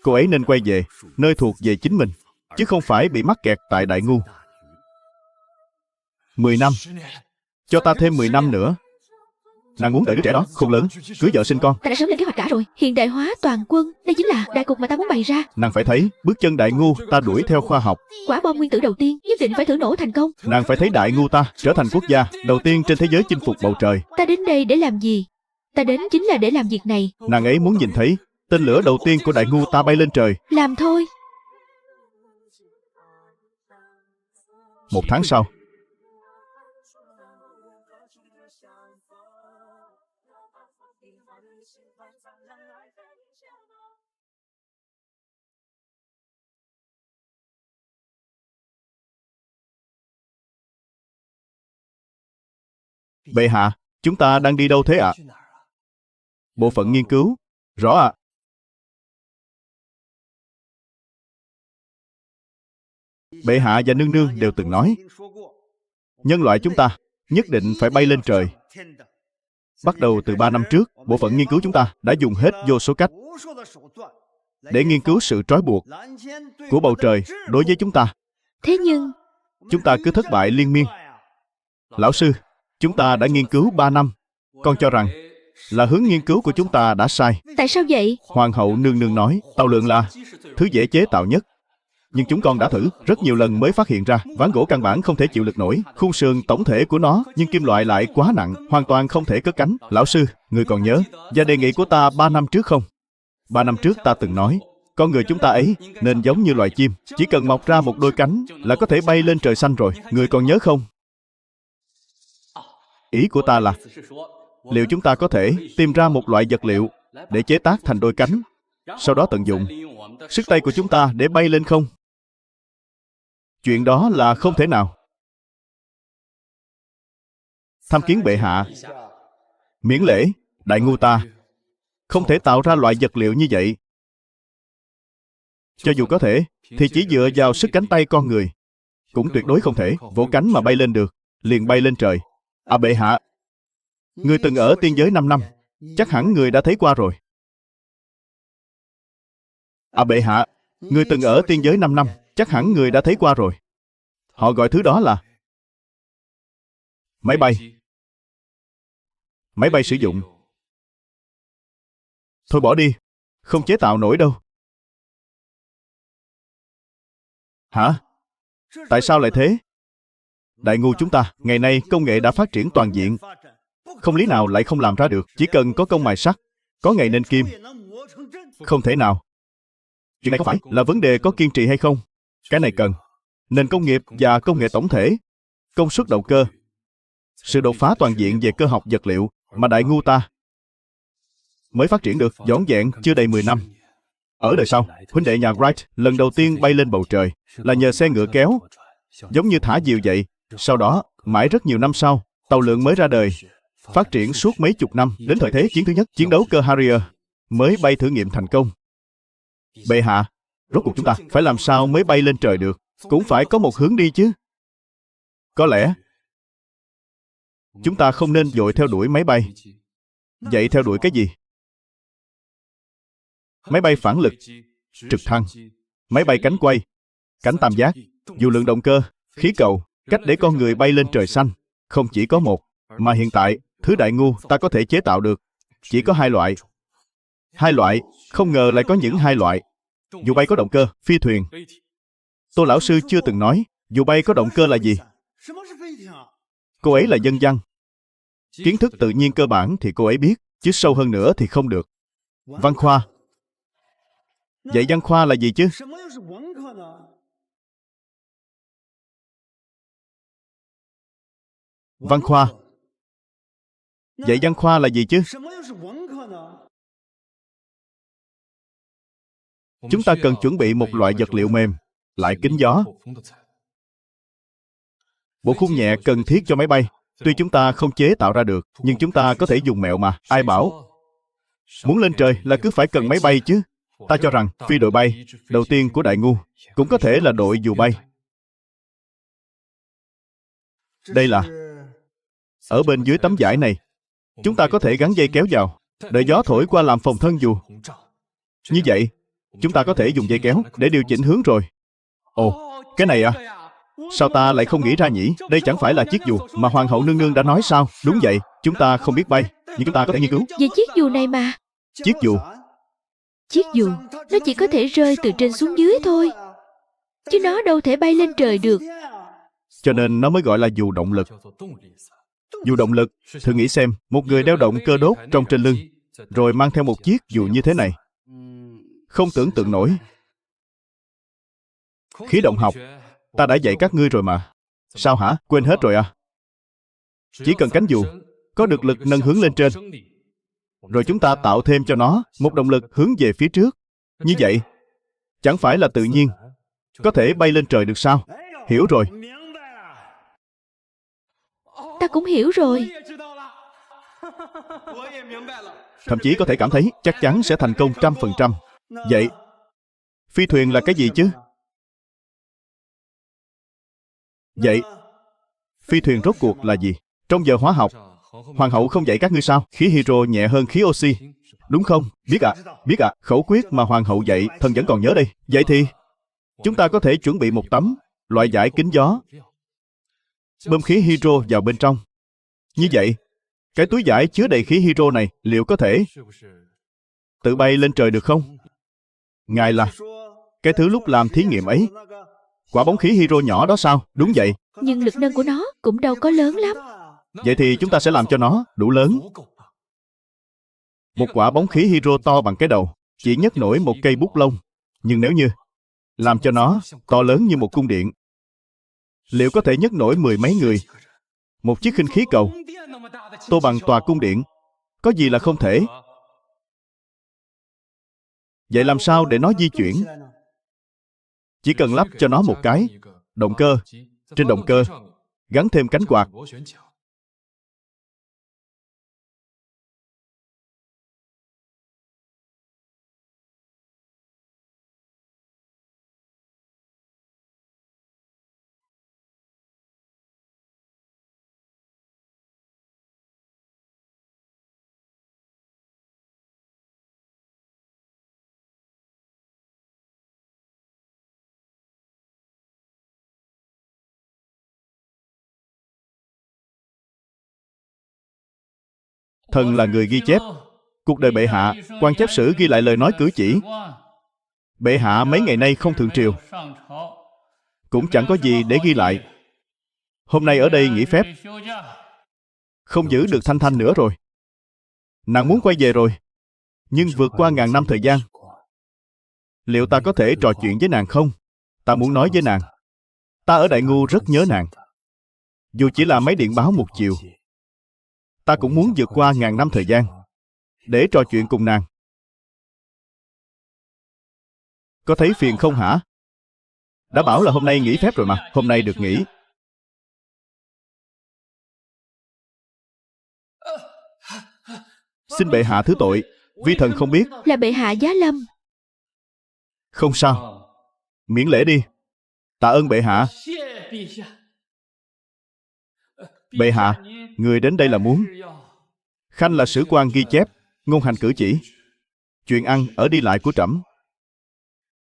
Cô ấy nên quay về nơi thuộc về chính mình, chứ không phải bị mắc kẹt tại Đại Ngu. 10 năm. Cho ta thêm 10 năm nữa. Nàng muốn đợi đứa trẻ đó khôn lớn, cưới vợ sinh con. Ta đã sớm lên kế hoạch cả rồi. Hiện đại hóa toàn quân, đây chính là đại cục mà ta muốn bày ra. Nàng phải thấy bước chân Đại Ngu ta đuổi theo khoa học. Quả bom nguyên tử đầu tiên nhất định phải thử nổ thành công. Nàng phải thấy Đại Ngu ta trở thành quốc gia đầu tiên trên thế giới chinh phục bầu trời. Ta đến đây để làm gì? Ta đến chính là để làm việc này. Nàng ấy muốn nhìn thấy tên lửa đầu tiên của Đại Ngu ta bay lên trời. Làm thôi. 1 tháng sau, bệ hạ, chúng ta đang đi đâu thế ạ? Bộ phận nghiên cứu. Rõ ạ. Bệ hạ và nương nương đều từng nói nhân loại chúng ta nhất định phải bay lên trời. Bắt đầu từ 3 năm trước, bộ phận nghiên cứu chúng ta đã dùng hết vô số cách để nghiên cứu sự trói buộc của bầu trời đối với chúng ta. Thế nhưng chúng ta cứ thất bại liên miên. Lão sư, chúng ta đã nghiên cứu 3 năm. Con cho rằng là hướng nghiên cứu của chúng ta đã sai. Tại sao vậy? Hoàng hậu nương nương nói tàu lượng là thứ dễ chế tạo nhất. Nhưng chúng con đã thử rất nhiều lần mới phát hiện ra ván gỗ căn bản không thể chịu lực nổi khung sườn tổng thể của nó, nhưng kim loại lại quá nặng, hoàn toàn không thể cất cánh. Lão sư, người còn nhớ và đề nghị của ta 3 năm trước không? 3 năm trước ta từng nói con người chúng ta ấy nên giống như loài chim, chỉ cần mọc ra một đôi cánh là có thể bay lên trời xanh rồi. Người còn nhớ không? Ý của ta là liệu chúng ta có thể tìm ra một loại vật liệu để chế tác thành đôi cánh, sau đó tận dụng sức tay của chúng ta để bay lên không? Chuyện đó là không thể nào. Tham kiến bệ hạ. Miễn lễ, Đại Ngu ta không thể tạo ra loại vật liệu như vậy. Cho dù có thể, thì chỉ dựa vào sức cánh tay con người cũng tuyệt đối không thể vỗ cánh mà bay lên được, liền bay lên trời. À bệ hạ, người từng ở tiên giới 5 năm, chắc hẳn người đã thấy qua rồi. À bệ hạ, người từng ở tiên giới 5 năm, chắc hẳn người đã thấy qua rồi. Họ gọi thứ đó là máy bay. Máy bay sử dụng. Thôi bỏ đi, không chế tạo nổi đâu. Hả? Tại sao lại thế? Đại Ngu chúng ta, ngày nay công nghệ đã phát triển toàn diện. Không lý nào lại không làm ra được. Chỉ cần có công mài sắt, có ngày nên kim. Không thể nào. Chuyện này có phải là vấn đề có kiên trì hay không? Cái này cần nền công nghiệp và công nghệ tổng thể, công suất động cơ, sự đột phá toàn diện về cơ học vật liệu mà Đại Ngu ta mới phát triển được vỏn vẹn chưa đầy 10 năm. Ở đời sau, huynh đệ nhà Wright lần đầu tiên bay lên bầu trời là nhờ xe ngựa kéo, giống như thả diều vậy. Sau đó, mãi rất nhiều năm sau, tàu lượng mới ra đời, phát triển suốt mấy chục năm, đến thời thế chiến thứ nhất, chiến đấu cơ Harrier. mới bay thử nghiệm thành công. Bệ hạ, rốt cuộc chúng ta phải làm sao mới bay lên trời được? Cũng phải có một hướng đi chứ. Có lẽ chúng ta không nên vội theo đuổi máy bay. Vậy theo đuổi cái gì? Máy bay phản lực, trực thăng, máy bay cánh quay, cánh tam giác, dù lượng động cơ, khí cầu, cách để con người bay lên trời xanh. Không chỉ có một, mà hiện tại, thứ đại ngu ta có thể chế tạo được chỉ có 2 loại. 2 loại, không ngờ lại có những 2 loại. Dù bay có động cơ, phi thuyền. Tô lão sư chưa từng nói dù bay có động cơ là gì. Cô ấy là dân văn. Kiến thức tự nhiên cơ bản thì cô ấy biết, chứ sâu hơn nữa thì không được. Văn khoa. Vậy văn khoa là gì chứ? Văn khoa. Vậy văn khoa là gì chứ? Chúng ta cần chuẩn bị một loại vật liệu mềm, lại kín gió. Bộ khung nhẹ cần thiết cho máy bay. Tuy chúng ta không chế tạo ra được, nhưng chúng ta có thể dùng mẹo mà. Ai bảo muốn lên trời là cứ phải cần máy bay chứ? Ta cho rằng phi đội bay đầu tiên của đại ngu cũng có thể là đội dù bay. Đây là ở bên dưới tấm vải này, chúng ta có thể gắn dây kéo vào, đợi gió thổi qua làm phòng thân dù. Như vậy, chúng ta có thể dùng dây kéo để điều chỉnh hướng rồi. Ồ, cái này à? Sao ta lại không nghĩ ra nhỉ? Đây chẳng phải là chiếc dù mà Hoàng hậu nương nương đã nói sao? Đúng vậy, chúng ta không biết bay, nhưng chúng ta có thể nghiên cứu. Về chiếc dù này mà. Chiếc dù? Chiếc dù, nó chỉ có thể rơi từ trên xuống dưới thôi, chứ nó đâu thể bay lên trời được. Cho nên nó mới gọi là dù động lực. Dù động lực, thử nghĩ xem, một người đeo động cơ đốt trong trên lưng, rồi mang theo một chiếc dù như thế này. Không tưởng tượng nổi. Khí động học, ta đã dạy các ngươi rồi mà. Sao hả? Quên hết rồi à? Chỉ cần cánh dù có được lực nâng hướng lên trên, rồi chúng ta tạo thêm cho nó một động lực hướng về phía trước. Như vậy, chẳng phải là tự nhiên có thể bay lên trời được sao? Hiểu rồi. Ta cũng hiểu rồi. Thậm chí có thể cảm thấy chắc chắn sẽ thành công 100%. Vậy, phi thuyền là cái gì chứ? Vậy, phi thuyền rốt cuộc là gì? Trong giờ hóa học, Hoàng hậu không dạy các ngươi sao? Khí hydro nhẹ hơn khí oxy. Đúng không? Biết ạ. Khẩu quyết mà Hoàng hậu dạy, thần vẫn còn nhớ đây. Vậy thì, chúng ta có thể chuẩn bị một tấm loại vải kín gió, bơm khí hydro vào bên trong. Như vậy, cái túi vải chứa đầy khí hydro này liệu có thể tự bay lên trời được không? Ngài là cái thứ lúc làm thí nghiệm ấy, quả bóng khí hydro nhỏ đó sao? Đúng vậy. Nhưng lực nâng của nó cũng đâu có lớn lắm. Vậy thì chúng ta sẽ làm cho nó đủ lớn. Một quả bóng khí hydro to bằng cái đầu chỉ nhấc nổi một cây bút lông. Nhưng nếu như làm cho nó to lớn như một cung điện, liệu có thể nhấc nổi 10 mấy người? Một chiếc khinh khí cầu to bằng tòa cung điện, có gì là không thể? Vậy làm sao để nó di chuyển? Chỉ cần lắp cho nó một cái động cơ, trên động cơ gắn thêm cánh quạt. Thần là người ghi chép. Cuộc đời bệ hạ, quan chép sử ghi lại lời nói cử chỉ. Bệ hạ mấy ngày nay không thượng triều, cũng chẳng có gì để ghi lại. Hôm nay ở đây nghỉ phép, không giữ được Thanh Thanh nữa rồi. Nàng muốn quay về rồi, nhưng vượt qua ngàn năm thời gian. Liệu ta có thể trò chuyện với nàng không? Ta muốn nói với nàng, ta ở Đại Ngu rất nhớ nàng. Dù chỉ là mấy điện báo một chiều, ta cũng muốn vượt qua ngàn năm thời gian để trò chuyện cùng nàng. Có thấy phiền không hả? Đã bảo là hôm nay nghỉ phép rồi mà. Hôm nay được nghỉ. Xin bệ hạ thứ tội. Vi thần không biết. Là bệ hạ giá lâm. Không sao, miễn lễ đi. Tạ ơn bệ hạ. Bệ hạ, người đến đây là muốn. Khanh là sử quan ghi chép ngôn hành cử chỉ, chuyện ăn ở đi lại của trẫm.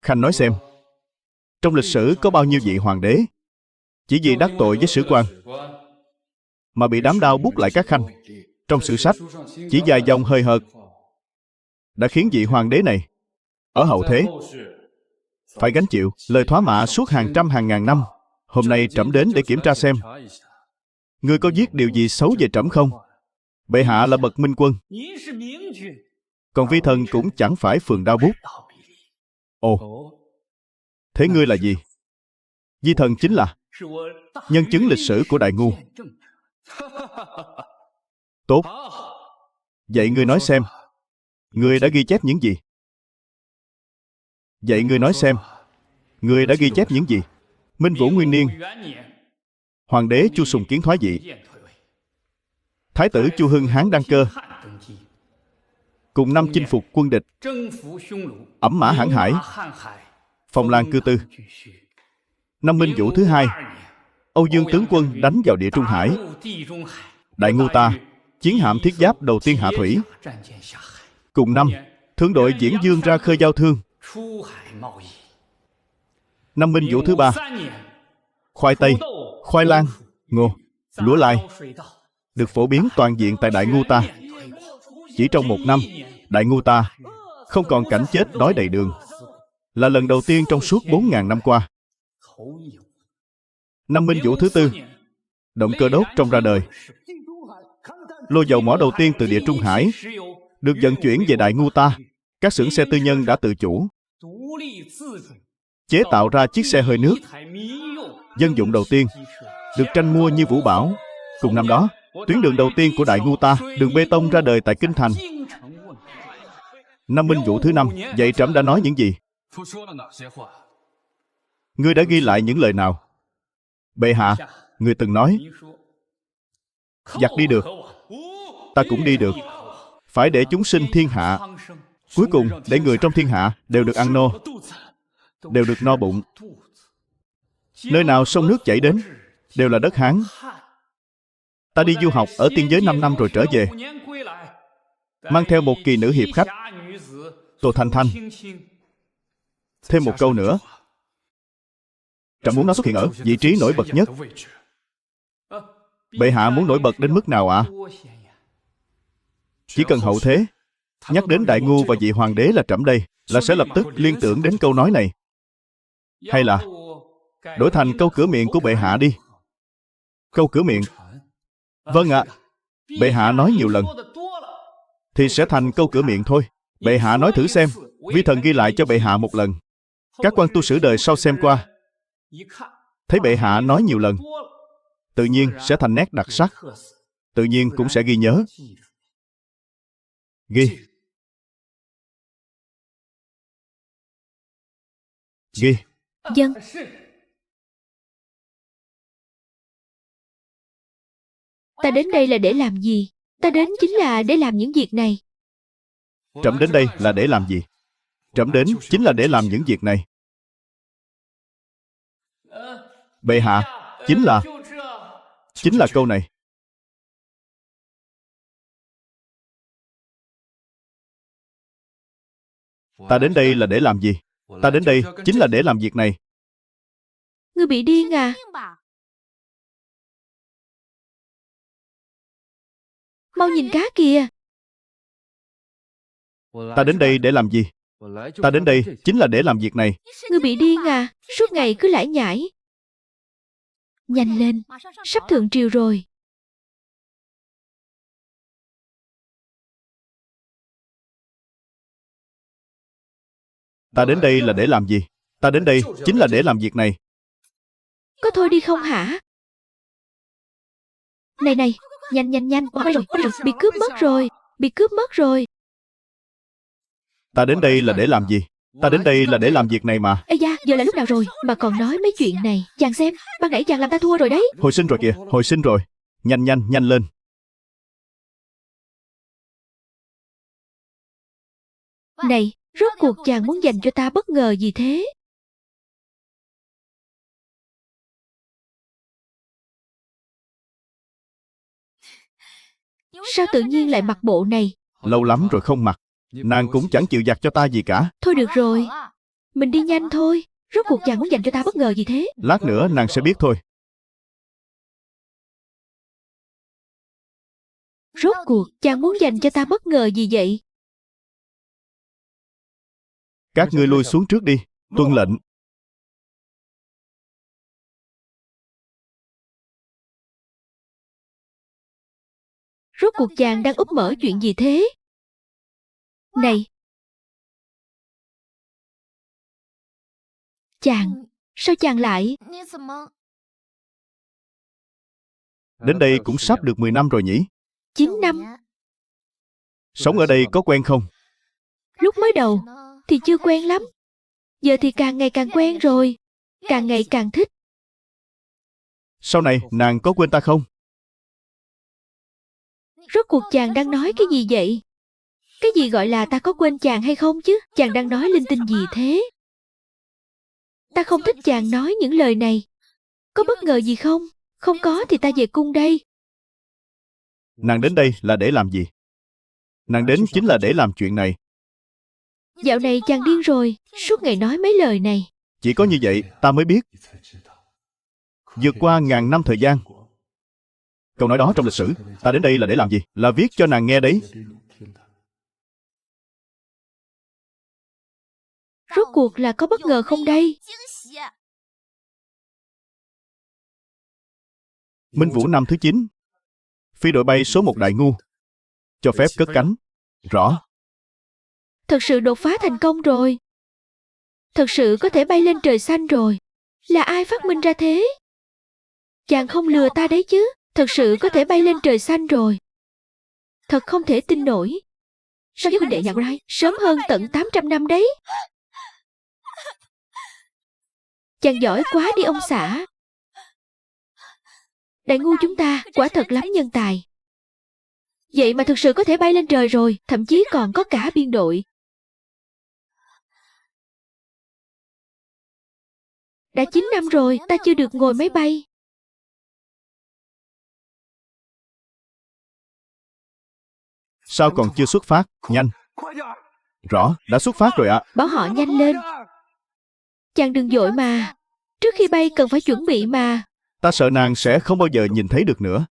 Khanh nói xem, trong lịch sử có bao nhiêu vị hoàng đế chỉ vì đắc tội với sử quan mà bị đám đao bút lại các khanh. Trong sử sách chỉ vài dòng hời hợt đã khiến vị hoàng đế này ở hậu thế phải gánh chịu lời thóa mạ suốt hàng trăm hàng ngàn năm. Hôm nay trẫm đến để kiểm tra xem ngươi có viết điều gì xấu về trẫm không. Bệ hạ là bậc minh quân, còn vi thần cũng chẳng phải phường đao bút. Ồ, thế ngươi là gì? Vi thần chính là nhân chứng lịch sử của Đại Ngu. Tốt, vậy ngươi nói xem, ngươi đã ghi chép những gì? Vậy ngươi nói xem, ngươi đã ghi chép những gì? Minh Vũ Nguyên Niên, hoàng đế Chu Sùng Kiến thoái vị, thái tử Chu Hưng Hán đăng cơ, cùng năm chinh phục quân địch, ẩm mã hãn hải, phong lan cư tư. Năm Minh Vũ thứ hai, Âu Dương tướng quân đánh vào Địa Trung Hải. Đại Ngu ta chiến hạm thiết giáp đầu tiên hạ thủy. Cùng năm, thương đội Diễn Dương ra khơi giao thương. Năm Minh Vũ thứ ba, khoai tây, khoai lang, ngô, lúa lai được phổ biến toàn diện tại Đại Ngu ta. Chỉ trong một năm, Đại Ngu ta không còn cảnh chết đói đầy đường, là lần đầu tiên trong suốt 4.000 năm qua. Năm Minh Vũ thứ tư, động cơ đốt trong ra đời. Lô dầu mỏ đầu tiên từ Địa Trung Hải được vận chuyển về Đại Ngu ta. Các xưởng xe tư nhân đã tự chủ chế tạo ra chiếc xe hơi nước dân dụng đầu tiên, được tranh mua như vũ bảo. Cùng năm đó, tuyến đường đầu tiên của Đại Ngu ta, đường bê tông, ra đời tại Kinh Thành. Năm Minh Vũ thứ năm, vậy trẫm đã nói những gì? Ngươi đã ghi lại những lời nào? Bệ hạ, ngươi từng nói giặc đi được, ta cũng đi được. Phải để chúng sinh thiên hạ, cuối cùng để người trong thiên hạ đều được ăn no, đều được no bụng. Nơi nào sông nước chảy đến đều là đất Hán. Ta đi du học ở tiên giới 5 năm rồi trở về, mang theo một kỳ nữ hiệp khách, Tô Thanh Thanh. Thêm một câu nữa, trẫm muốn nó xuất hiện ở vị trí nổi bật nhất. Bệ hạ muốn nổi bật đến mức nào ạ? Chỉ cần hậu thế nhắc đến Đại Ngu và vị hoàng đế là trẫm đây, là sẽ lập tức liên tưởng đến câu nói này. Hay là đổi thành câu cửa miệng của bệ hạ đi. Câu cửa miệng. Vâng ạ. Bệ hạ nói nhiều lần thì sẽ thành câu cửa miệng thôi. Bệ hạ nói thử xem. Vi thần ghi lại cho bệ hạ một lần. Các quan tu sử đời sau xem qua, thấy bệ hạ nói nhiều lần, tự nhiên sẽ thành nét đặc sắc, tự nhiên cũng sẽ ghi nhớ. Ghi. Ghi. Dân. Ta đến đây là để làm gì? Ta đến chính là để làm những việc này. Trẫm đến đây là để làm gì? Trẫm đến chính là để làm những việc này. Bệ hạ, chính là câu này. Ta đến đây là để làm gì? Ta đến đây chính là để làm việc này. Ngươi bị điên à? Mau nhìn cá kìa. Ta đến đây để làm gì? Ta đến đây chính là để làm việc này. Ngươi bị điên à? Suốt ngày cứ lải nhải. Nhanh lên, sắp thượng triều rồi. Ta đến đây là để làm gì? Ta đến đây chính là để làm việc này. Có thôi đi không hả? Này này, nhanh nhanh nhanh, quay rồi, bị cướp mất rồi, bị cướp mất rồi. Ta đến đây là để làm gì? Ta đến đây là để làm việc này mà. Ây da, giờ là lúc nào rồi mà còn nói mấy chuyện này? Chàng xem, ban nãy chàng làm ta thua rồi đấy. Hồi sinh rồi kìa, hồi sinh rồi. Nhanh nhanh, nhanh lên. Này, rốt cuộc chàng muốn dành cho ta bất ngờ gì thế? Sao tự nhiên lại mặc bộ này? Lâu lắm rồi không mặc. Nàng cũng chẳng chịu giặt cho ta gì cả. Thôi được rồi, mình đi nhanh thôi. Rốt cuộc chàng muốn dành cho ta bất ngờ gì thế? Lát nữa nàng sẽ biết thôi. Rốt cuộc chàng muốn dành cho ta bất ngờ gì vậy? Các ngươi lui xuống trước đi. Tuân lệnh. Rốt cuộc chàng đang úp mở chuyện gì thế? Này! Chàng! Sao chàng lại? Đến đây cũng sắp được 10 năm rồi nhỉ? 9 năm. Sống ở đây có quen không? Lúc mới đầu thì chưa quen lắm. Giờ thì càng ngày càng quen rồi. Càng ngày càng thích. Sau này nàng có quên ta không? Rốt cuộc chàng đang nói cái gì vậy? Cái gì gọi là ta có quên chàng hay không chứ? Chàng đang nói linh tinh gì thế? Ta không thích chàng nói những lời này. Có bất ngờ gì không? Không có thì ta về cung đây. Nàng đến đây là để làm gì? Nàng đến chính là để làm chuyện này. Dạo này chàng điên rồi. Suốt ngày nói mấy lời này. Chỉ có như vậy ta mới biết. Vượt qua ngàn năm thời gian. Câu nói đó trong lịch sử. Ta đến đây là để làm gì? Là viết cho nàng nghe đấy. Rốt cuộc là có bất ngờ không đây? Minh Vũ năm thứ 9. Phi đội bay số 1 Đại Ngu. Cho phép cất cánh. Rõ. Thật sự đột phá thành công rồi. Thật sự có thể bay lên trời xanh rồi. Là ai phát minh ra thế? Chàng không lừa ta đấy chứ. Thật sự có thể bay lên trời xanh rồi. Thật không thể tin nổi. Sao với huynh đệ nhà Rai sớm hơn tận 800 năm đấy. Chàng giỏi quá đi ông xã. Đại ngu chúng ta quả thật lắm nhân tài. Vậy mà thực sự có thể bay lên trời rồi. Thậm chí còn có cả biên đội. Đã 9 năm rồi ta chưa được ngồi máy bay. Sao còn chưa xuất phát? Nhanh. Rõ, đã xuất phát rồi ạ. Bảo họ nhanh lên. Chàng đừng vội mà. Trước khi bay cần phải chuẩn bị mà. Ta sợ nàng sẽ không bao giờ nhìn thấy được nữa.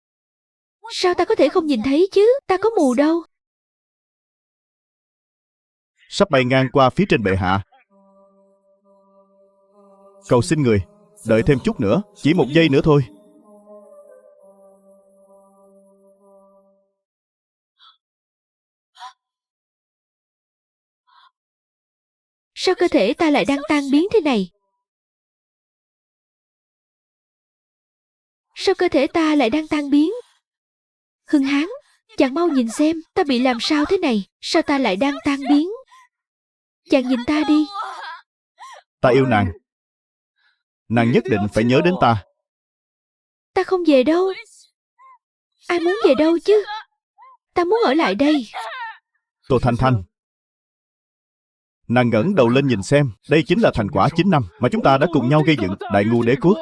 Sao ta có thể không nhìn thấy chứ? Ta có mù đâu. Sắp bay ngang qua phía trên bệ hạ. Cầu xin người, đợi thêm chút nữa. Chỉ 1 giây nữa thôi. Sao cơ thể ta lại đang tan biến thế này? Sao cơ thể ta lại đang tan biến? Hưng Hán, chàng mau nhìn xem, ta bị làm sao thế này? Sao ta lại đang tan biến? Chàng nhìn ta đi. Ta yêu nàng. Nàng nhất định phải nhớ đến ta. Ta không về đâu. Ai muốn về đâu chứ? Ta muốn ở lại đây. Tô Thanh Thanh. Nàng ngẩng đầu lên nhìn xem. Đây chính là thành quả 9 năm mà chúng ta đã cùng nhau gây dựng Đại Ngu Đế Quốc.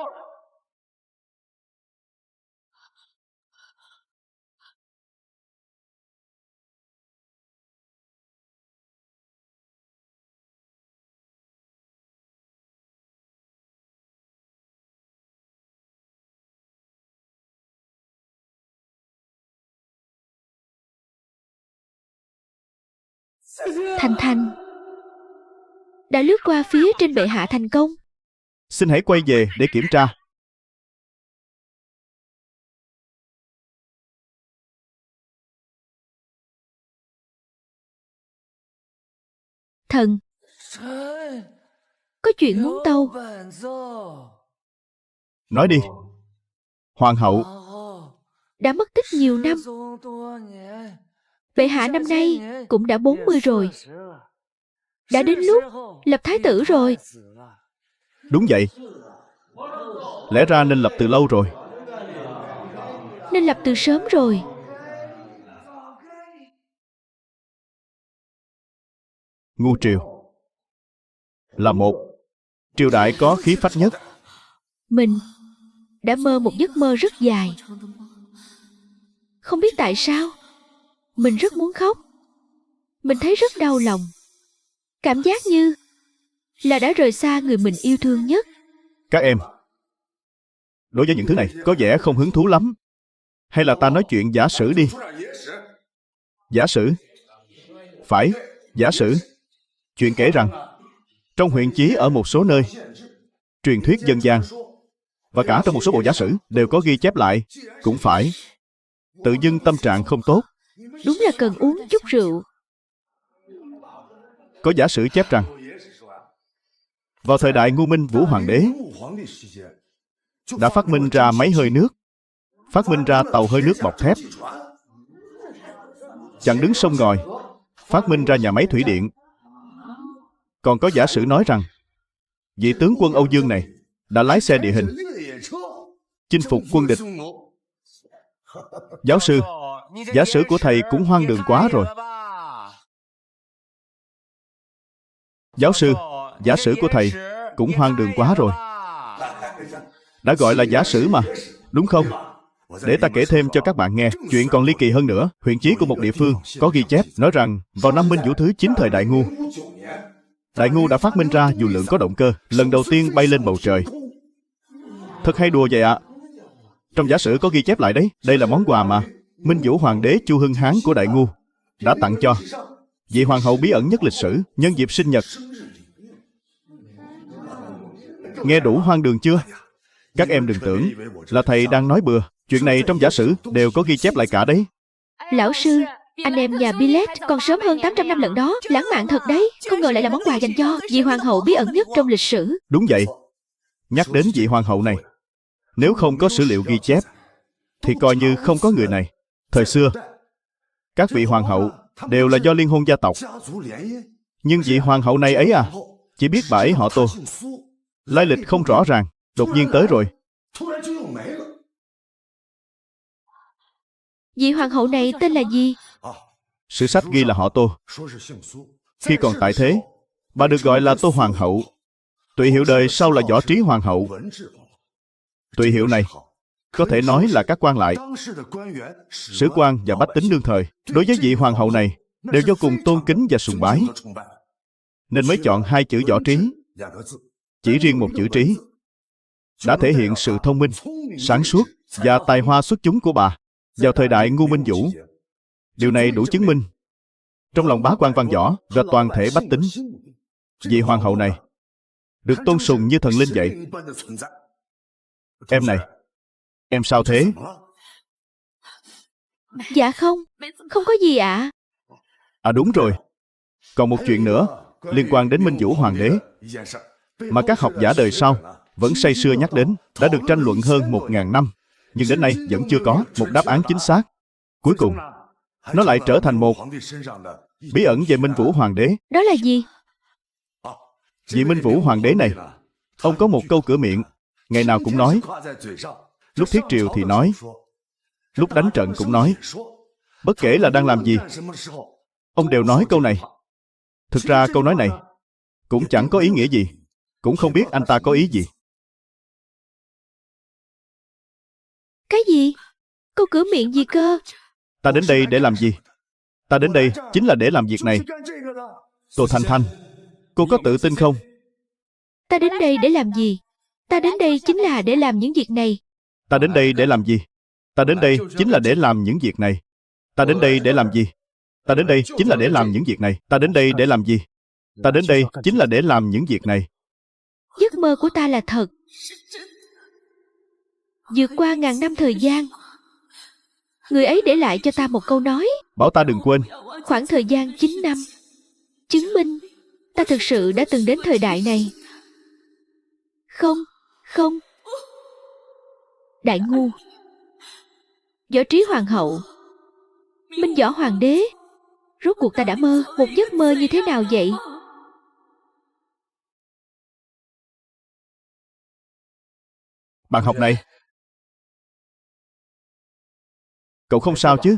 Thanh Thanh đã lướt qua phía trên bệ hạ thành công. Xin hãy quay về để kiểm tra. Thần, có chuyện muốn tâu. Nói đi. Hoàng hậu. Đã mất tích nhiều năm. Bệ hạ năm nay cũng đã 40 rồi. Đã đến lúc lập thái tử rồi. Đúng vậy. Lẽ ra nên lập từ lâu rồi. Nên lập từ sớm rồi. Ngu triều là một triều đại có khí phách nhất. Mình đã mơ một giấc mơ rất dài. Không biết tại sao, mình rất muốn khóc. Mình thấy rất đau lòng. Cảm giác như là đã rời xa người mình yêu thương nhất. Các em, đối với những thứ này có vẻ không hứng thú lắm. Hay là ta nói chuyện giả sử đi. Giả sử. Phải, giả sử. Chuyện kể rằng trong huyện Chí ở một số nơi, truyền thuyết dân gian và cả trong một số bộ giả sử đều có ghi chép lại. Cũng phải. Tự dưng tâm trạng không tốt, Đúng là cần uống chút rượu. có giả sử chép rằng vào thời đại Ngu Minh Vũ Hoàng đế đã phát minh ra máy hơi nước, phát minh ra tàu hơi nước bọc thép, chặn đứng sông ngòi, phát minh ra nhà máy thủy điện. Còn có giả sử nói rằng vị tướng quân Âu Dương này đã lái xe địa hình chinh phục quân địch. Giáo sư, giả sử của thầy cũng hoang đường quá rồi. Giáo sư, giả sử của thầy cũng hoang đường quá rồi. Đã gọi là giả sử mà, đúng không? Để ta kể thêm cho các bạn nghe. Chuyện còn ly kỳ hơn nữa. Huyện Chí của một địa phương có ghi chép nói rằng vào năm Minh Vũ thứ 9 thời Đại Ngu, Đại Ngu đã phát minh ra dù lượn có động cơ, lần đầu tiên bay lên bầu trời. Thật hay đùa vậy ạ. Trong giả sử có ghi chép lại đấy. Đây là món quà mà Minh Vũ Hoàng đế Chu Hưng Hán của Đại Ngu đã tặng cho vị hoàng hậu bí ẩn nhất lịch sử nhân dịp sinh nhật. Nghe đủ hoang đường chưa? Các em đừng tưởng là thầy đang nói bừa. Chuyện này trong giả sử đều có ghi chép lại cả đấy. Lão sư, anh em nhà Billet còn sớm hơn 800 năm lận đó. Lãng mạn thật đấy. Không ngờ lại là món quà dành cho vị hoàng hậu bí ẩn nhất trong lịch sử. Đúng vậy. Nhắc đến vị hoàng hậu này, nếu không có sử liệu ghi chép thì coi như không có người này. Thời xưa, các vị hoàng hậu đều là do liên hôn gia tộc. Nhưng vị hoàng hậu này ấy à, chỉ biết bà ấy họ Tô, lai lịch không rõ ràng, đột nhiên tới rồi. Vị hoàng hậu này tên là gì? Sử sách ghi là họ Tô. Khi còn tại thế, bà được gọi là Tô Hoàng hậu. Tùy hiệu đời sau là Võ Trí Hoàng hậu. Tùy hiệu này có thể nói là các quan lại, sử quan và bách tính đương thời đối với vị hoàng hậu này đều vô cùng tôn kính và sùng bái, nên mới chọn hai chữ Võ Trí. Chỉ riêng một chữ Trí đã thể hiện sự thông minh, sáng suốt và tài hoa xuất chúng của bà vào thời đại Ngu Minh Vũ. Điều này đủ chứng minh trong lòng bá quan văn võ và toàn thể bách tính, vị hoàng hậu này được tôn sùng như thần linh vậy. Em này, em sao thế? Dạ không, không có gì ạ. À đúng rồi, còn một chuyện nữa liên quan đến Minh Vũ Hoàng đế mà các học giả đời sau vẫn say sưa nhắc đến, đã được tranh luận hơn 1000 năm, nhưng đến nay vẫn chưa có một đáp án chính xác. Cuối cùng, nó lại trở thành một bí ẩn về Minh Vũ Hoàng đế. Đó là gì? Vị Minh Vũ Hoàng đế này, ông có một câu cửa miệng, ngày nào cũng nói. Lúc thiết triều thì nói, lúc đánh trận cũng nói. Bất kể là đang làm gì, ông đều nói câu này. Thực ra câu nói này cũng chẳng có ý nghĩa gì, cũng không biết anh ta có ý gì. Cái gì? Câu cửa miệng gì cơ? Ta đến đây để làm gì? Ta đến đây chính là để làm việc này. Tô Thanh Thanh, cô có tự tin không? Ta đến đây để làm gì? Ta đến đây chính là để làm những việc này. Ta đến đây để làm gì? Ta đến đây chính là để làm những việc này. Ta đến đây để làm gì? Ta đến đây chính là để làm những việc này. Ta đến đây để làm gì? Ta đến đây chính là để làm những việc này. Giấc mơ của ta là thật. Vượt qua ngàn năm thời gian, người ấy để lại cho ta một câu nói. Bảo ta đừng quên. Khoảng thời gian 9 năm chứng minh ta thực sự đã từng đến thời đại này. Không, không. Đại Ngu, Võ Trí Hoàng hậu, Minh Võ Hoàng đế. Rốt cuộc ta đã mơ một giấc mơ như thế nào vậy? Bạn học này, cậu không sao chứ?